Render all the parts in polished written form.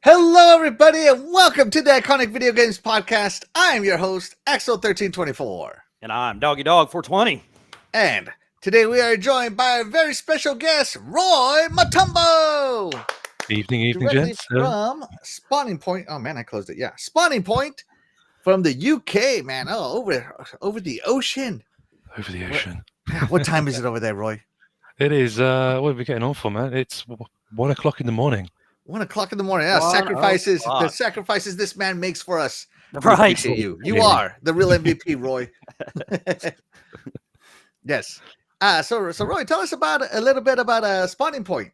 Hello, everybody, and welcome to the Iconic Video Games Podcast. I am your host, Axel1324. And I'm Doggy Dog 420. And today we are joined by a very special guest, Roy Matumbo. Evening, Directly gents. from Spawning Point. Oh, man, I closed it. Yeah, Spawning Point from the UK, man. Oh, over the ocean. Over the ocean. What time is it over there, Roy? It is, what are we getting on for, man? It's 1 o'clock in the morning. 1 o'clock in the morning. Yeah, the sacrifices this man makes for us. Right. Appreciate you. You are the real MVP, Roy. Yes. So Roy, tell us a little bit about Spawning Point.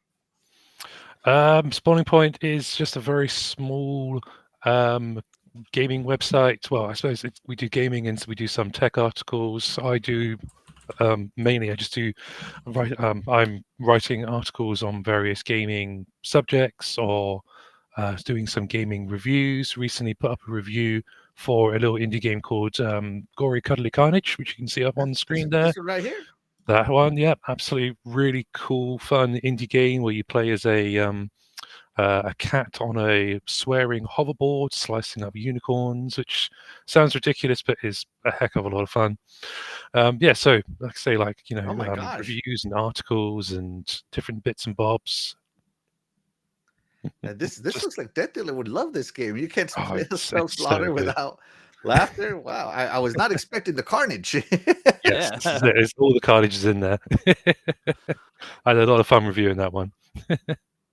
Spawning Point is just a very small gaming website. Well, I suppose we do gaming and we do some tech articles. I do mainly. I'm writing articles on various gaming subjects or doing some gaming reviews. Recently put up a review for a little indie game called Gory Cuddly Carnage, which you can see up on the screen there. This one right here. That one, yeah, absolutely really cool, fun indie game where you play as a cat on a swearing hoverboard, slicing up unicorns, which sounds ridiculous, but is a heck of a lot of fun. So like I say, reviews and articles and different bits and bobs. This looks like Death Dealer would love this game. You can't play the so slaughter without laughter. Wow, I was not expecting the carnage. Yes, there's all the carnage in there. I had a lot of fun reviewing that one.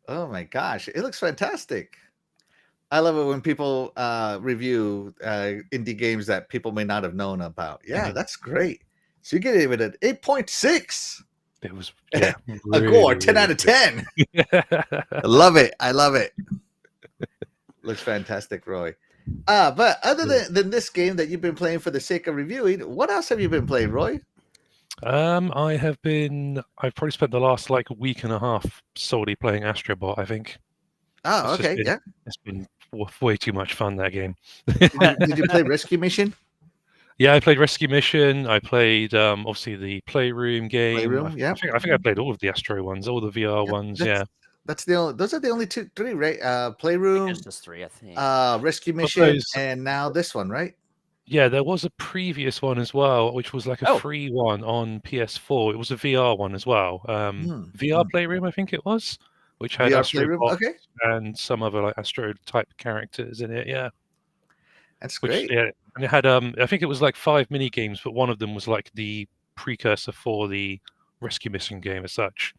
Oh my gosh, it looks fantastic. I love it when people review indie games that people may not have known about. Yeah, that's great. So you get it with an 8.6. It was a gore, 10 out of 10. I love it. Looks fantastic, Roy. But other than this game that you've been playing for the sake of reviewing, what else have you been playing, Roy? I've probably spent the last week and a half solely playing Astrobot, I think. Oh, okay. It's been way too much fun, that game. Did you play Rescue Mission? Yeah, I played Rescue Mission. I played obviously the Playroom game. I think I played all of the Astro ones, all the VR ones. Those are the only three, right? Playroom. There's just three, I think. Rescue Mission, and now this one, right? Yeah, there was a previous one as well, which was like a free one on PS4. It was a VR one as well. VR Playroom, I think it was, which had Astro and some other Astro type characters in it. Yeah, that's great. And it had I think it was 5 mini games, but one of them was the precursor for the Rescue Mission game as such.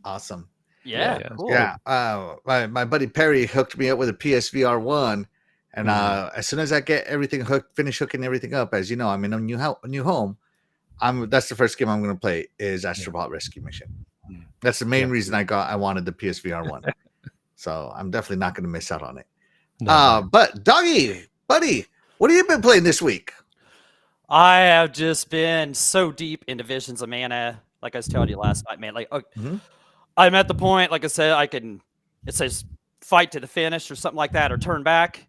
Awesome. Yeah, cool. Yeah. My buddy Perry hooked me up with a PSVR 1. And as soon as I get everything finish hooking everything up, as you know, I'm in a new home. That's the first game I'm going to play is Astrobot Rescue Mission. That's the main reason I wanted the PSVR 1. So I'm definitely not going to miss out on it. But Doggy, buddy, what have you been playing this week? I have just been so deep into Visions of Mana, like I was telling you last night, man. I'm at the point, like I said, it says fight to the finish or something like that, or turn back.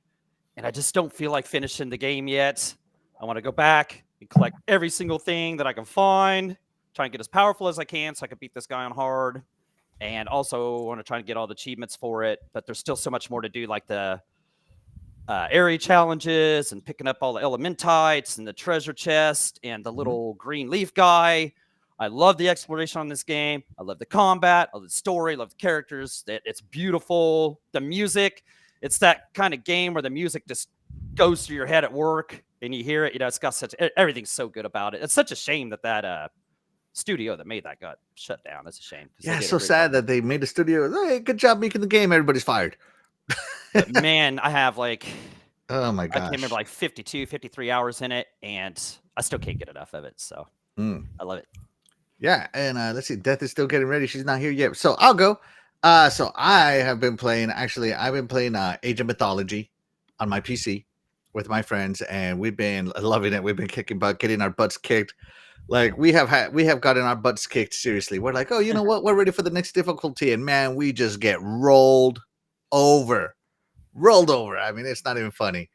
And I just don't feel like finishing the game yet. I want to go back and collect every single thing that I can find, try and get as powerful as I can so I can beat this guy on hard. And also want to try and get all the achievements for it. But there's still so much more to do, like the area challenges and picking up all the elementites and the treasure chest and the little green leaf guy. I love the exploration on this game. I love the combat. I love the story. I love the characters. It's beautiful. The music. It's that kind of game where the music just goes through your head at work and you hear it. It's got everything's so good about it. It's such a shame that studio that made that got shut down. That's a shame. Yeah, it's so sad that they made a studio. Hey, good job making the game. Everybody's fired. But man, I have oh my gosh, I can't remember 52, 53 hours in it, and I still can't get enough of it. So I love it. Yeah, and let's see, Death is still getting ready. She's not here yet, so I'll go. So I have been playing. Actually, I've been playing Age of Mythology on my PC with my friends, and we've been loving it. We've been kicking butt, getting our butts kicked. We have gotten our butts kicked. Seriously, we're like, oh, you know what? We're ready for the next difficulty, and man, we just get rolled over. I mean, it's not even funny.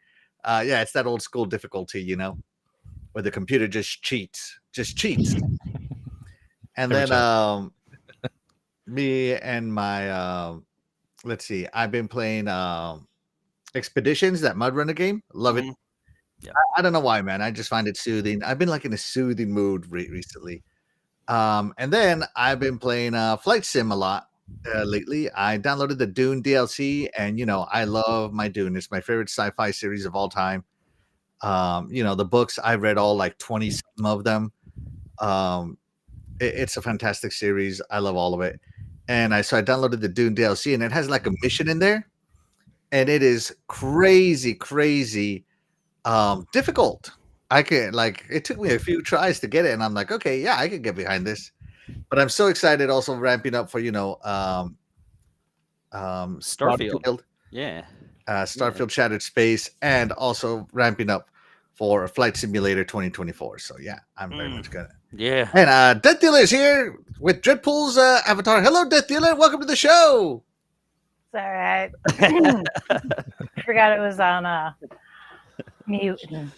It's that old school difficulty, where the computer just cheats. And then me and my let's see. I've been playing Expeditions, that mud runner game. Love it. Mhm. Yeah. I don't know why, man. I just find it soothing. I've been like in a soothing mood recently. And then I've been playing Flight Sim a lot lately. I downloaded the Dune DLC, and I love my Dune. It's my favorite sci-fi series of all time. The books I've read all like 20 some of them. It's a fantastic series. I love all of it. And I downloaded the Dune DLC, and it has like a mission in there, and it is crazy difficult. It took me a few tries to get it, and I'm like, okay, yeah, I can get behind this. But I'm so excited, also ramping up for Starfield. Yeah. Starfield Shattered Space, and also ramping up for Flight Simulator 2024. So yeah, I'm very much gonna. Yeah. And Death Dealer is here with Dreadpool's avatar. Hello, Death Dealer. Welcome to the show. It's all right. Forgot it was on mute and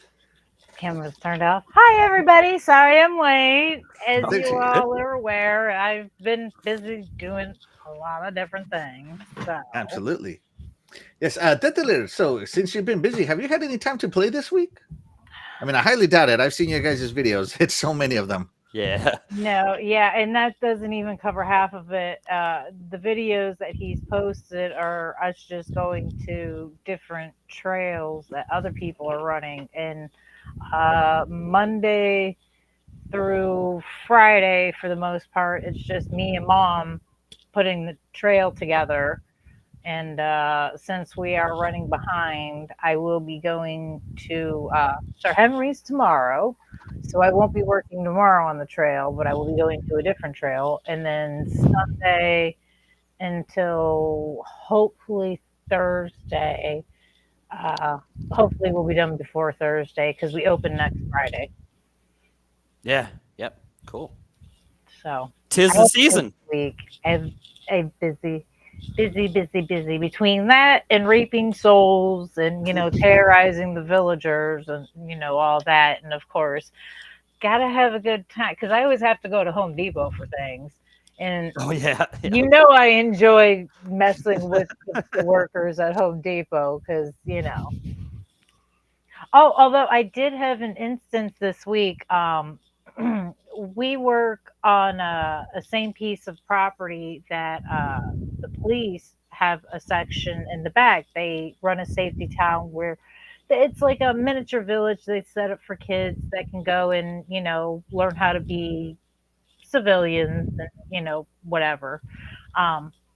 camera was turned off. Hi, everybody. Sorry I'm late. As you all are aware, I've been busy doing a lot of different things. So. Absolutely. Yes, Death Dealer. So since you've been busy, have you had any time to play this week? I mean, I highly doubt it. I've seen your guys' videos. It's so many of them. Yeah. No, yeah, and that doesn't even cover half of it. The videos that he's posted are us just going to different trails that other people are running. And Monday through Friday, for the most part, it's just me and Mom putting the trail together. And since we are running behind, I will be going to Sir Henry's tomorrow. So I won't be working tomorrow on the trail, but I will be going to a different trail. And then Sunday until hopefully Thursday. Hopefully we'll be done before Thursday because we open next Friday. Yeah. Yep. Cool. So 'tis the season. Week, I'm busy between that and reaping souls and terrorizing the villagers and all that, and of course gotta have a good time because I always have to go to Home Depot for things, and I enjoy messing with the workers at Home Depot because although I did have an instance this week. We work on a same piece of property that the police have a section in the back. They run a safety town where it's like a miniature village they set up for kids that can go and, learn how to be civilians and, whatever.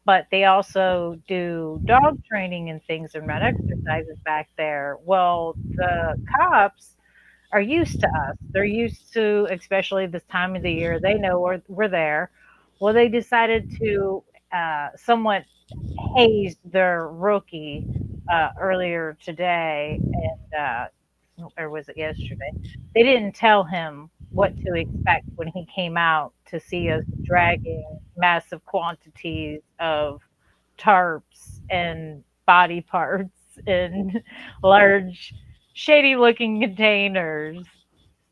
But they also do dog training and things and run exercises back there. Well, the cops are used to us. They're used to, especially this time of the year, they know we're there. Well, they decided to somewhat haze their rookie earlier today, and or was it yesterday? They didn't tell him what to expect when he came out to see us dragging massive quantities of tarps and body parts and large shady looking containers.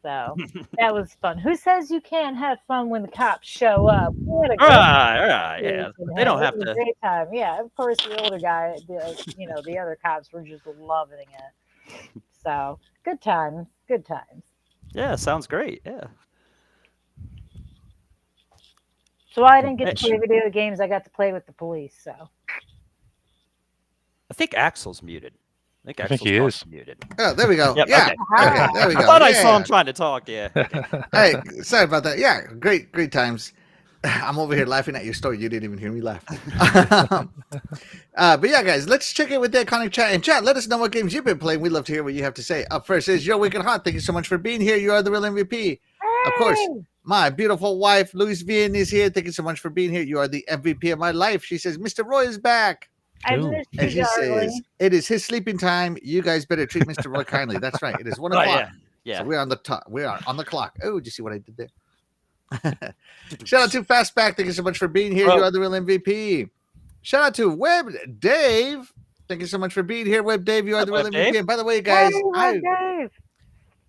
So that was fun. Who says you can't have fun when the cops show up? All right, yeah. They don't have to. Great time. Yeah, of course the older guy, the other cops were just loving it. So good times. Yeah, sounds great. Yeah. So I didn't get to play video games. I got to play with the police. So I think Axel's muted. I think he is muted. Oh, there we go. Yep, yeah. okay. There we go. I thought I saw him trying to talk. Yeah. Hey, sorry about that. Yeah, great times. I'm over here laughing at your story. You didn't even hear me laugh. But yeah, guys, let's check in with the iconic chat. And chat, let us know what games you've been playing. We'd love to hear what you have to say. Up first is Yo Wicked Hot. Thank you so much for being here. You are the real MVP. Hey! Of course, my beautiful wife, Louise Vian, is here. Thank you so much for being here. You are the MVP of my life. She says, Mr. Roy is back. I missed you, and she darling. says, it is his sleeping time. You guys better treat Mr. Roy kindly. That's right. It is 1 o'clock. Yeah. So we're on the top. We are on the clock. Oh, did you see what I did there? Shout out to Fastback. Thank you so much for being here. You are the real MVP. Shout out to Web Dave. Thank you so much for being here, Web Dave. You are the real MVP. And by the way, guys,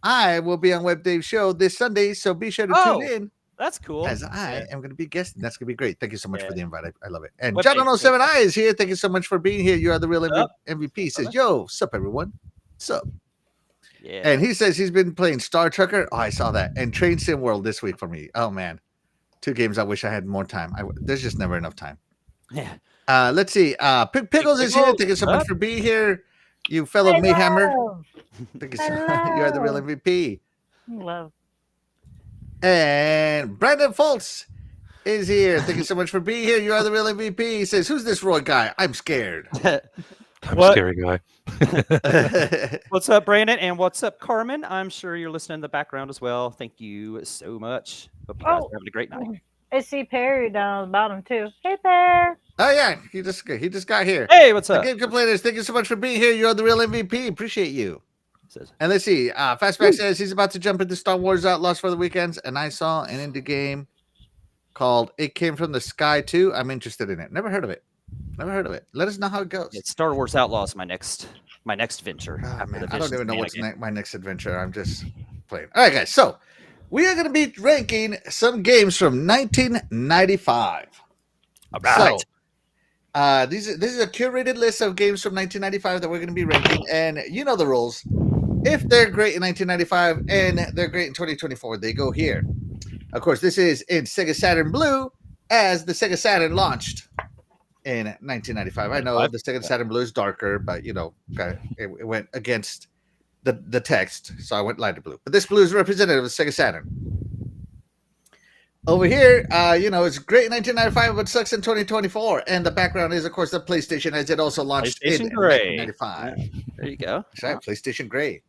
I will be on Web Dave's show this Sunday, so be sure to tune in. That's cool. As I am going to be guesting. That's going to be great. Thank you so much for the invite. I love it. And Well, John thank you. 07I is here. Thank you so much for being here. You are the real What's up? MVP. Says, yo, sup, everyone. Sup. Yeah. And he says he's been playing Star Trekker. Oh, I saw that. And Train Sim World this week for me. Oh, man. 2 games I wish I had more time. There's just never enough time. Yeah. Let's see. Pickles is here. Thank you so much for being here. You fellow Mayhammer. Thank you so much. You are the real MVP. Love. And Brandon Foltz is here. Thank you so much for being here. You are the real MVP. He says, who's this Roy guy? I'm scared. I'm a scary guy. What's up, Brandon? And what's up, Carmen? I'm sure you're listening in the background as well. Thank you so much. Hope you guys are having a great night. I see Perry down at the bottom too. Hey there. Oh yeah, he just got here. Hey, what's up? Game complainers, thank you so much for being here. You are the real MVP. Appreciate you. And let's see. Fastback says he's about to jump into Star Wars Outlaws for the weekends, and I saw an indie game called It Came from the Sky 2. I'm interested in it. Never heard of it. Let us know how it goes. It's Star Wars Outlaws, my next venture. Oh, man, I don't even know what's my next adventure. I'm just playing. All right, guys. So we are going to be ranking some games from 1995. All right. So this is a curated list of games from 1995 that we're going to be ranking, and you know the rules. If they're great in 1995 and they're great in 2024, they go here. Of course, this is in Sega Saturn Blue, as the Sega Saturn launched in 1995. I know the Sega Saturn Blue is darker, but you know, it went against the text, so I went lighter blue. But this blue is representative of Sega Saturn. Over here, it's great in 1995, but sucks in 2024. And the background is, of course, the PlayStation, as it also launched in 1995. Yeah. There you go. That's right, PlayStation Gray.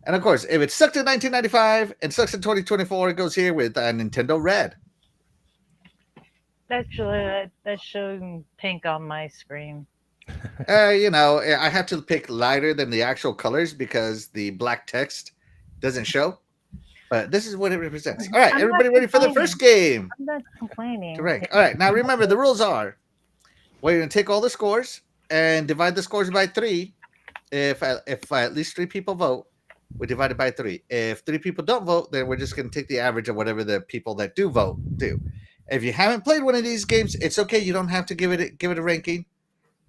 And of course, if it sucked in 1995 and sucks in 2024, it goes here with Nintendo Red. That's showing pink on my screen. I have to pick lighter than the actual colors because the black text doesn't show. But this is what it represents. All right, everybody ready for the first game? I'm not complaining. Correct. All right, now remember, the rules are we're going to take all the scores and divide the scores by 3. If at least 3 people vote, we divide it by 3. If 3 people don't vote, then we're just going to take the average of whatever the people that do vote do. If you haven't played one of these games, it's okay. You don't have to give it a ranking.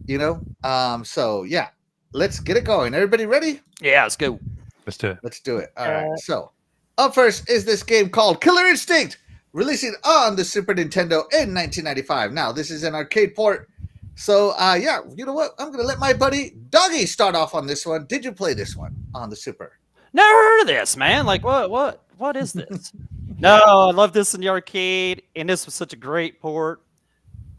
So yeah, let's get it going. Everybody ready? Yeah, let's go. Let's do it. Let's do it. All right. So up first is this game called Killer Instinct, releasing on the Super Nintendo in 1995. Now, this is an arcade port. So, you know what? I'm going to let my buddy Doggy start off on this one. Did you play this one on the Super? Never heard of this, man. Like, what is this? No, I love this in the arcade, and this was such a great port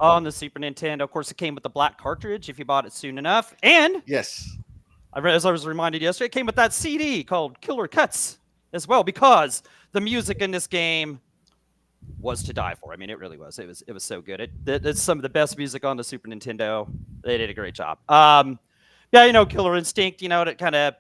on the Super Nintendo. Of course, it came with the black cartridge if you bought it soon enough. And yes, as I was reminded yesterday, it came with that CD called Killer Cuts as well, because the music in this game was to die for. I mean, it really was. It was so good. It's some of the best music on the Super Nintendo. They did a great job. Killer Instinct, it kind of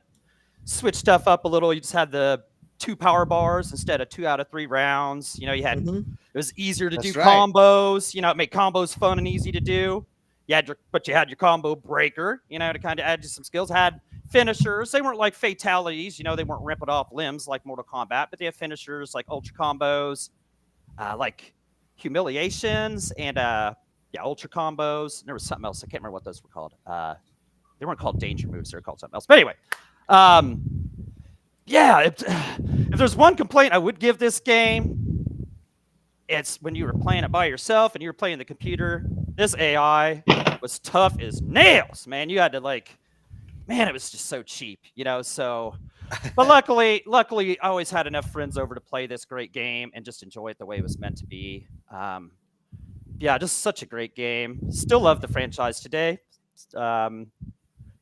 switched stuff up a little. You just had the 2 power bars instead of 2 out of 3 rounds. You had it was easier to do combos. It made combos fun and easy to do. You had your combo breaker, to kind of add to some skills. Had finishers. They weren't like fatalities. They weren't ripping off limbs like Mortal Kombat, but they have finishers like ultra combos, like humiliations, and ultra combos. And there was something else. I can't remember what those were called. They weren't called danger moves. They were called something else. But anyway, if there's one complaint I would give this game, it's when you were playing it by yourself and you were playing the computer. This AI was tough as nails, man. You had to it was just so cheap, so. But luckily, I always had enough friends over to play this great game and just enjoy it the way it was meant to be. Just such a great game. Still love the franchise today.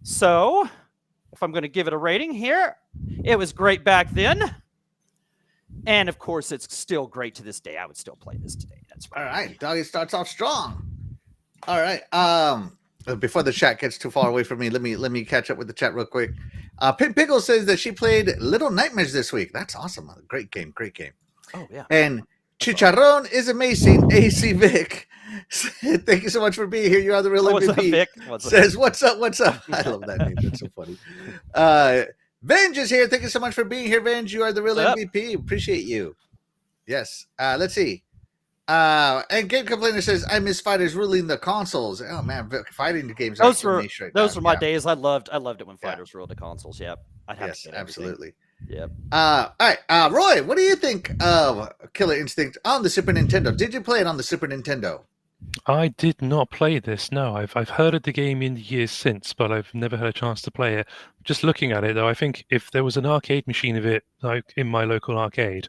So, if I'm going to give it a rating here, it was great back then. And of course, it's still great to this day. I would still play this today. That's right. All right. Doggy starts off strong. All right. Before the chat gets too far away from me, let me catch up with the chat real quick. Pink Pickle says that she played Little Nightmares this week. That's awesome. Great game. Oh, yeah. And Chicharron is amazing. AC Vic, thank you so much for being here. You are the real MVP. What's up, Vic? Says, what's up? I love that name. That's so funny. Venge is here. Thank you so much for being here, Venge. You are the real MVP. Appreciate you. Yes. Let's see. And Game Complainer says, I miss fighters ruling the consoles. Oh man, fighting games are Those so were niche right those now. were my Yeah. days. I loved it when Yeah. fighters ruled the consoles. Yep, I'd have Yes, to get everything. absolutely. Yep. All right, Roy, what do you think of Killer Instinct on the Super Nintendo? Did you play it on the Super Nintendo? I did not play this. No, I've heard of the game in the years since, but I've never had a chance to play it. Just looking at it, though, I think if there was an arcade machine of it, like in my local arcade,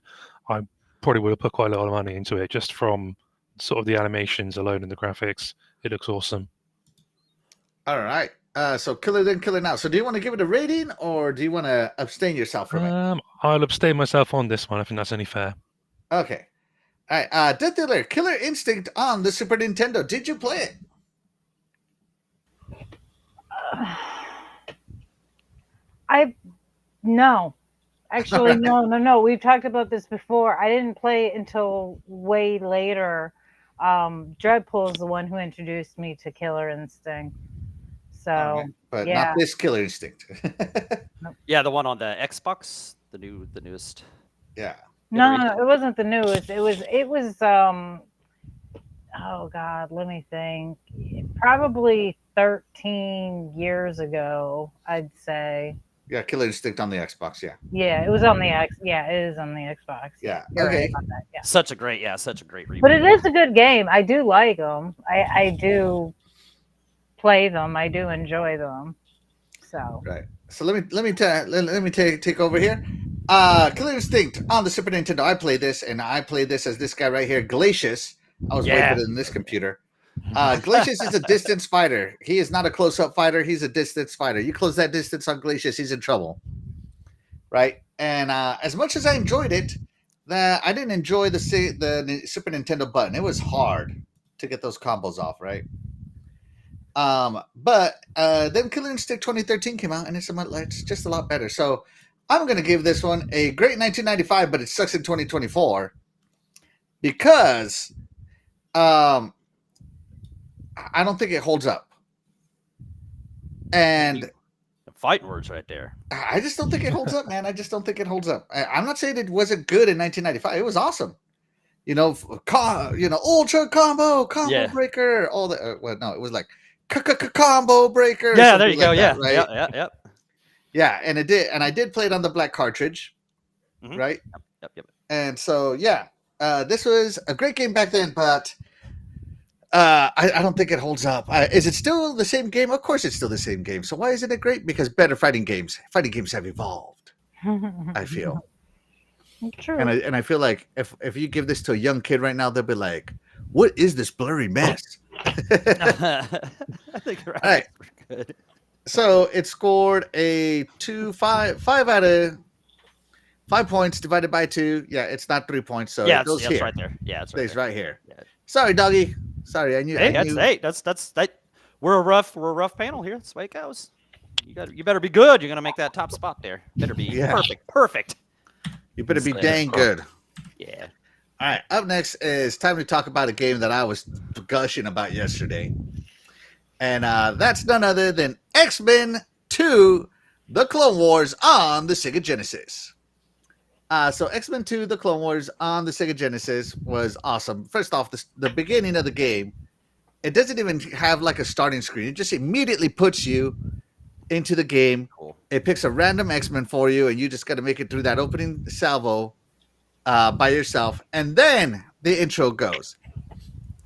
I probably would have put quite a lot of money into it, just from sort of the animations alone and the graphics. It looks awesome. All right. So Killer then, Killer now. So do you want to give it a rating, or do you want to abstain yourself from it? I'll abstain myself on this one. I think that's only fair. Okay. All right. Death Dealer, Killer Instinct on the Super Nintendo. Did you play it? No. Actually, no. We've talked about this before. I didn't play it until way later. Dreadpool is the one who introduced me to Killer Instinct. So, Okay. But yeah. not this Killer Instinct. Yeah, the one on the Xbox, the newest. Yeah. No, it wasn't the newest. It was oh God, let me think. Probably 13 years ago, I'd say. Yeah, Killer Instinct on the Xbox, yeah. Yeah, it was on the X. Yeah, it is on the Xbox. Yeah. You're Okay. right about that, yeah. Such a great reboot. But it is a good game. I do like them. I do play them. I do enjoy them. So Right. So let me take over here. Killer Instinct on the Super Nintendo. I played this, and I played this as this guy right here, Glacius. I was way better than this computer. Glacius is a distance fighter. He is not a close-up fighter. He's a distance fighter. You close that distance on Glacius, he's in trouble. Right? And as much as I enjoyed it, I didn't enjoy the Super Nintendo button. It was hard to get those combos off, right? But then Killer Instinct 2013 came out, and it's just a lot better. So I'm going to give this one a great 1995, but it sucks in 2024 because I don't think it holds up. And fighting words right there. I just don't think it holds up, man. I just don't think it holds up. I'm not saying it wasn't good in 1995. It was awesome. Ultra combo breaker, all the well, no, it was like combo breaker. Yeah, there you go. That, yeah, right? Yep. Yeah, and I did play it on the black cartridge, right? Yep. And so this was a great game back then, but I don't think it holds up. Is it still the same game? Of course, it's still the same game. So why isn't it great? Because better fighting games have evolved. I feel. True. And I feel like if you give this to a young kid right now, they'll be like, "What is this blurry mess?" I think you're right. All right. Good. So it scored a 5 out of 5 points divided by 2. Yeah, it's not 3 points. So it goes it's here. right there. Yeah, it's Stays right here. Yeah. Sorry, doggy. Sorry, I knew. That's we're a rough panel here. That's the way it goes. You better be good. You're gonna make that top spot there. Better be perfect. You better be dang good. Yeah. All right. Up next is time to talk about a game that I was gushing about yesterday, and that's none other than X-Men 2: The Clone Wars on the Sega Genesis. So X-Men 2: The Clone Wars on the Sega Genesis was awesome. First off, the beginning of the game, it doesn't even have like a starting screen. It just immediately puts you into the game. Cool. It picks a random X-Men for you, and you just got to make it through that opening salvo by yourself. And then the intro goes.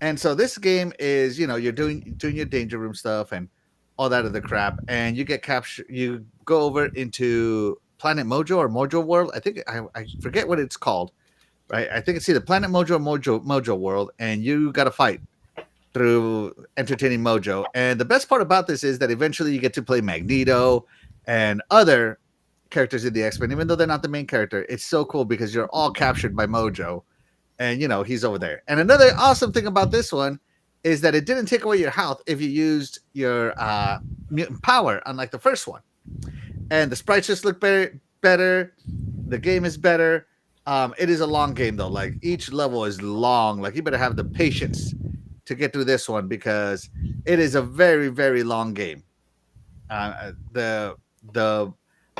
And so this game is, you're doing your danger room stuff and all that other crap. And you get captured. You go over into Planet Mojo or Mojo World. I think I forget what it's called, right? I think it's either Planet Mojo or Mojo World, and you got to fight through entertaining Mojo. And the best part about this is that eventually you get to play Magneto and other characters in the X-Men, even though they're not the main character. It's so cool because you're all captured by Mojo, and he's over there. And another awesome thing about this one is that it didn't take away your health if you used your mutant power, unlike the first one. And the sprites just look better. The game is better. It is a long game though. Like each level is long. Like you better have the patience to get through this one because it is a very, very long game. The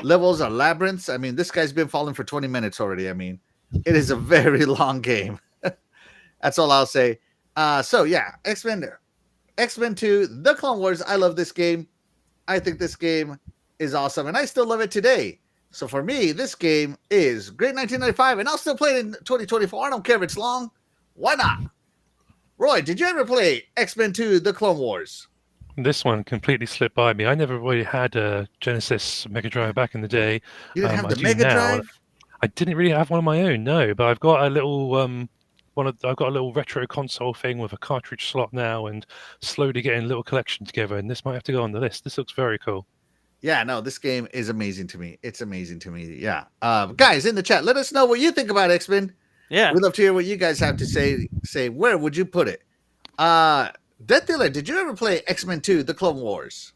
levels are labyrinths. I mean, this guy's been falling for 20 minutes already. I mean, It is a very long game. That's all I'll say. So yeah, X-Men 2, The Clone Wars. I love this game. I think this game is awesome, and I still love it today. So for me, this game is great 1995, and I'll still play it in 2024. I don't care if it's long. Why not? Roy, did you ever play X-Men 2, The Clone Wars? This one completely slipped by me. I never really had a Genesis Mega Drive back in the day. You didn't have I the do Mega now. Drive? I didn't really have one of my own, no. But I've got a little I've got a little retro console thing with a cartridge slot now, and slowly getting a little collection together. And this might have to go on the list. This looks very cool. Yeah, no, this game is amazing to me. It's amazing to me. Yeah. Guys in the chat, let us know what you think about X-Men. Yeah. We'd love to hear what you guys have to say. Say, where would you put it? Death Dealer, did you ever play X-Men 2, The Clone Wars?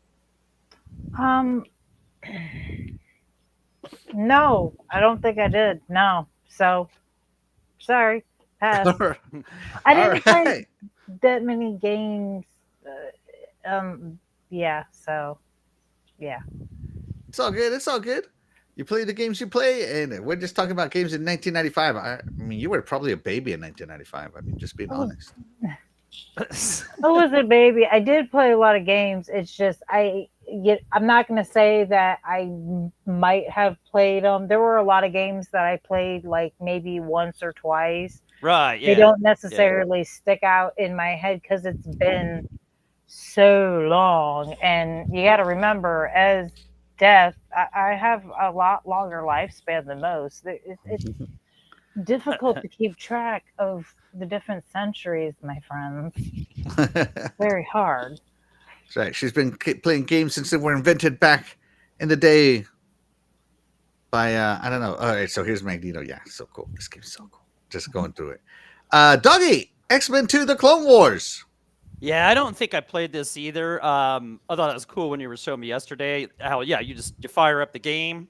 No, I don't think I did. No. So, sorry. Pass. I didn't play that many games. Yeah, so, yeah. It's all good. It's all good. You play the games you play, and we're just talking about games in 1995. I mean, you were probably a baby in 1995. I mean, just being honest. I was a baby. I did play a lot of games. It's just I'm not going to say that I might have played them. There were a lot of games that I played like maybe once or twice. Right. Yeah. They don't necessarily stick out in my head because it's been so long. And you got to remember, as Death, I have a lot longer lifespan than most. It's difficult to keep track of the different centuries, my friends. Very hard. That's right. She's been playing games since they were invented back in the day by I don't know. All right, so here's Magneto. Yeah, so cool. This game's so cool. Just going through it. Doggy, X-Men 2, The Clone Wars. Yeah, I don't think I played this either. I thought it was cool when you were showing me yesterday how you fire up the game,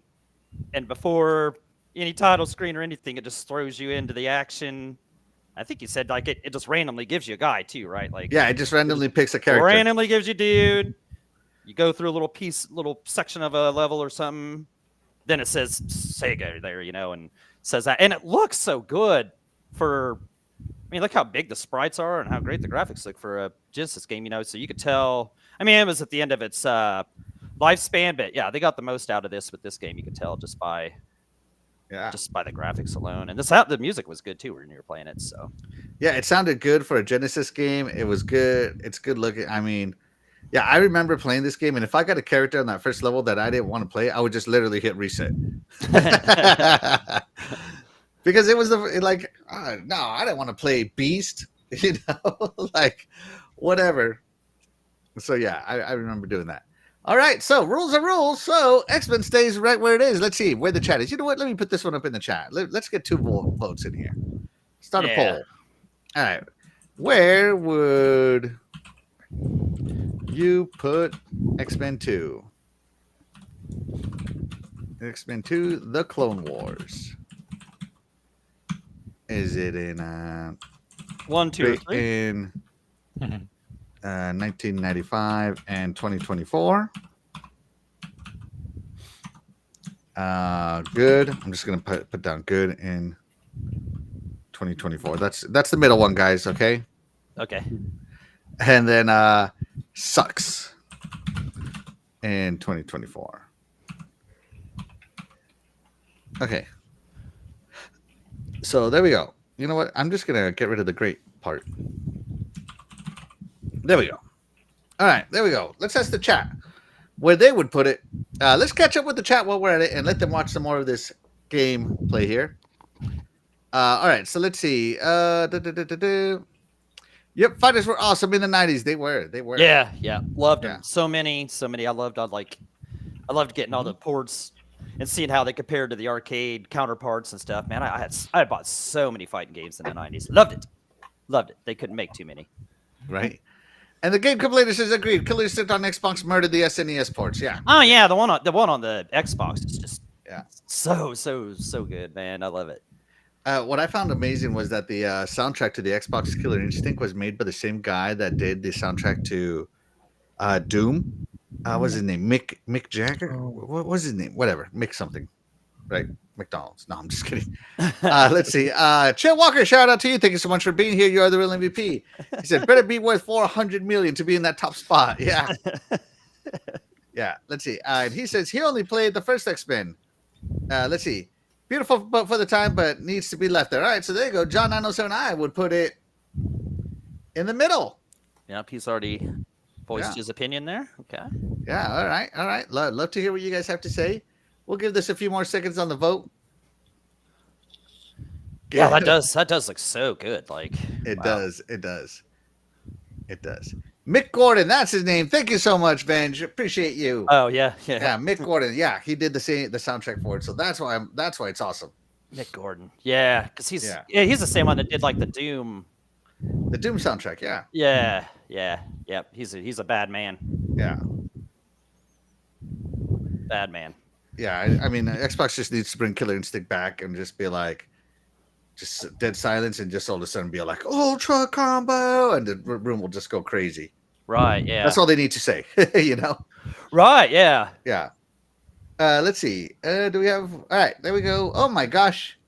and before any title screen or anything, it just throws you into the action. I think you said like it just randomly gives you a guy too, right? Like yeah, it just randomly picks a character. Randomly gives you dude. You go through a little section of a level or something. Then it says Sega there, and says that, and it looks so good for. I mean, look how big the sprites are and how great the graphics look for a Genesis game, So you could tell. I mean, it was at the end of its lifespan, but yeah, they got the most out of this with this game. You could tell just by the graphics alone, and the music was good too when you were playing it. So yeah, it sounded good for a Genesis game. It was good. It's good looking. I mean, yeah, I remember playing this game, and if I got a character on that first level that I didn't want to play, I would just literally hit reset. Because it was no, I didn't want to play Beast, like whatever. So yeah, I remember doing that. All right, so rules are rules. So X-Men stays right where it is. Let's see where the chat is. You know what? Let me put this one up in the chat. Let's get 2 votes in here. Start a poll. All right, where would you put X-Men 2? X-Men 2, The Clone Wars. Is it in 1, 2, 3 in 1995 and 2024? Good. I'm just gonna put down good in 2024. That's the middle one, guys. Okay. Okay. And then sucks in 2024. Okay. So there we go. You know what? I'm just going to get rid of the great part. There we go. All right. There we go. Let's ask the chat where they would put it. Let's catch up with the chat while we're at it and let them watch some more of this game play here. All right. So let's see. Yep. Fighters were awesome in the 90s. They were. Yeah. Loved them. So many. I loved getting all the ports and seeing how they compared to the arcade counterparts and stuff. Man, I bought so many fighting games in the 90s. Loved it. They couldn't make too many. Right. And the Game Complainer says agreed. Killer Instinct on Xbox murdered the SNES ports. Yeah. Oh yeah, the one on the Xbox is just so good, man. I love it. What I found amazing was that the soundtrack to the Xbox Killer Instinct was made by the same guy that did the soundtrack to Doom. What's his name? Mick Jagger? What was his name? Whatever. Mick something. right? McDonald's. No, I'm just kidding. Let's see. Chill Walker, shout out to you. Thank you so much for being here. You are the real MVP. He said, better be worth 400 million to be in that top spot. Yeah. Yeah. Let's see. And he says he only played the first X-Men. Let's see. Beautiful but for the time, but needs to be left there. All right. So there you go. John 907I would put it in the middle. Yep, he's already voiced his opinion there. Okay. Yeah. All right. All right. Love to hear what you guys have to say. We'll give this a few more seconds on the vote. Yeah, that does look so good. Like it does. Mick Gordon, that's his name. Thank you so much, Benj. Appreciate you. Oh yeah. Mick Gordon. Yeah, he did the soundtrack for it, so that's why it's awesome. Mick Gordon. Yeah, because he's the same one that did like the Doom soundtrack. Yeah. He's a bad man. Yeah. Bad man. Yeah, I mean, Xbox just needs to bring Killer Instinct back and just be like, just dead silence and just all of a sudden be like, Ultra Combo, and the room will just go crazy. Right, yeah. That's all they need to say, you know? Right, yeah. Yeah. Let's see. Do we have... All right, there we go. Oh, my gosh.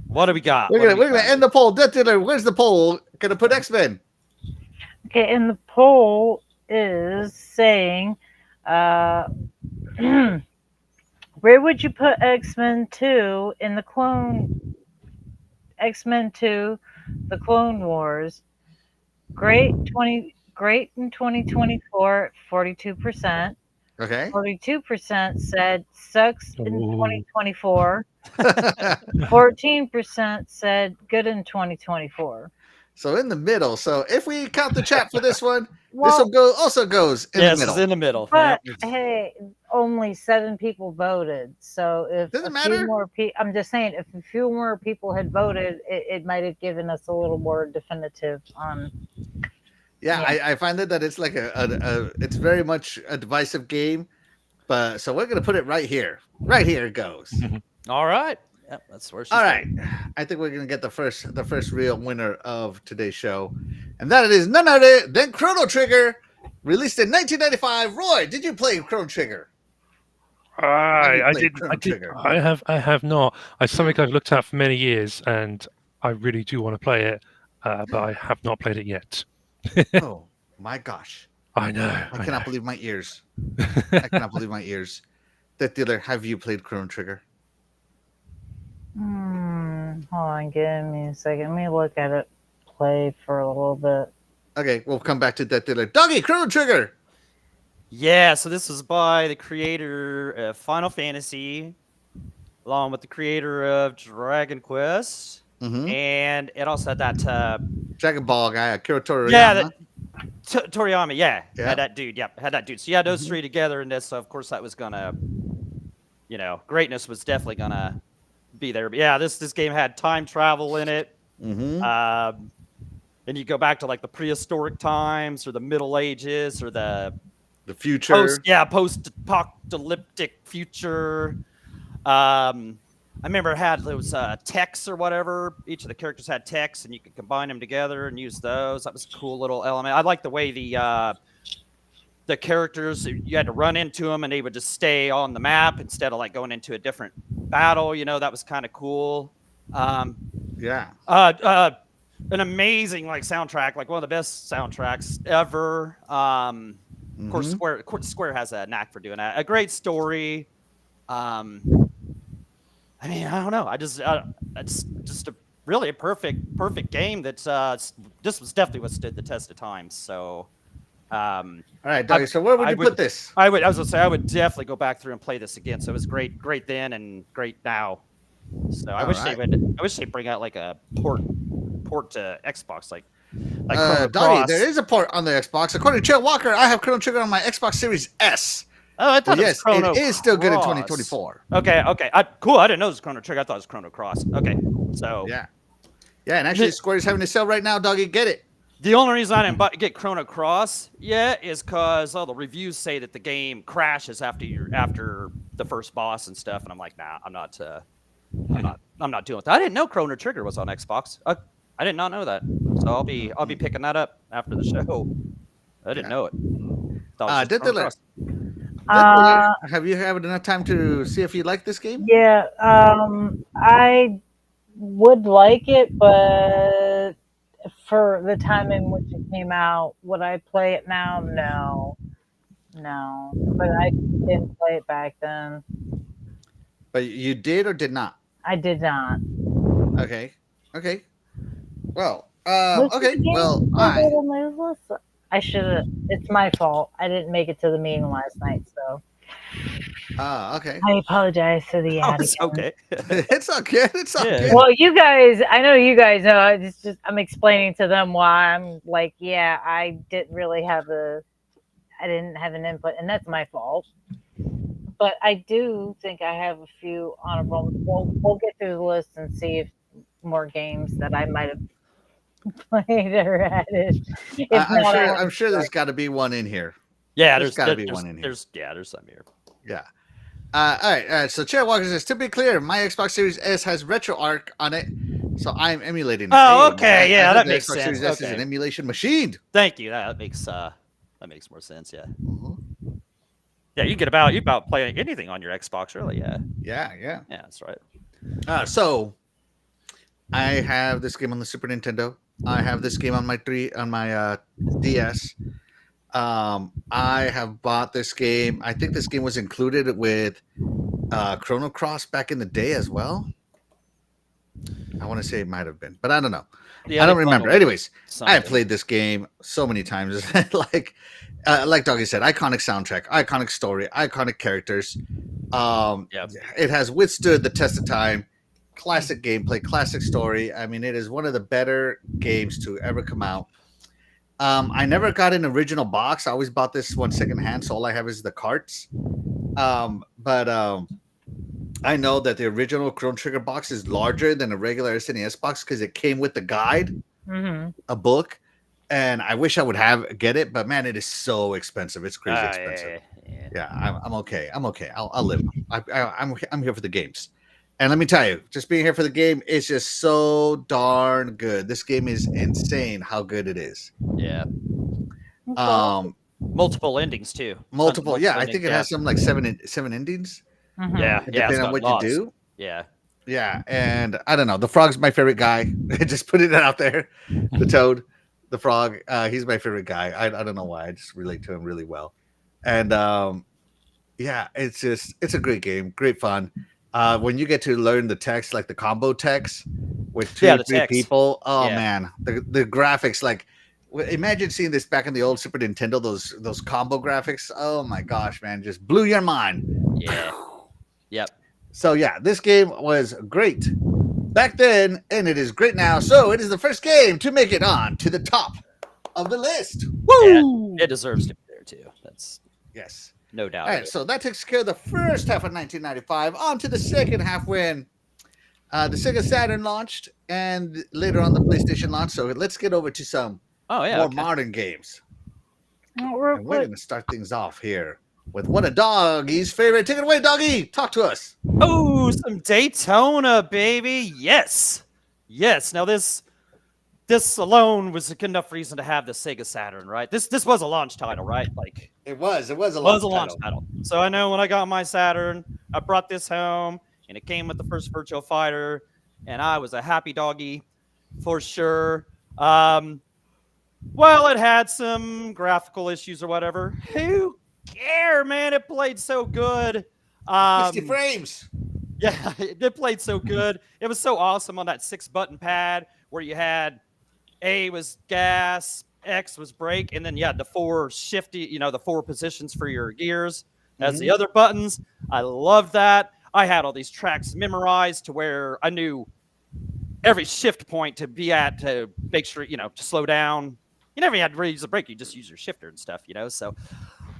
What do we got? We're gonna end the poll. Death Dealer, where's the poll? Gonna put X-Men. Okay, and the poll is saying... where would you put X-Men 2 in the X-Men 2, the Clone Wars? Great in 2024 at 42%. Okay. 42% said sucks in 2024. 14% said good in 2024 So in the middle. So if we count the chat for this one, this also goes in the middle. It's in the middle. But hey, only 7 people voted. So if doesn't a few matter. more people, I'm just saying, if a few more people had voted, it might have given us a little more definitive on. Yeah. I find that it's like it's very much a divisive game, but so we're gonna put it right here. Right here it goes. All right. Yep, that's where she's All right. I think we're gonna get the first real winner of today's show, and that is none other than Chrono Trigger, released in 1995. Roy, did you play Chrono Trigger? I have not. It's something I've looked at for many years, and I really do want to play it, but I have not played it yet. Oh my gosh! I know. I cannot believe my ears. I cannot believe my ears. Death Dealer, have you played Chrono Trigger? Hold on, give me a second. Let me look at it play for a little bit. Okay, we'll come back to Death Dealer. Doggy, Chrono Trigger. Yeah, so this was by the creator of Final Fantasy, along with the creator of Dragon Quest, and it also had that Dragon Ball guy, Akira Toriyama. Yeah, Toriyama. Yeah, had that dude. Yep, had that dude. So you had those 3 together in this. So of course that was gonna, greatness was definitely gonna be there. But yeah, this game had time travel in it. And you go back to like the prehistoric times or the Middle Ages or the future. Post-apocalyptic future. I remember it had those texts or whatever. Each of the characters had texts, and you could combine them together and use those. That was a cool little element. I like the way the characters, you had to run into them, and they would just stay on the map instead of like going into a different battle. That was kind of cool. An amazing like soundtrack, like one of the best soundtracks ever. Of course, Square has a knack for doing that. A great story. I mean, I don't know. It's just a really a perfect game. That's this was definitely withstood the test of time. So, all right, Doug. So where would you put this? I was gonna say I would definitely go back through and play this again. So it was great then and great now. So I wish they'd bring out like a port to Xbox, like Doggy, there is a port on the Xbox. According to Chill Walker, I have Chrono Trigger on my Xbox Series S. Oh, I thought yes, it is still good in 2024. Okay. Cool. I didn't know it was Chrono Trigger. I thought it was Chrono Cross. Okay, so yeah, and actually, Square is having a sale right now. Doggy, get it. The only reason I didn't get Chrono Cross yet is because all the reviews say that the game crashes after the first boss and stuff, and I'm like, nah, I'm not dealing with that. I didn't know Chrono Trigger was on Xbox. I did not know that, so I'll be picking that up after the show. I didn't know it. Have you had enough time to see if you like this game? Yeah, I would like it, but for the time in which it came out, would I play it now? No, no. But I didn't play it back then. But you did or did not? I did not. Okay. Okay. Well, Most of okay. the games Well, I did on my list, I should have. It's my fault. I didn't make it to the meeting last night, so okay. I apologize to the Oh, attic. it's okay. It's okay. It's okay. Yeah. Well, you guys, I know you guys know. It's just I'm explaining to them why I'm like, yeah, I didn't have an input, and that's my fault. But I do think I have a few honorable. We'll get through the list and see if more games that I might have played or added. If not, I'm sure there's got to be one in here. Yeah, There's gotta be one in here. There's some here. Yeah. All right. So Chair Walker says, to be clear, my Xbox Series S has RetroArch on it, so I'm emulating it. Oh, Hey, okay. I Yeah, heard that the makes Xbox sense. Series S is Okay. an emulation machine. Thank you. That makes more sense. Yeah. Mhm. Yeah, you about playing anything on your Xbox, really. Yeah. Yeah. Yeah, that's right. So I have this game on the Super Nintendo. I have this game on my DS. I have bought this game. I think this game was included with Chrono Cross back in the day as well. I want to say it might have been, but I don't know. Yeah, I don't remember. Anyways, I have something. played this game so many times. like Doggy said, iconic soundtrack, iconic story, iconic characters. Yep. It has withstood the test of time. Classic gameplay, classic story. I mean, it is one of the better games to ever come out. I never got an original box. I always bought this one secondhand, so all I have is the carts. But I know that the original Chrono Trigger box is larger than a regular SNES box because it came with the guide, a book, and I wish I would get it, but man, it is so expensive. It's crazy expensive. Yeah, I'm okay. I'm okay. I'll live. I'm here for the games. And let me tell you, just being here for the game is just so darn good. This game is insane how good it is. Yeah. Multiple endings too. Multiple. Yeah, I endings, think it has some like seven endings. Yeah. Depending on what you do. Yeah. Yeah, and I don't know. The frog's my favorite guy. Just putting it out there. The toad, the frog. He's my favorite guy. I don't know why. I just relate to him really well. And yeah, it's a great game, great fun. When you get to learn the text, like the combo text with two or three people, oh man, the graphics, like imagine seeing this back in the old Super Nintendo, those combo graphics. Oh my gosh, man, just blew your mind. Yeah. Yep. So yeah, this game was great back then, and it is great now. So it is the first game to make it on to the top of the list. Woo! Yeah, it deserves to be there too. That's yes. no doubt. All right, so that takes care of the first half of 1995. On to the second half when the Sega Saturn launched and later on the PlayStation launched. So let's get over to some more modern games. And we're going to start things off here with one of Doggy's favorite. Take it away, Doggy. Talk to us. Oh, some Daytona, baby. Yes. Now this alone was a good enough reason to have the Sega Saturn, right? This was a launch title, right? Like it was a launch title. So I know when I got my Saturn, I brought this home, and it came with the first Virtual Fighter, and I was a happy doggy for sure. Well, it had some graphical issues or whatever. Who cares, man? It played so good. 60 frames. Yeah, it played so good. It was so awesome on that 6-button pad where you had A was gas, X was brake, and then you had the 4 shifty, the 4 positions for your gears as the other buttons. I loved that. I had all these tracks memorized to where I knew every shift point to be at to make sure, to slow down. You never had to really use the brake. You just use your shifter and stuff, So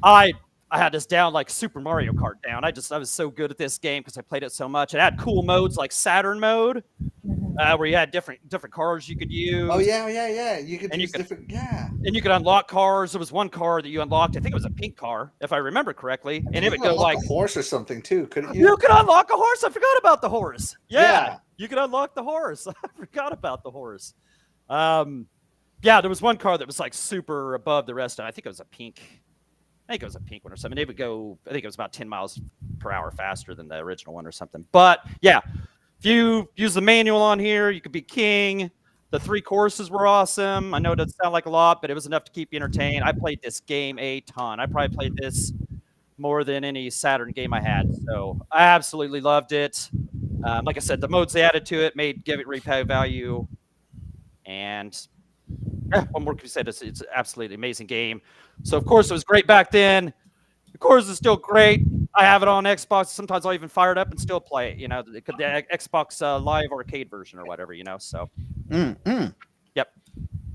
I had this down like Super Mario Kart down. I was so good at this game because I played it so much. It had cool modes like Saturn mode, where you had different cars you could use. Oh yeah. You could use different. Yeah. And you could unlock cars. There was one car that you unlocked. I think it was a pink car, if I remember correctly. And it would go like a horse or something too, couldn't you? You could unlock a horse. I forgot about the horse. Yeah. You could unlock the horse. I forgot about the horse. Yeah, there was one car that was like super above the rest. I think it was a pink I think it was a pink one or something. It would go, I think it was about 10 miles per hour faster than the original one or something. But yeah, if you use the manual on here, you could be king. The 3 courses were awesome. I know it doesn't sound like a lot, but it was enough to keep you entertained. I played this game a ton. I probably played this more than any Saturn game I had. So I absolutely loved it. Like I said, the modes they added to it give it replay value. And yeah, what more can you say? It's an absolutely amazing game. So of course it was great back then. Of course it's still great. I have it on Xbox. Sometimes I'll even fire it up and still play it. The Xbox Live Arcade version or whatever. So. Yep.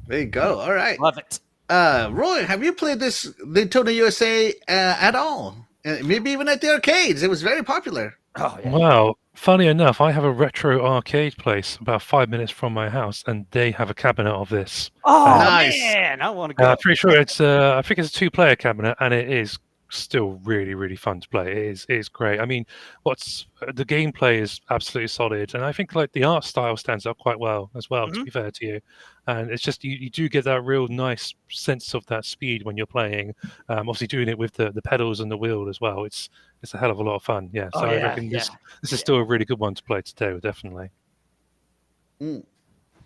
There you go. All right. Love it. Roy, have you played this Daytona USA at all? Maybe even at the arcades. It was very popular. Oh, yeah. Well, funny enough, I have a retro arcade place about 5 minutes from my house, and they have a cabinet of this. Oh, Nice. man. I want to go. I'm pretty sure it's. I think it's a 2-player cabinet, and it is still really, really fun to play. It is great. I mean, the gameplay is absolutely solid, and I think like the art style stands up quite well as well. To be fair to you, and it's just you do get that real nice sense of that speed when you're playing. Obviously, doing it with the pedals and the wheel as well. It's a hell of a lot of fun. Yeah, so Oh, I yeah, reckon this is still a really good one to play today. Definitely. Mm.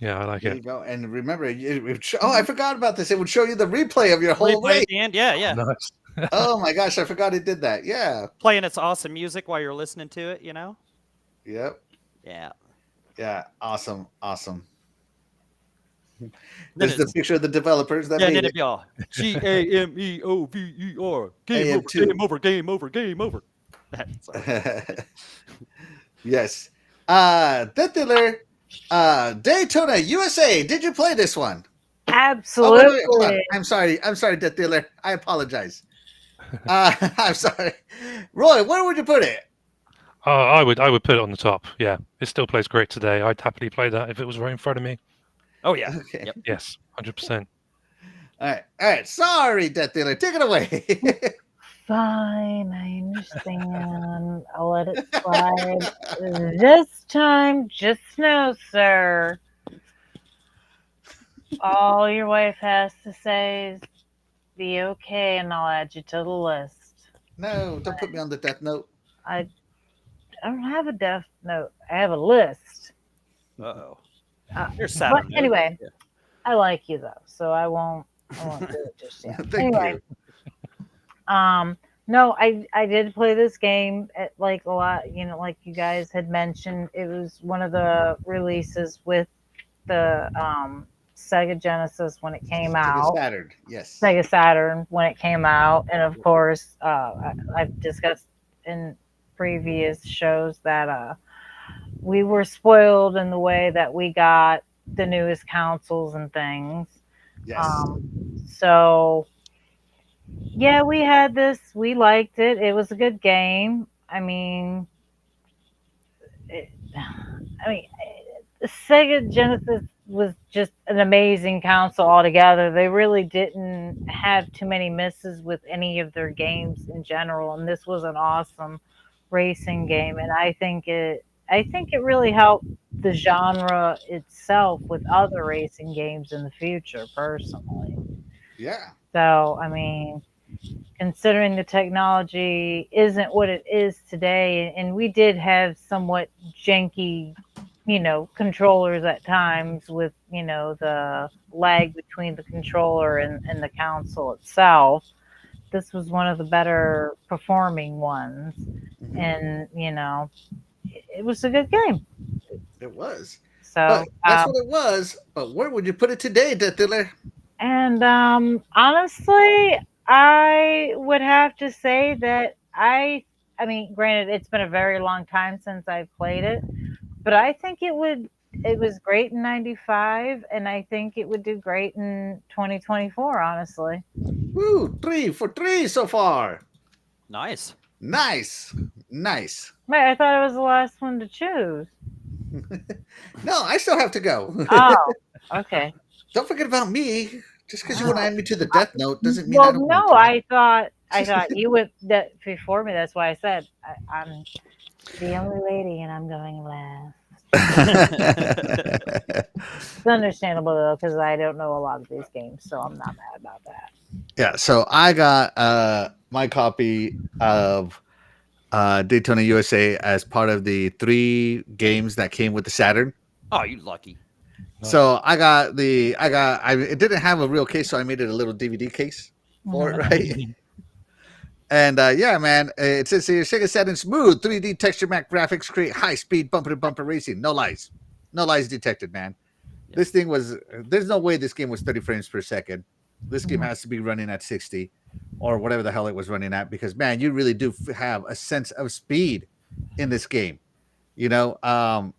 Yeah, I like There it. you go. And remember, I forgot about this. It would show you the replay of your whole Replay at race. the end. Yeah. Nice. Oh my gosh, I forgot it did that. Yeah. Playing its awesome music while you're listening to it, Yep. Yeah. Yeah. Awesome. Then There's the picture of the developers that yeah, made then it. it'd be all GAMEOVER. Game over, AM2. game over, game over, game over. Yes. Death Dealer, Daytona USA. Did you play this one? Oh, Absolutely. wait, hold on. I'm sorry, Death Dealer. I apologize. I'm sorry. Roy, where would you put it? I would put it on the top. Yeah, it still plays great today. I'd happily play that if it was right in front of me. Oh, yeah. Okay. Yep. Yes, 100%. All right. Sorry, Death Dealer. Take it away. Fine, I understand. I'll let it slide. This time, just know, sir, all your wife has to say is be okay, and I'll add you to the list. No, don't put me on the death note. I don't have a death note. I have a list. Uh-oh. But You're Saturn. anyway, I like you though, so I won't do it just yet. Thank Anyway, you. no, I did play this game at like a lot, like you guys had mentioned. It was one of the releases with the Sega Genesis when it came out. Sega Saturn, yes. Sega Saturn when it came out, and of course, I've discussed in previous shows that we were spoiled in the way that we got the newest consoles and things. Yes. So yeah, we had this. We liked it. It was a good game. I mean, the Sega Genesis was just an amazing console altogether. They really didn't have too many misses with any of their games in general, and this was an awesome racing game. And I think it really helped the genre itself with other racing games in the future, personally. Yeah. So, I mean, considering the technology isn't what it is today, and we did have somewhat janky, controllers at times with, the lag between the controller and the console itself. This was one of the better performing ones. Mhm. And, it was a good game. It was. So, But that's what it was. But where would you put it today, Death Dealer? and honestly, I would have to say that I mean, granted, it's been a very long time since I've played it, but I think it was great in 95, and I think it would do great in 2024, honestly. Woo, 3 for 3 so far. Nice. Nice. Wait, I thought it was the last one to choose. No, I still have to go. Oh, okay. Don't forget about me. Just because you want to add me to the death note doesn't mean I Well, don't no, want to. I thought you would that before me. That's why I said I'm the only lady, and I'm going last. It's understandable though, because I don't know a lot of these games, so I'm not mad about that. Yeah, so I got my copy of Daytona USA as part of the 3 games that came with the Saturn. Oh, you lucky. So I got it didn't have a real case, so I made it a little DVD case for it, right? And yeah, man, it says here Sega Saturn smooth 3D texture map graphics create high speed bumper to bumper racing. No lies detected, man. Yeah. This thing was there's no way this game was 30 frames per second. This game has to be running at 60 or whatever the hell it was running at, because man, you really do have a sense of speed in this game. You know,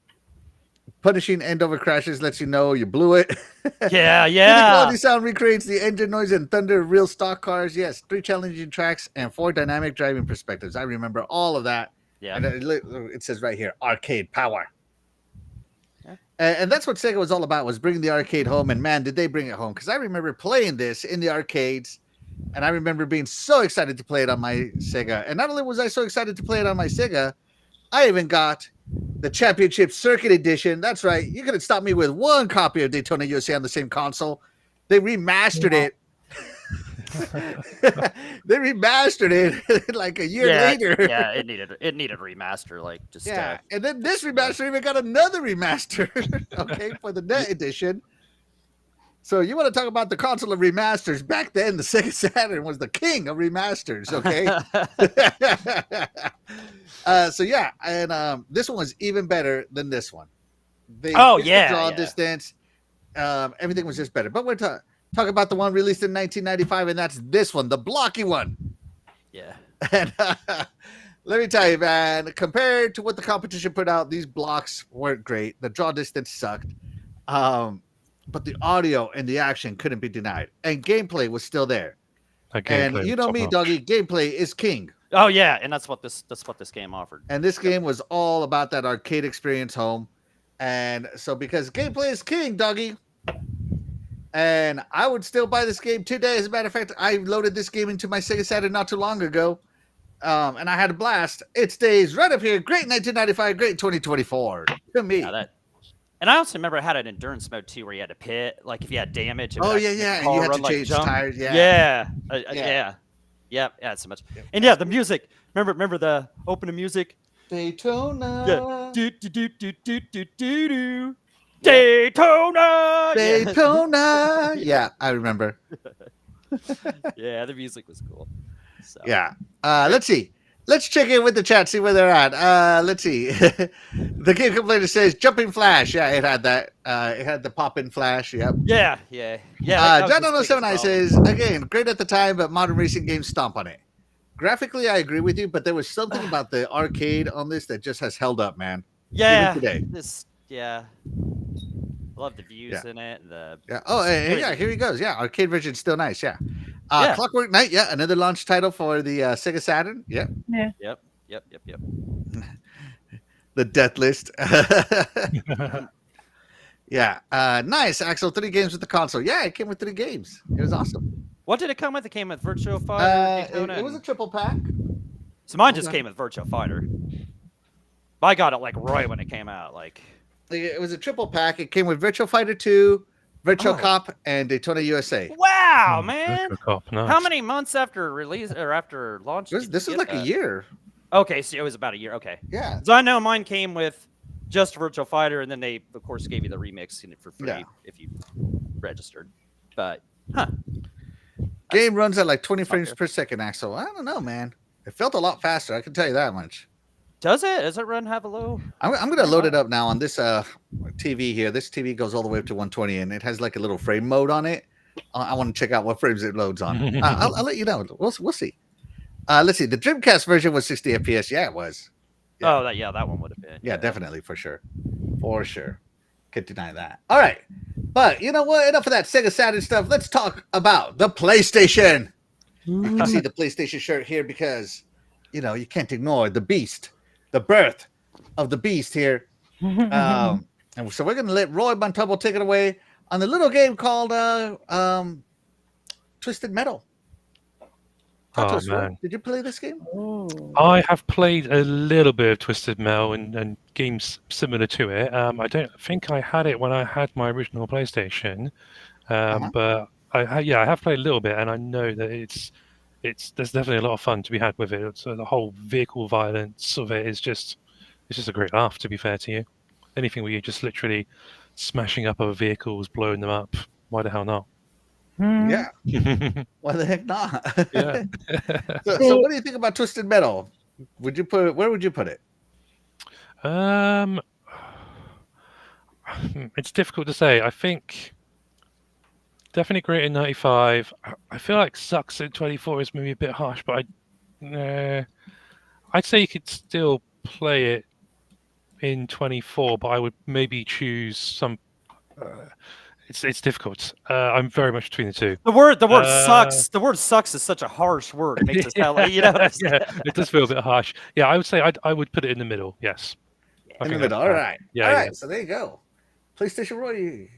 punishing end over crashes lets you know you blew it. Yeah, Music yeah. quality sound recreates the engine noise and thunder of real stock cars. Yes, 3 challenging tracks and 4 dynamic driving perspectives. I remember all of that. Yeah. And it says right here, arcade power. Yeah. And that's what Sega was all about, was bringing the arcade home. And man, did they bring it home. Because I remember playing this in the arcades. And I remember being so excited to play it on my Sega. And not only was I so excited to play it on my Sega, I even got the Championship Circuit Edition. That's right. You couldn't stop me with one copy of Daytona USA on the same console. They remastered it. They remastered it like a year later. Yeah, it needed remaster, like just Yeah, and then this remaster even got another remaster, okay, for the Net Edition. So you want to talk about the console of remasters? Back then, the Sega Saturn was the king of remasters, okay? So yeah, and this one was even better than this one. They Oh, fixed the yeah, draw yeah. distance. Everything was just better. But we're talking about the one released in 1995, and that's this one, the blocky one. Yeah. And let me tell you, man, compared to what the competition put out, these blocks weren't great. The draw distance sucked. But the audio and the action couldn't be denied. And gameplay was still there. And you know me, doggy, gameplay is king. Oh yeah, and that's what this game offered. And this game was all about that arcade experience home. And so because gameplay is king, doggy, and I would still buy this game today. As a matter of fact, I loaded this game into my Sega Saturn not too long ago. And I had a blast. It stays right up here. Great 1995, great 2024. To me. Yeah, and I also remember it had an endurance mode too, where you had to pit, like if you had damage. Oh yeah, and you had to change tires. Yeah. Yeah, so much. Yep. And yeah, the music. Remember the opening music? Daytona. Yeah. Do do do do do do do do. Daytona. Daytona. Yeah, I remember. Yeah, the music was cool. So. Yeah. Let's see. Let's check in with the chat, see where they're at. Let's see. The game complainer says jumping flash. Yeah, it had that. It had the pop-in flash. Yep. Yeah. John 079 says, again, great at the time, but modern racing games stomp on it. Graphically, I agree with you, but there was something about the arcade on this that just has held up, man. Yeah. Even today. I love the views in it. Oh, yeah, here he goes. Yeah, arcade version's still nice. Yeah. Clockwork Knight. Yeah, another launch title for the Sega Saturn. Yep. Yep. The death list. Yeah. Nice, Axel. 3 games with the console. Yeah, it came with 3 games. It was awesome. What did it come with? It came with Virtua Fighter. It was a triple pack. So mine just came with Virtua Fighter. I got it like right when it came out. Like it was a triple pack. It came with Virtua Fighter 2, Virtua Cop, and Daytona USA. Wow, man! Virtua Cop, nice. How many months after release or after launch? This was like a year. Okay, so it was about a year. Okay. Yeah. So I know mine came with just Virtua Fighter, and then they, of course, gave you the remix for free if you registered. But game runs at like 20 frames per second, Axel. I don't know, man. It felt a lot faster. I can tell you that much. Does it? Does it run have a low? I'm going to load it up now on this TV here. This TV goes all the way up to 120, and it has like a little frame mode on it. I want to check out what frames it loads on. I'll let you know. We'll see. Let's see. The Dreamcast version was 60 FPS. Yeah, it was. Yeah. Oh, that one would have been. Yeah, definitely, for sure. For sure. Can't deny that. All right. But you know what? Enough of that Sega Saturn stuff. Let's talk about the PlayStation. You can see the PlayStation shirt here because, you can't ignore the beast, the birth of the beast here. And so we're going to let Roy Montumble take it away on the little game called Twisted Metal. Man. Did you play this game? I have played a little bit of Twisted Metal and games similar to it. I don't think I had it when I had my original PlayStation, but I have played a little bit, and I know that there's definitely a lot of fun to be had with it. So the whole vehicle violence of it is just it's just a great laugh. To be fair to you, anything where you're just literally smashing up other vehicles, blowing them up. Why the hell not? Yeah. Yeah. Why the heck not? Yeah. So what do you think about Twisted Metal? Where would you put it? It's difficult to say. I think definitely great in '95. I feel like sucks in '24 is maybe a bit harsh, but I'd say you could still play it in '24, but I would maybe choose some. It's difficult. I'm very much between the two. The word sucks. The word sucks is such a harsh word. It makes it sound like, yeah, it does feel a bit harsh. Yeah, I would say I would put it in the middle. Yes. In the middle. All right. Yeah. All right. So there you go. PlayStation Roy.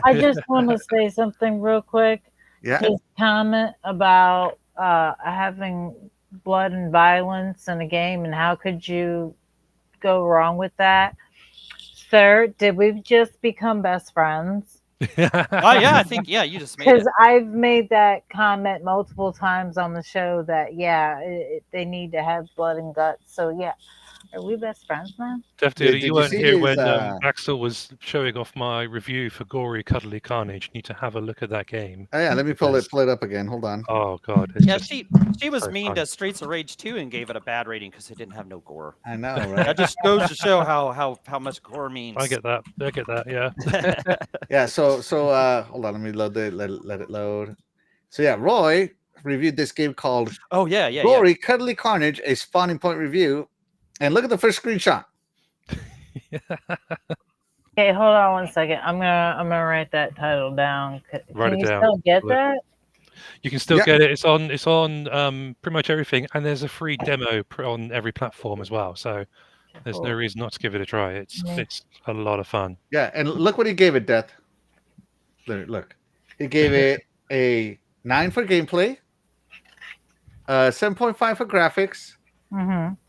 I just want to say something real quick. Yeah. His comment about having blood and violence in a game, and how could you go wrong with that? Sir, did we just become best friends? Oh yeah, I think you just made Because it. I've made that comment multiple times on the show that they need to have blood and guts. So yeah, are we best friends now? Definitely, Did you you weren't see here his, when Axel was showing off my review for Gory Cuddly Carnage. You need to have a look at that game. Oh yeah, let me pull it up again. Hold on. Oh god, it's Yeah, just she was so mean fun. to Streets of Rage 2 and gave it a bad rating because it didn't have no gore. I know, right? That just goes to show how much gore means. I get that. Yeah. Yeah. So hold on. Let me load it. Let it load. So yeah, Roy reviewed this game called Oh yeah. Gory Cuddly Carnage, a spawning point review, and look at the first screenshot. Okay, hold on one second. I'm gonna write that title down. Write Can it you down. still get that? You can still Yeah. get it. It's on pretty much everything, and there's a free demo on every platform as well. So there's no reason not to give it a try. It's a lot of fun. Yeah, and look what he gave it, Death. Look, he gave it a 9 for gameplay, 7.5 for graphics,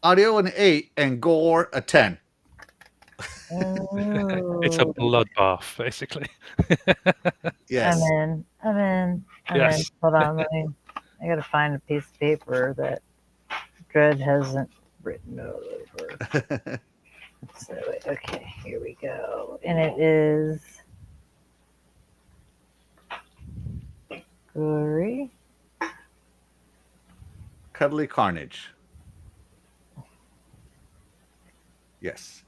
audio an 8, and gore a 10. It's a bloodbath, basically. Yes. I'm in. Yes. Hold on, I gotta find a piece of paper that Dread hasn't written over. So, okay, here we go. And it is Gory Cuddly Carnage. Yes.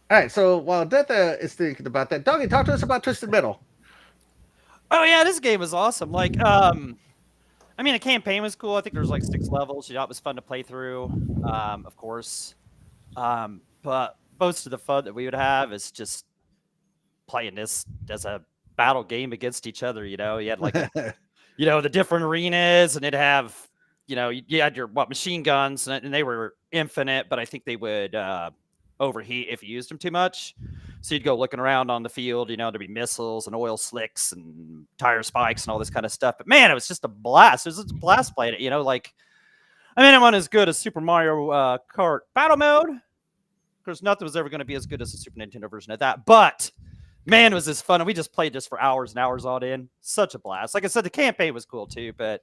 All right. So while Death is thinking about that, Doggy, talk to us about Twisted Metal. Oh yeah, this game was awesome. Like, I mean, the campaign was cool. I think there was like 6 levels. It was fun to play through, of course. But most of the fun that we would have is just playing this as a battle game against each other. You had like, the different arenas, and it'd have, you had your machine guns, and they were infinite, but I think they would overheat if you used them too much. So you'd go looking around on the field, there'd be missiles and oil slicks and tire spikes and all this kind of stuff. But man, it was just a blast. It was just a blast playing it, I mean, it wasn't as good as Super Mario Kart Battle Mode. Of course, nothing was ever going to be as good as the Super Nintendo version of that. But man, was this fun. And we just played this for hours and hours on in. Such a blast. Like I said, the campaign was cool too, but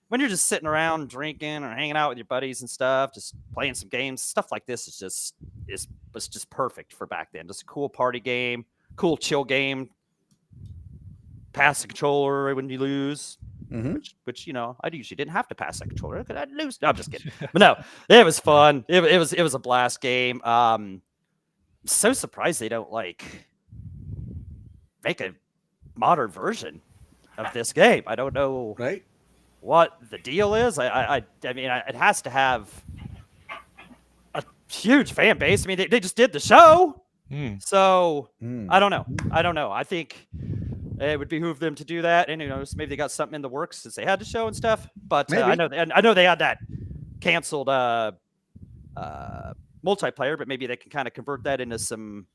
when you're just sitting around drinking or hanging out with your buddies and stuff, just playing some games, stuff like this was just perfect for back then. Just a cool party game, cool chill game. Pass the controller when you lose, which I usually didn't have to pass that controller. I'd lose. No, I'm just kidding. But no, it was fun. It was a blast game. I'm so surprised they don't make a modern version of this game. I don't know. Right. What the deal is. I mean, it has to have a huge fan base. I mean, they just did the show. So I don't know. I think it would behoove them to do that. And maybe they got something in the works since they had the show and stuff. But I know they had that canceled multiplayer, but maybe they can kind of convert that into some,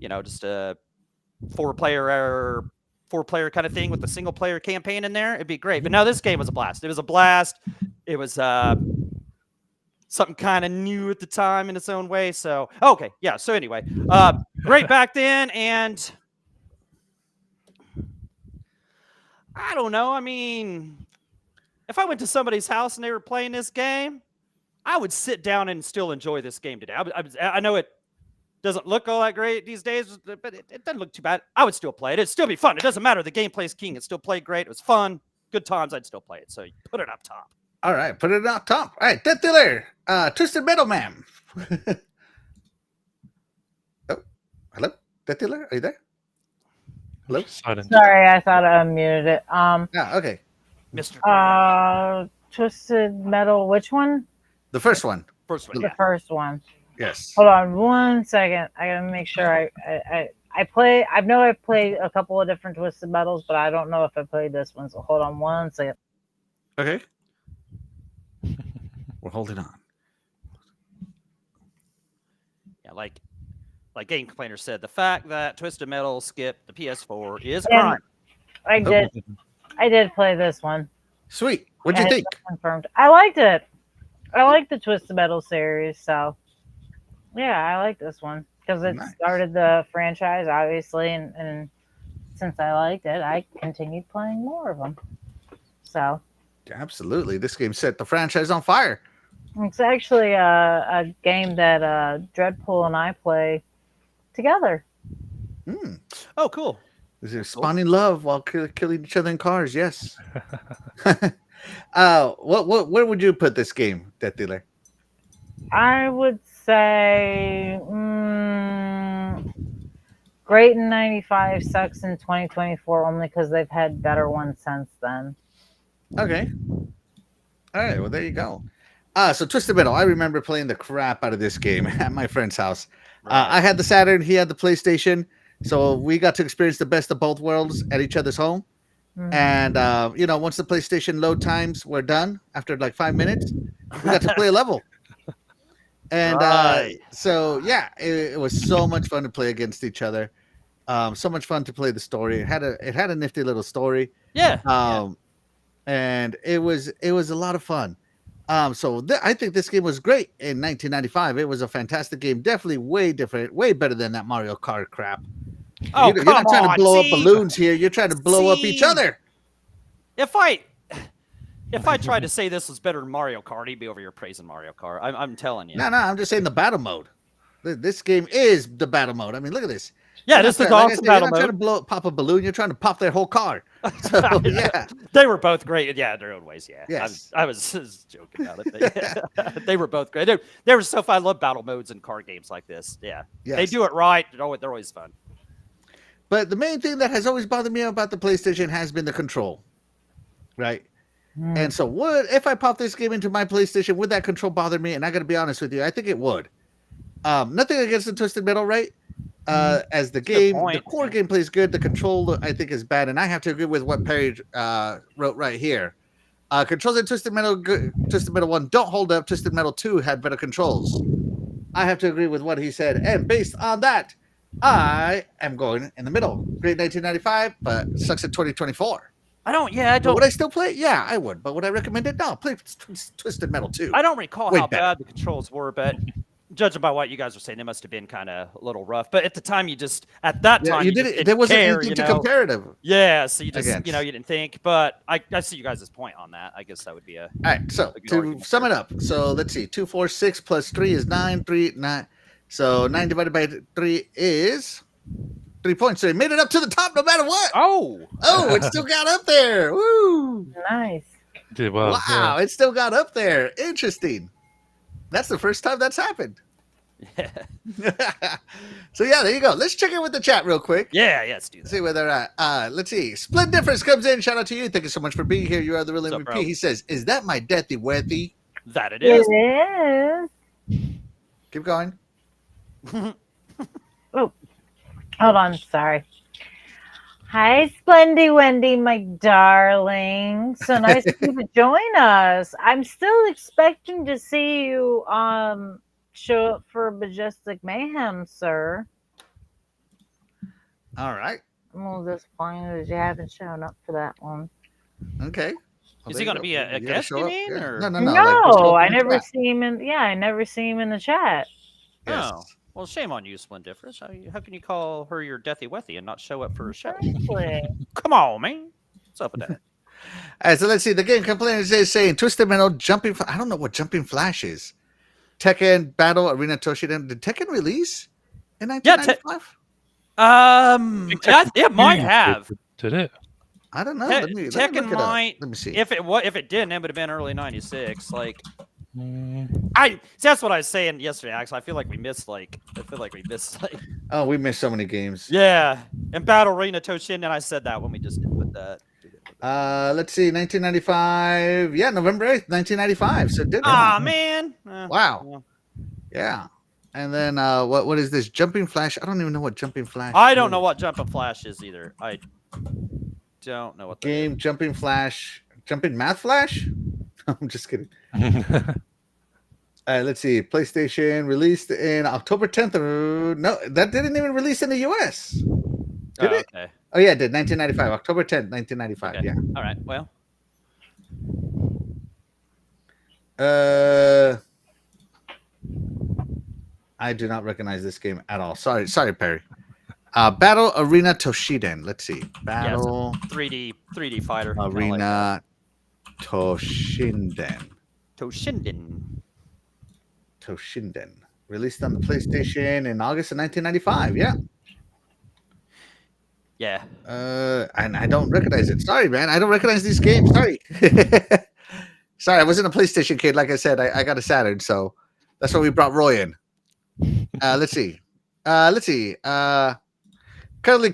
just a four-player kind of thing with the single player campaign in there. It'd be great. But no, this game was a blast. It was a blast. It was something kind of new at the time in its own way. So, okay. Yeah. So anyway, great back then. And I don't know. I mean, if I went to somebody's house and they were playing this game, I would sit down and still enjoy this game today. I know it doesn't look all that great these days, but it doesn't look too bad. I would still play it. It'd still be fun. It doesn't matter. The gameplay's king. It still played great. It was fun. Good times. I'd still play it. So put it up top. All right, put it up top. All right, Death Dealer, Twisted Metal Man. Oh, hello, Death Dealer, are you there? Hello. Silent. Sorry, I thought I unmuted it. Yeah, okay. Mr. Twisted Metal. Which one? The first one. First one. The Yeah. first one. Yes. Hold on 1 second. I gotta make sure I play. I know I've played a couple of different Twisted Metals, but I don't know if I played this one. So hold on 1 second. Okay. We're holding on. Yeah, like Game Complainer said, the fact that Twisted Metal skipped the PS4 is a And crime. I did play this one. Sweet. What'd you I think? Confirmed. I liked it. I like the Twisted Metal series, so yeah, I like this one because it Nice. started the franchise, obviously, and since I liked it, I continued playing more of them. So Absolutely. This game set the franchise on fire. it's actually a game that Dreadpool and I play together. Hmm. Oh, cool. This is spawning love while killing each other in cars. Yes. Where would you put this game, Death Dealer? I would say great in 95, sucks in 2024 only because they've had better ones since then. Okay. All right. Well, there you go. So Twisted Metal. I remember playing the crap out of this game at my friend's house. I had the Saturn. He had the PlayStation. So we got to experience the best of both worlds at each other's home. And, once the PlayStation load times were done, after like 5 minutes, we got to play a level. And Right. it was so much fun to play against each other. So much fun to play the story. It had a nifty little story. Yeah. And it was a lot of fun. I think this game was great in 1995. It was a fantastic game. Definitely way different, way better than that Mario Kart crap. Oh, You're not trying to blow up See? balloons here. You're trying to blow up each See? other. If I tried to say this was better than Mario Kart, he'd be over here praising Mario Kart. I'm telling you. No, I'm just saying the battle mode. This game is the battle mode. I mean, look at this. Yeah, You're this not is trying- like I awesome said, you're battle not trying to mode. pop a balloon. You're trying to pop their whole car. So yeah, They were both great. Yeah, in their own ways. Yeah. Yes. I was just joking about it. But yeah. They were both great. They were so fun. I love battle modes in card games like this. Yeah. yes. They do it right. They're always fun. But the main thing that has always bothered me about the PlayStation has been the control, right? And so, if I pop this game into my PlayStation, would that control bother me? And I got to be honest with you, I think it would. Nothing against the Twisted Metal, right? As the That's a good game, the point. core gameplay is good. The control, I think, is bad, and I have to agree with what Perry wrote right here. Controls in Twisted Metal 1 don't hold up. Twisted Metal 2 had better controls. I have to agree with what he said, and based on that, I am going in the middle. Great 1995, but sucks in 2024. I don't. But would I still play it? Yeah, I would. But would I recommend it? No, play Twisted Metal 2. I don't recall Way how better. bad the controls were, but judging by what you guys were saying, they must have been kind of a little rough. But at the time, at that time, you just did it. didn't There wasn't care, anything to comparative. Yeah, so you just, against. you didn't think. But I see you guys' point on that. I guess that would be a. All right, so A good to argument sum there. it up, so let's see, 2, 4, 6 plus 3 is 9, 3, 9. So 9 divided by 3 is 3 points. So it made it up to the top no matter what. Oh, Oh, it still got up there. Woo! Nice. Did well. Wow, it still got up there. Interesting. That's the first time that's happened. yeah, So yeah, there you go. Let's check in with the chat real quick. yeah. Let's do that. See where they're at. Let's see. Split Difference comes in. Shout out to you. Thank you so much for being here. You are the real What's up, MVP. bro? He says, "Is that my deathy wethy?" That it It is. is. Keep going. Hold on, sorry. Hi, Splendy Wendy, my darling. So nice of you to join us. I'm still expecting to see you show up for Majestic Mayhem, sir. All right. I'm a little disappointed that you haven't shown up for that one. Okay. Is he gonna be a You gotta guest, show you up? mean, Yeah. or- No, No, like, show up I in the never chat. see him in. Yeah, I never see him in the chat. Yes. Oh, well, shame on you, Splendiferous. How can you call her your deathy wethy and not show up for a show? Exactly. Come on, man. What's up with that? All right, so let's see. The game complainers is saying Twisted Metal jumping. I don't know what jumping flash is. Tekken Battle Arena Toshiden. Did Tekken release in 1995? It might have. Did it? I don't know. Let me Tekken look it up. might. Let me see. If it didn't, it would have been early '96. Like Mm, that's what I was saying yesterday. Actually, I feel like we missed Oh, we missed so many games. Yeah, and Battle Arena Toshin, and I said that when we just didn't put that. Let's see. 1995. Yeah, November 8th, 1995. So it did. Ah man! Wow. Well, Yeah. And then what is this? Jumping Flash? I don't even know what Jumping Flash I don't know is. what Jumping Flash is either. I don't know what that Game is. Jumping Flash. Jumping Math Flash? I'm just kidding. Let's see. PlayStation released in October 10th. No, that didn't even release in the US. Did it? Okay. Oh, yeah, it did. 1995. October 10th, 1995. Okay. Yeah. All right. Well, I do not recognize this game at all. Sorry, Perry. Battle Arena Toshiden. Let's see. Battle 3D fighter. Arena Toshinden. Toshinden. Released on the PlayStation in August of 1995. Yeah. Yeah. And I don't recognize it. Sorry, man. I don't recognize these games. Sorry. Sorry, I wasn't a PlayStation kid. Like I said, I got a Saturn, so that's why we brought Roy in. Let's see. Cuddly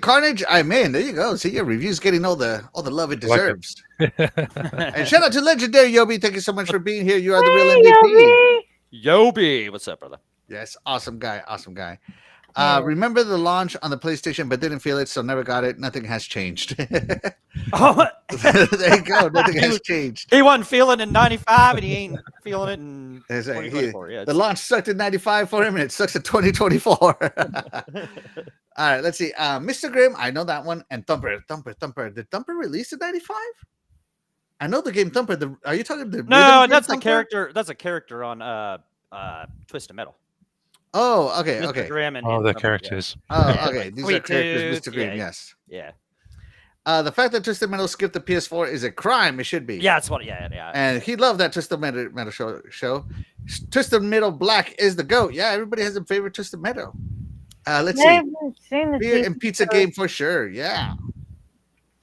Carnage, I'm in. There you go. See, your review's getting all the love it Like it. deserves. And shout out to Legendary Yobi. Thank you so much for being here. You are the real MVP. Yobi, what's up, brother? Yes, awesome guy. Yeah. Remember the launch on the PlayStation, but didn't feel it, so never got it. Nothing has changed. Oh, There you go. Nothing has changed. he wasn't feeling it in '95, and he ain't feeling it in It's like, 2024. Yeah, the launch sucked in 95 for him, and it sucks in 2024. All right, let's see. Mr. Grimm, I know that one. And Thumper. Did Thumper release in 95? I know the game Thumper. Are you talking the no, rhythm game that's a Thumper? character. That's a character on Twisted Metal. Oh, okay, Mr. okay. Grimm and Oh, him, the yeah. characters. Oh, okay. These are Sweet characters, Tooth, Mr. Green, yeah. yes. Yeah, The fact that Twisted Metal skipped the PS4 is a crime. It should be. yeah, that's what. Yeah. And he loved that Twisted Metal show. Twisted Metal Black is the GOAT. Yeah, everybody has a favorite Twisted Metal. Let's I see. haven't seen the Beer TV and pizza show. game for sure. Yeah.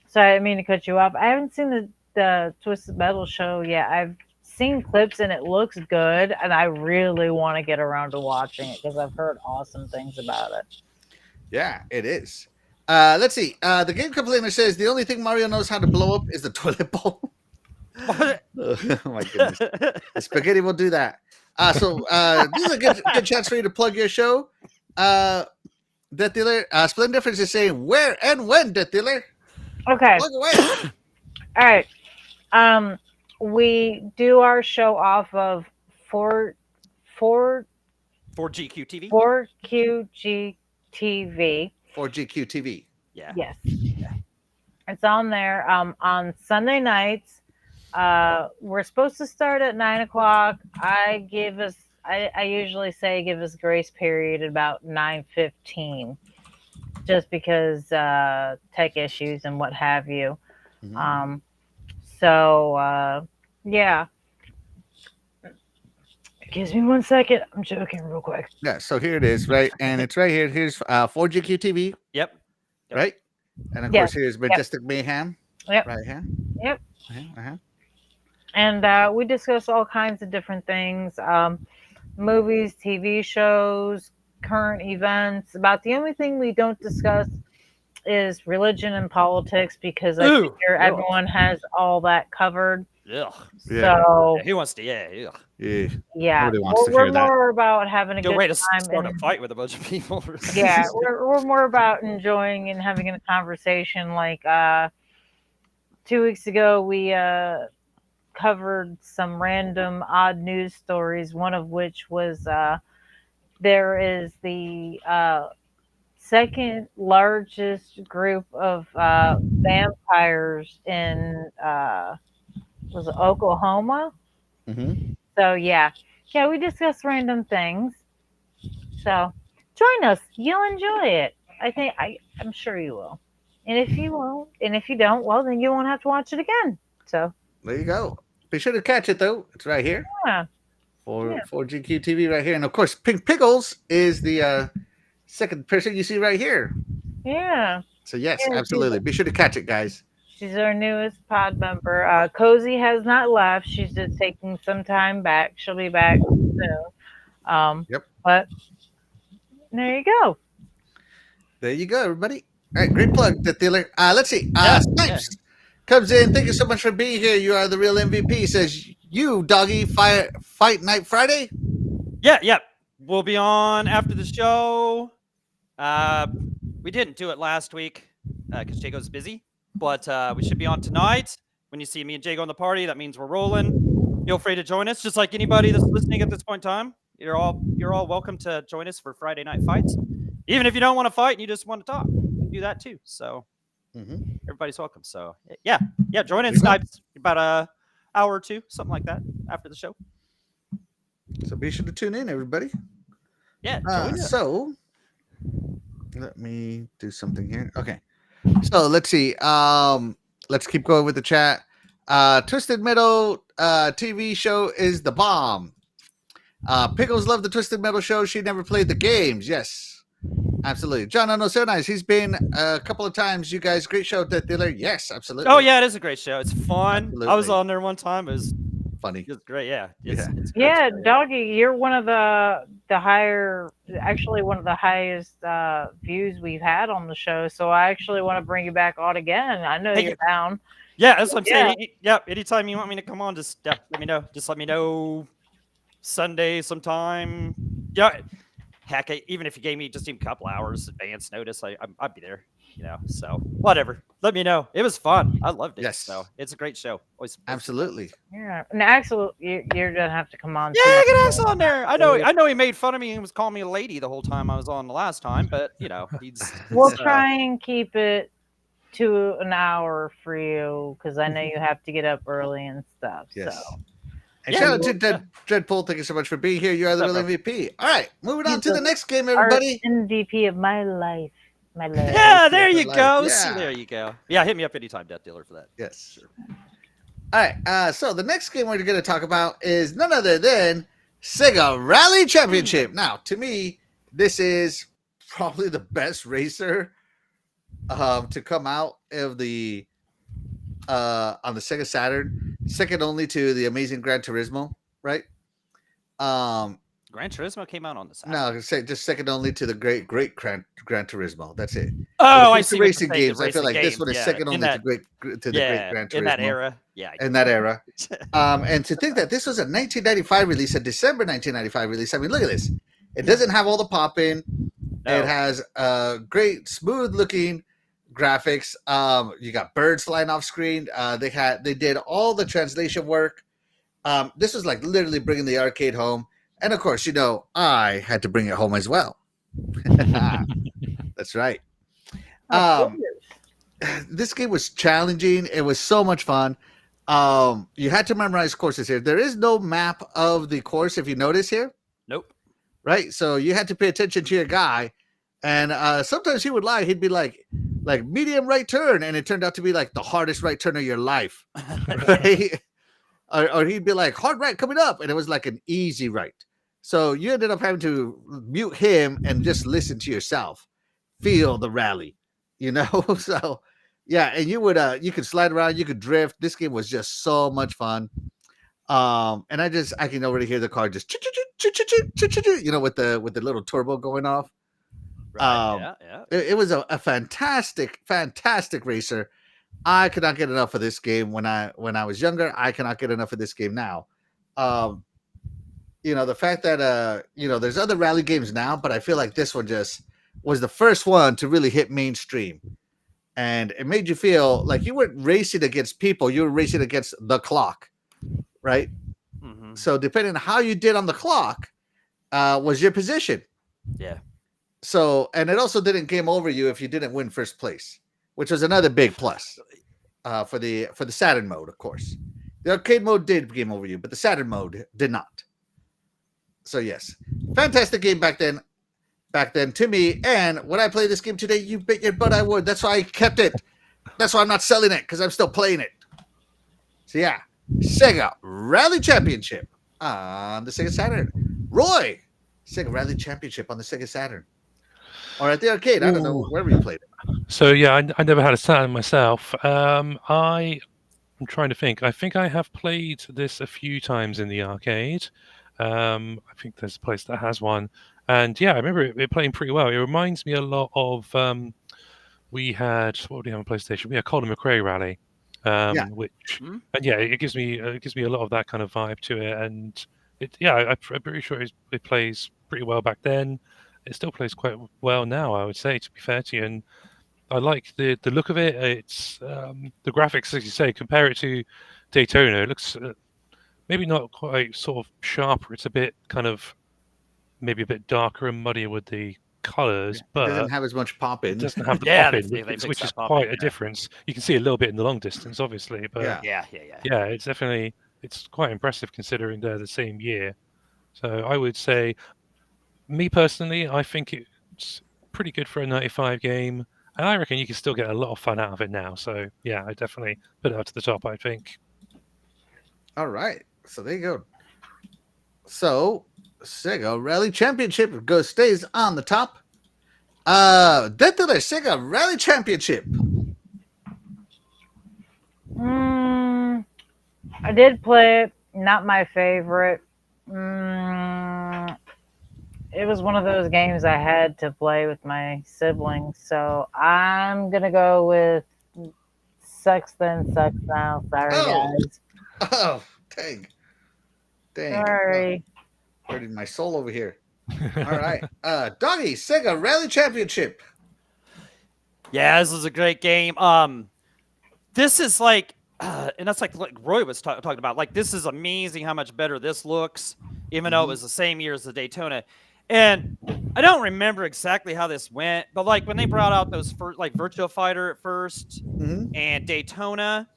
Sorry, I didn't mean to cut you off. I haven't seen the Twisted Metal show yet. I've seen clips and it looks good, and I really want to get around to watching it because I've heard awesome things about it. Yeah, it is. Let's see. The game complainer says the only thing Mario knows how to blow up is the toilet bowl. Oh my goodness. The spaghetti will do that. So this is a good chance for you to plug your show. Death Dealer. Splendid Difference is saying where and when, Death Dealer. Okay. Plug away. All right. We do our show off of 4GQ TV. 4QG TV. 4GQ TV. Yeah. Yes. It's on there. On Sunday nights, we're supposed to start at 9:00. I usually say give us grace period about 9:15, just because tech issues and what have you. Mhm. Yeah. Gives me 1 second. I'm joking real quick. Yeah, so here it is, right? And it's right here. Here's 4GQ TV, Yep. right? And of Yeah. course, here's Majestic Mayhem. Yep. Right here. Yep. Uh-huh. And we discuss all kinds of different things, movies, TV shows, current events. About the only thing we don't discuss is religion and politics, because I Ooh, figure yeah. everyone has all that covered. Ugh. Yeah. So Yeah, who wants to? Yeah. Yeah. yeah, Nobody wants to we're hear that. more about having a Good good way to time. start a and- fight with a bunch of people. yeah, we're more about enjoying and having a conversation. Like 2 weeks ago, we covered some random odd news stories. One of which was there is the second largest group of vampires in was it Oklahoma? Mm-hmm. So yeah, we discuss random things. So join us. You'll enjoy it. I'm sure you will. And if you won't, and if you don't, well, then you won't have to watch it again. So there you go. Be sure to catch it though. It's right here yeah, for GQ TV right here, and of course, Pink Pickles is the second person you see right here. yeah. So yes, Yeah, absolutely. Be sure to catch it, guys. She's our newest pod member. Cozy has not left. She's just taking some time back. She'll be back soon. Yep. But there you go. There you go, everybody. All right, great plug, Death Dealer. Let's see. Yeah, Snipes comes in. Thank you so much for being here. You are the real MVP. Says you, doggy, fight night Friday. Yeah. We'll be on after the show. We didn't do it last week because Jago's busy, but we should be on tonight. When you see me and Jago in the party, that means we're rolling. Feel free to join us. Just like anybody that's listening at this point in time, you're all welcome to join us for Friday night fights. Even if you don't want to fight and you just want to talk, you can do that too. So everybody's welcome. So yeah, join in Snipes about a hour or two, something like that, after the show. So be sure to tune in, everybody. Yeah. So let me do something here. Okay. So let's see. Let's keep going with the chat. Twisted Metal TV show is the bomb. Pickles love the Twisted Metal show. She never played the games. Yes. Absolutely. John Ono So Nice. He's been a couple of times. You guys, great show, Death Dealer. Yes, absolutely. Oh yeah, it is a great show. It's fun. Absolutely. I was on there one time. It was funny. It was great. Yeah. It's a great Yeah, show, Doggy, you're one of the higher, actually one of the highest views we've had on the show. So I actually want to bring you back on again. I know you're down. Yeah, that's what I'm saying. Yeah, anytime you want me to come on, just let me know. Just let me know Sunday sometime. Yeah. Heck, even if you gave me just even a couple hours advance notice, I'd be there, so whatever. Let me know. It was fun. I loved it. Yes. So it's a great show. Always Absolutely. Yeah. And Axel, you're going to have to come on. Yeah, get Axel on there. I know he made fun of me and was calling me a lady the whole time I was on the last time, but, We'll try and keep it to an hour for you because I know you have to get up early and stuff. Yes. So. And shout out to Dreadpool. Thank you so much for being here. You are the real MVP. All right, moving on to the next game, everybody. MVP of my life. Yeah, there you go. Yeah. See, there you go. Yeah, hit me up anytime, Death Dealer, for that. Yes. Sure. All right. So the next game we're going to talk about is none other than Sega Rally Championship. Now, to me, this is probably the best racer to come out of the on the Sega Saturn, second only to the amazing Gran Turismo, right? Gran Turismo came out on the side. No, just second only to the great Gran Turismo. That's it. Oh, I see. Racing games. I feel like this one is second only to the great Gran Turismo. In that era. Yeah. In that era. And to think that this was a 1995 release, a December 1995 release. I mean, look at this. It doesn't have all the pop in. No. It has great, smooth looking graphics. You got birds flying off screen. They did all the translation work. This was like literally bringing the arcade home. And of course, I had to bring it home as well. That's right. This game was challenging. It was so much fun. You had to memorize courses here. There is no map of the course, if you notice here. Nope. Right? So you had to pay attention to your guy. And sometimes he would lie. He'd be like medium right turn. And it turned out to be like the hardest right turn of your life. Right? Or he'd be like hard right coming up. And it was like an easy right. So you ended up having to mute him and just listen to yourself. Feel the rally, So yeah, and you could slide around, you could drift. This game was just so much fun. And I can already hear the car just with the little turbo going off. Right. It was a fantastic racer. I could not get enough of this game when I was younger. I cannot get enough of this game now. The fact that there's other rally games now, but I feel like this one just was the first one to really hit mainstream. And it made you feel like you weren't racing against people, you were racing against the clock, right? Mm-hmm. So depending on how you did on the clock, was your position. Yeah. So, and it also didn't game over you if you didn't win first place, which was another big plus for the Saturn mode, of course. The arcade mode did game over you, but the Saturn mode did not. So yes, fantastic game back then. back then to me. And when I play this game today, you bet your butt I would. That's why I kept it. That's why I'm not selling it, because I'm still playing it. So yeah, Sega Rally Championship on the Sega Saturn. Roy, Sega Rally Championship on the Sega Saturn. Or at the arcade. I don't know, wherever you played it. So yeah, I never had a Saturn myself. I'm trying to think. I think I have played this a few times in the arcade. I think there's a place that has one, and yeah, I remember it playing pretty well. It reminds me a lot of we had, what do we have on PlayStation? We had Colin McRae Rally, which and yeah, it gives me a lot of that kind of vibe to it, and I'm pretty sure it plays pretty well back then. It still plays quite well now, I would say, to be fair to you, and I like the look of it. It's the graphics, as you say. Compare it to Daytona. It looks maybe not quite sort of sharper. It's a bit kind of maybe a bit darker and muddier with the colors, but it doesn't have as much pop in. it doesn't have the Yeah, pop in, they which fixed is that pop quite in, a difference. You can see a little bit in the long distance, obviously, but Yeah. Yeah. it's definitely quite impressive considering they're the same year. So I would say, me personally, I think it's pretty good for a 95 game. And I reckon you can still get a lot of fun out of it now. So yeah, I definitely put it up to the top, I think. All right. So there you go. So Sega Rally Championship stays on the top. Death to the Sega Rally Championship. I did play it. Not my favorite. It was one of those games I had to play with my siblings, so I'm gonna go with Sucks Then Sucks Now. Sorry, guys. Oh, dang. Sorry. Hurting my soul over here. All right. Doggy, Sega Rally Championship. Yeah, this was a great game. This is like, and that's like Roy was talking about. Like, this is amazing how much better this looks, even though it was the same year as the Daytona. And I don't remember exactly how this went, but like when they brought out those first, like Virtua Fighter at 1st and Daytona,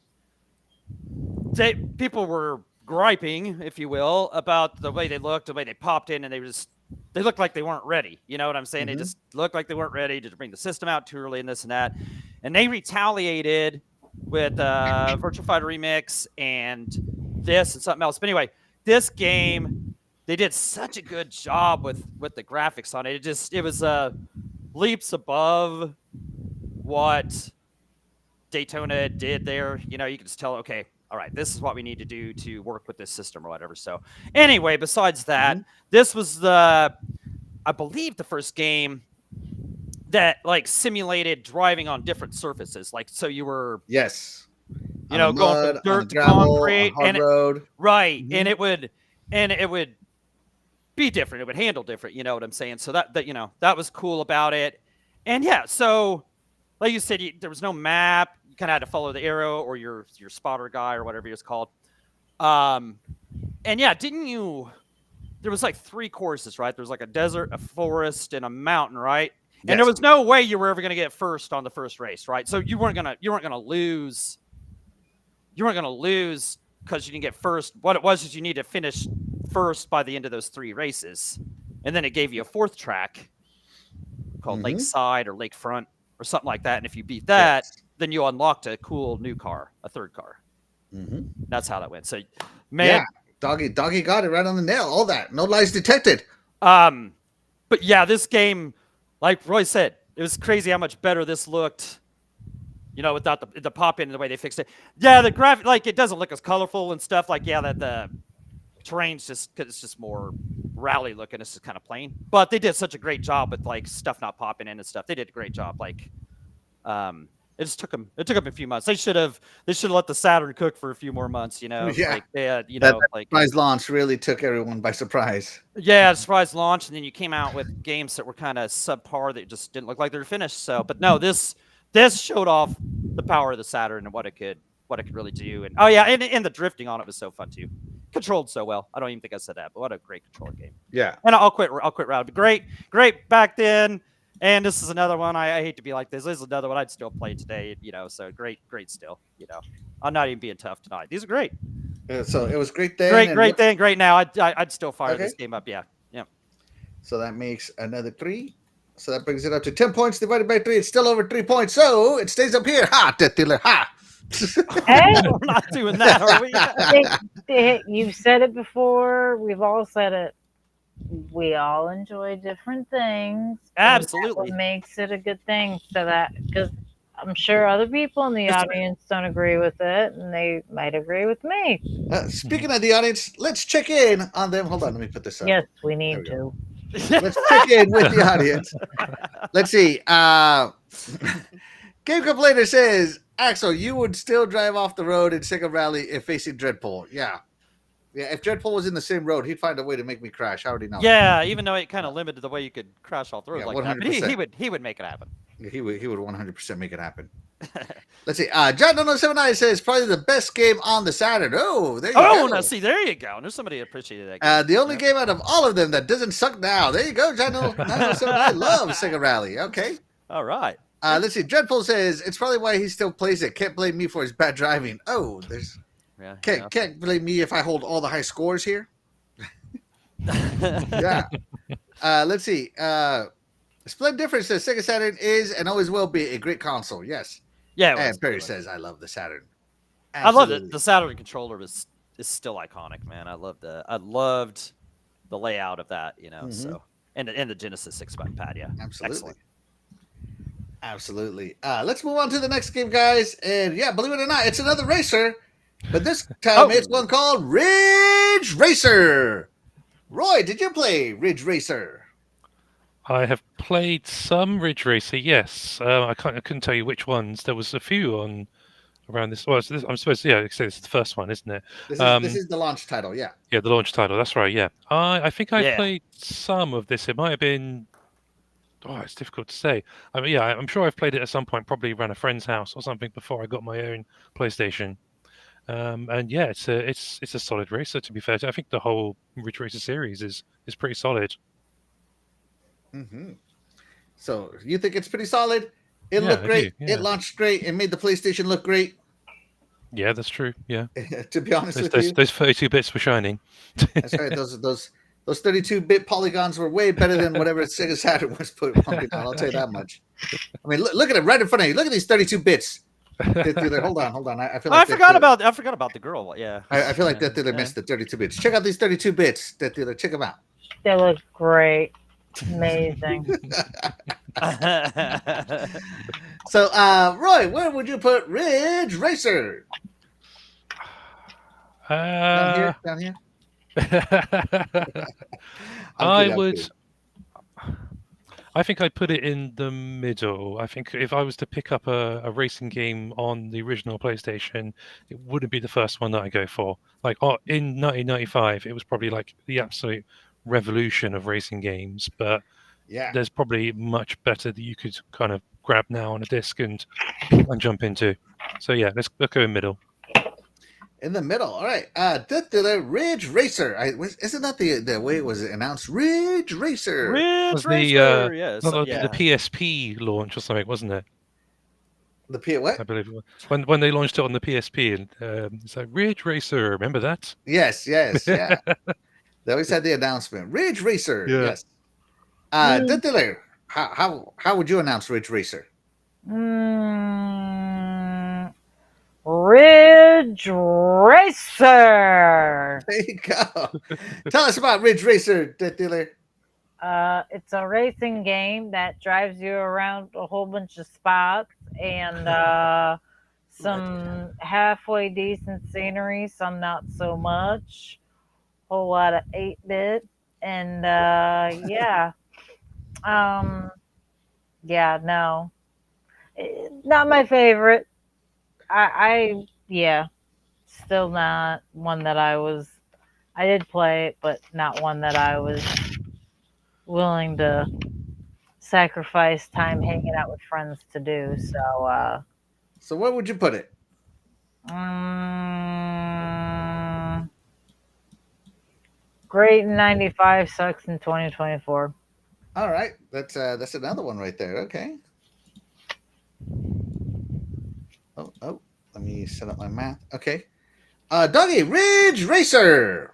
people were griping, if you will, about the way they looked, the way they popped in, and they looked like they weren't ready. You know what I'm saying? They just looked like they weren't ready to bring the system out too early and this and that. And they retaliated with Virtua Fighter Remix and this and something else. But anyway, this game, they did such a good job with the graphics on it. It was leaps above what Daytona did there. You know, you can just tell, okay, all right, this is what we need to do to work with this system or whatever. So anyway, besides that, this was I believe the first game that like simulated driving on different surfaces. Like, so you were, you know, going from dirt to concrete and road. Right. And it would be different. It would handle different. You know what I'm saying? So that, you know, that was cool about it. And yeah, so like you said, there was no map. You kind of had to follow the arrow or your spotter guy or whatever he was called. And yeah, there was like 3 courses, right? There was like a desert, a forest, and a mountain, right? And there was no way you were ever going to get first on the first race, right? So you weren't gonna lose. You weren't gonna lose because you didn't get first. What it was is you need to finish first by the end of those 3 races, and then it gave you a 4th track called Lakeside or Lakefront or something like that. And if you beat that, then you unlocked a cool new car, a 3rd car. That's how that went. So, man, Doggy got it right on the nail. All that, no lies detected. But yeah, this game, like Roy said, it was crazy how much better this looked. You know, without the pop in and the way they fixed it. Yeah, the graphic, like, it doesn't look as colorful and stuff. Like, yeah, that the terrain's just, cause it's just more rally looking. It's just kind of plain. But they did such a great job with like stuff not popping in and stuff. They did a great job. Like, it just took them a few months. They should have let the Saturn cook for a few more months. You know, like they had, you know, like surprise launch really took everyone by surprise. Yeah, surprise launch, and then you came out with games that were kind of subpar that just didn't look like they were finished. So, but no, this showed off the power of the Saturn and what it could really do. And oh yeah, and the drifting on it was so fun too. Controlled so well. I don't even think I said that, but what a great controller game. Yeah. And I'll quit round. But great back then. And this is another one. I hate to be like this. This is another one I'd still play today. You know, so great still. You know, I'm not even being tough tonight. These are great. So it was great then. Great now. I'd still fire this game up. Yeah. So that makes another 3. So that brings it up to 10 points divided by 3. It's still over 3 points. So it stays up here. Ha, Death Dealer. Ha. Hey, We're not doing that, are we? you've said it before. We've all said it. We all enjoy different things. and that's Absolutely. what makes it a good thing. So that, because I'm sure other people in the Yes, sir. audience don't agree with it, and they might agree with me. Speaking of the audience, let's check in on them. Hold on, let me put this up. Yes, we There need we go. to. Let's check in with the audience. Let's see. Game Complainer says, Axel, you would still drive off the road in Sega Rally if facing Dreadpool. Yeah. Yeah, if Dreadpool was in the same road, he'd find a way to make me crash. I already know. Yeah, even though it kind of limited the way you could crash off the road Yeah, like that, but 100%. he would make it happen. He would 100% make it happen. Let's see. John 079 says probably the best game on the Saturn. Oh, there you go. Oh, now see, there you go. There's somebody that appreciated that. Game. The only game out of all of them that doesn't suck now. There you go, John 079 loves Sega Rally. Okay. All right. Let's see. Dreadpool says it's probably why he still plays it. Can't blame me for his bad driving. Oh, there's Yeah. can't blame me if I hold all the high scores here. Yeah. Let's see. Split Difference says Sega Saturn is and always will be a great console. Yes. Yeah. And Perry says I love the Saturn. I love Absolutely. it. The Saturn controller is still iconic, man. I loved the layout of that, you know. So and the Genesis 6-button pad, yeah. Absolutely. Excellent. Absolutely. Let's move on to the next game, guys. And yeah, believe it or not, it's another racer. But this time it's one called Ridge Racer. Roy, did you play Ridge Racer? I have played some Ridge Racer, yes. I couldn't tell you which ones. There was a few on around this. Well, I'm supposed to, yeah, say this is the first one, isn't it? This is the launch title, yeah. Yeah, the launch title. That's right. Yeah, I think I Yeah. played some of this. It might have been. Oh, it's difficult to say. I mean, yeah, I'm sure I've played it at some point, probably around a friend's house or something before I got my own PlayStation. And yeah, it's a solid racer. To be fair, I think the whole Ridge Racer series is pretty solid. Mm-hmm. So you think it's pretty solid? It Yeah, looked I great. do, yeah. It launched great. It made the PlayStation look great. Yeah, that's true. Yeah, To be honest with you, those 32 bits were shining. that's right. Those 32-bit polygons were way better than whatever Sega Saturn was pumping out. I'll tell you that much. I mean, look at it right in front of you. Look at these 32 bits. Hold on. I feel like I forgot about the girl. Yeah. I feel like Death Dealer missed the 32 bits. Check out these 32 bits, Death Dealer. Check them out. They look great. Amazing. So, Roy, where would you put Ridge Racer? Down here. I think I'd put it in the middle. I think if I was to pick up a racing game on the original PlayStation, it wouldn't be the first one that I go for. Like in 1995, it was probably like the absolute revolution of racing games. But Yeah. there's probably much better that you could kind of grab now on a disc and jump into. So yeah, let's go in middle. In the middle. All right. Death Dealer Ridge Racer. Isn't that the way it was announced? Ridge Racer. Ridge Was Racer. Yes. the Yeah. PSP launch or something, wasn't it? The P what? I believe it was. When they launched it on the PSP, and it's like Ridge Racer. Remember that? Yes. Yeah. They always had the announcement. Ridge Racer. Yeah. Yes. Death Dealer. How would you announce Ridge Racer? Ridge Racer. There you go. Tell us about Ridge Racer, Death Dealer. It's a racing game that drives you around a whole bunch of spots and some halfway decent scenery, some not so much. Whole lot of 8-bit and yeah. Yeah, no. Not my favorite. I still not one that I did play it, but not one that I was willing to sacrifice time hanging out with friends to do. So So where would you put it? great in 95, sucks in 2024. All right. That's another one right there. Okay. Oh, let me set up my math. Okay. Doggy, Ridge Racer.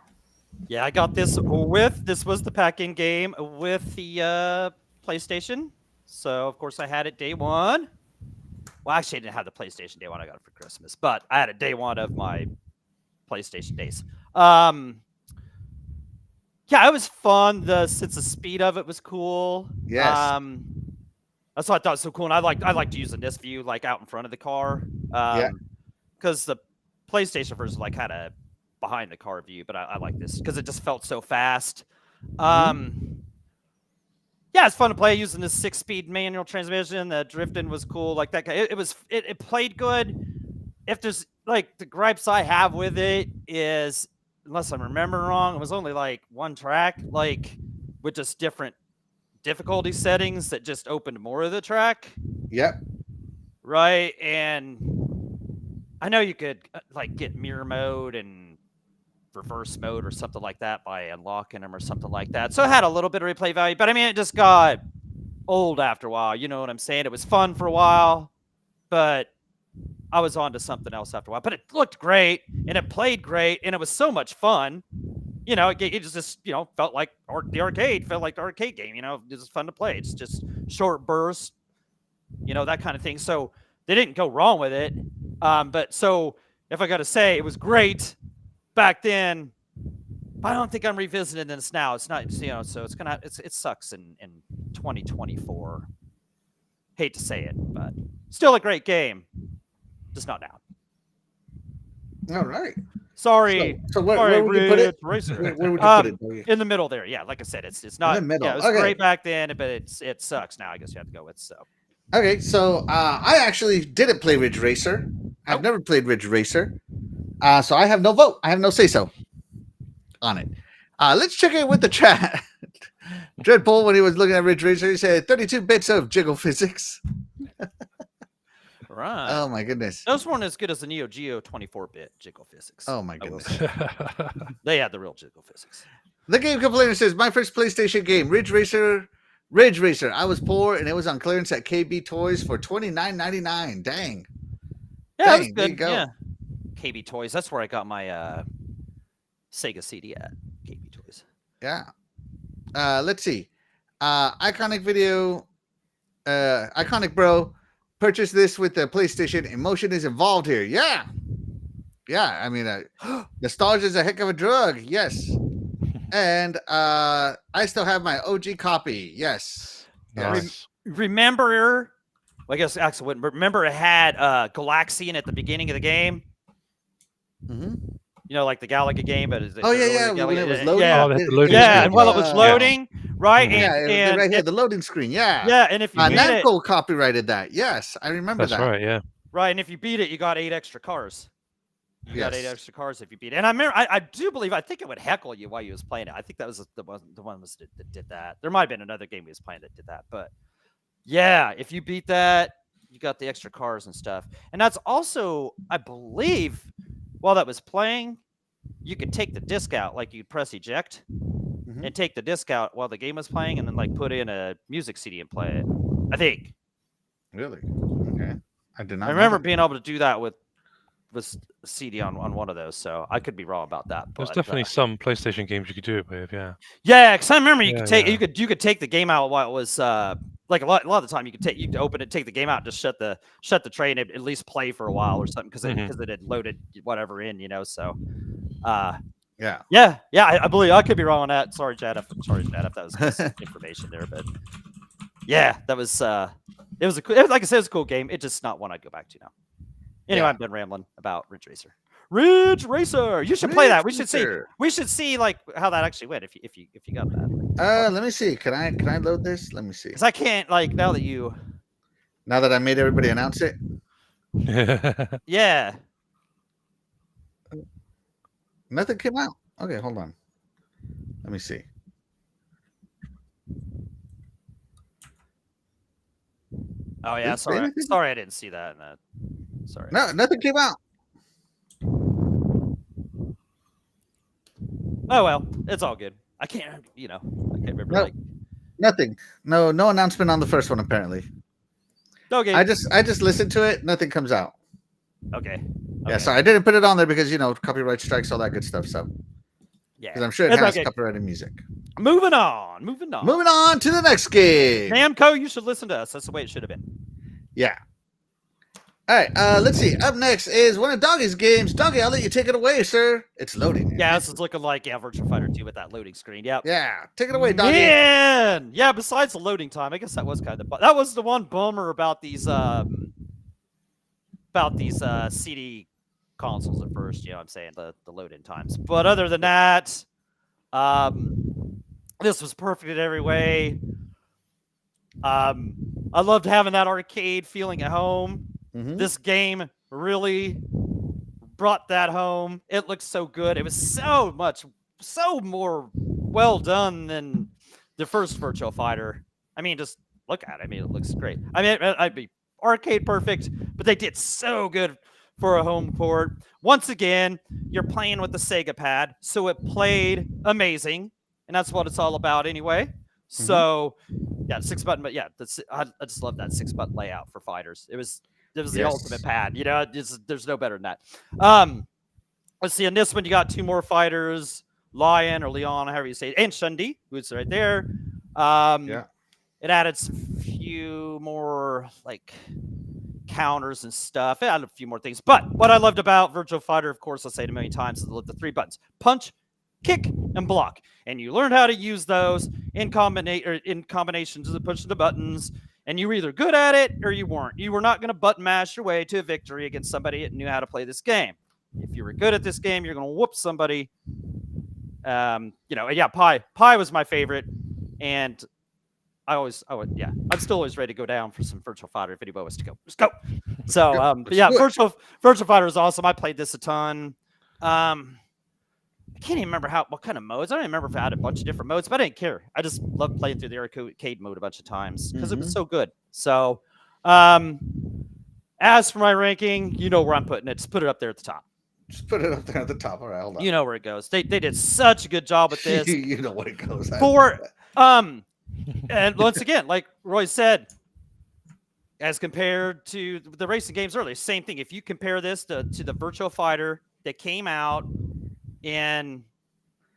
Yeah, I got this was the pack-in game with the PlayStation. So of course I had it day one. Well, actually, I didn't have the PlayStation day one. I got it for Christmas, but I had it day one of my PlayStation days. Yeah, it was fun. The sense of speed of it was cool. Yes. That's what I thought was so cool. And I liked using this view like out in front of the car. Yeah. Because the PlayStation version like had a behind the car view, but I like this because it just felt so fast. Yeah, it's fun to play using this 6-speed manual transmission. The drifting was cool. Like that. It played good. If there's like the gripes I have with it is, unless I'm remembering wrong, it was only like one track, like with just different difficulty settings that just opened more of the track. Yep. Right. And I know you could like get mirror mode and reverse mode or something like that by unlocking them or something like that. So it had a little bit of replay value, but I mean, it just got old after a while. You know what I'm saying? It was fun for a while, but I was on to something else after a while. But it looked great and it played great and it was so much fun. You know, it just, you know, felt like the arcade game, you know, it was fun to play. It's just short bursts, you know, that kind of thing. So they didn't go wrong with it. But so if I got to say, it was great back then. I don't think I'm revisiting this now. It's not, you know, so it sucks in 2024. Hate to say it, but still a great game. Just not now. All right. Sorry. So where would you put it? Racer. Where would you put it? In the middle there. Yeah, like I said, it's not. In the middle. Yeah, it was Okay. great back then, but it sucks now. I guess you have to go with so. Okay, so I actually didn't play Ridge Racer. I've never played Ridge Racer. So I have no vote. I have no say-so on it. Let's check in with the chat. Dreadpool, when he was looking at Ridge Racer, he said 32 bits of jiggle physics. Right. Oh, my goodness. Those weren't as good as the Neo Geo 24-bit jiggle physics. Oh, my goodness. They had the real jiggle physics. The Game Complainer says, my first PlayStation game, Ridge Racer. I was poor, and it was on clearance at KB Toys for $29.99. Dang. Yeah, that was Dang, there you good. go. Yeah. KB Toys. That's where I got my Sega CD at. KB Toys. Yeah. Let's see. Iconic Video. Iconic Bro. Purchase this with the PlayStation. Emotion is involved here. Yeah. Yeah. I mean, nostalgia is a heck of a drug. Yes. And I still have my OG copy. Yes. Nice. Remember, well, I guess Axel wouldn't, but remember it had Galaxian at the beginning of the game? Mm-hmm. You know, like the Galaga game, but Oh, yeah. When it was loading. Yeah, Oh, that's the loading yeah, screen. and while it was loading, right? Yeah, And right here, the loading screen. Yeah. yeah, and if you beat it, Namco copyrighted that. Yes, I remember That's that. right, yeah. right, and if you beat it, you got 8 extra cars. You got 8 Yes. extra cars if you beat it. And I remember, I do believe, I think it would heckle you while you was playing it. I think that was the one that did that. There might have been another game we was playing that did that, but yeah, if you beat that, you got the extra cars and stuff. And that's also, I believe, while that was playing, you could take the disc out, like you'd press eject and take the disc out while the game was playing, and then like put in a music CD and play it. I think. Really? Okay. I did not. I remember being able to do that with CD on one of those, so I could be wrong about that. There's But, definitely some PlayStation games you could do it with, yeah. yeah, because I remember you Yeah, could take yeah. you could take the game out while it was like a lot of the time you could open it, take the game out, and just shut the tray, and at least play for a while or something because it had loaded whatever in, you know. So yeah, I believe I could be wrong on that. Sorry, Chad, if that was misinformation there, but yeah, that was it was like I said, it was a cool game. It's just not one I'd go back to now. Anyway, Yeah. I'm done rambling about Ridge Racer. Ridge Racer, you should play that. We should see. Racer. We should see like how that actually went if you got that. Let me see. Can I load this? Let me see. Because I can't like now that you. Now that I made everybody announce it. Yeah. Nothing came out. Okay, hold on. Let me see. Oh yeah. Didn't say Sorry. anything? Sorry, I didn't see that. Sorry. No, nothing came out. Oh well, it's all good. I can't. You know, I can't remember. No. Like. Nothing. No announcement on the first one apparently. Okay. I just listened to it. Nothing comes out. Okay. Yeah, so I didn't put it on there because copyright strikes, all that good stuff. So Yeah, Because I'm sure it it's has okay. copyrighted music. Moving on. Moving on to the next game. Namco, you should listen to us. That's the way it should have been. Yeah. All right. Let's see. Up next is one of Doggy's games. Doggy, I'll let you take it away, sir. It's loading. Yeah, this is looking like Virtua Fighter 2 with that loading screen. Yep. Yeah. Take it away, Doggy. Man, yeah. Besides the loading time, I guess that was kind of that was the one bummer about these CD consoles at first. You know, what I'm saying the load-in times. But other than that, this was perfect in every way. I loved having that arcade feeling at home. Mm-hmm. This game really brought that home. It looks so good. It was so more well done than the first Virtua Fighter. I mean, just look at it. I mean, it looks great. I mean, I'd be arcade perfect, but they did so good for a home port. Once again, you're playing with the Sega pad, so it played amazing, and that's what it's all about anyway. So, yeah, 6-button, but yeah, I just love that 6-button layout for fighters. It was the ultimate pad. You know, there's no better than that. Let's see. In this one, you got 2 more fighters, Lion or Leon, however you say it, and Shundi, who's right there. It added some few more like counters and stuff. It added a few more things. But what I loved about Virtua Fighter, of course, I'll say it a million times, is the 3 buttons: punch, kick, and block. And you learn how to use those in combinations of pushing the buttons. And you were either good at it or you weren't. You were not going to button mash your way to a victory against somebody that knew how to play this game. If you were good at this game, you're going to whoop somebody. Pi was my favorite, and I'm still always ready to go down for some Virtua Fighter if anybody wants to go. Let's go. So, Virtua Fighter is awesome. I played this a ton. I can't even remember what kind of modes. I don't even remember if I had a bunch of different modes, but I didn't care. I just loved playing through the arcade mode a bunch of times because it was so good. So, as for my ranking, you know where I'm putting it. Just put it up there at the top. Just put it up there at the top. All right, hold on. You know where it goes. They did such a good job with this. You know where it goes. And once again, like Roy said, as compared to the racing games earlier, same thing. If you compare this to the Virtua Fighter that came out in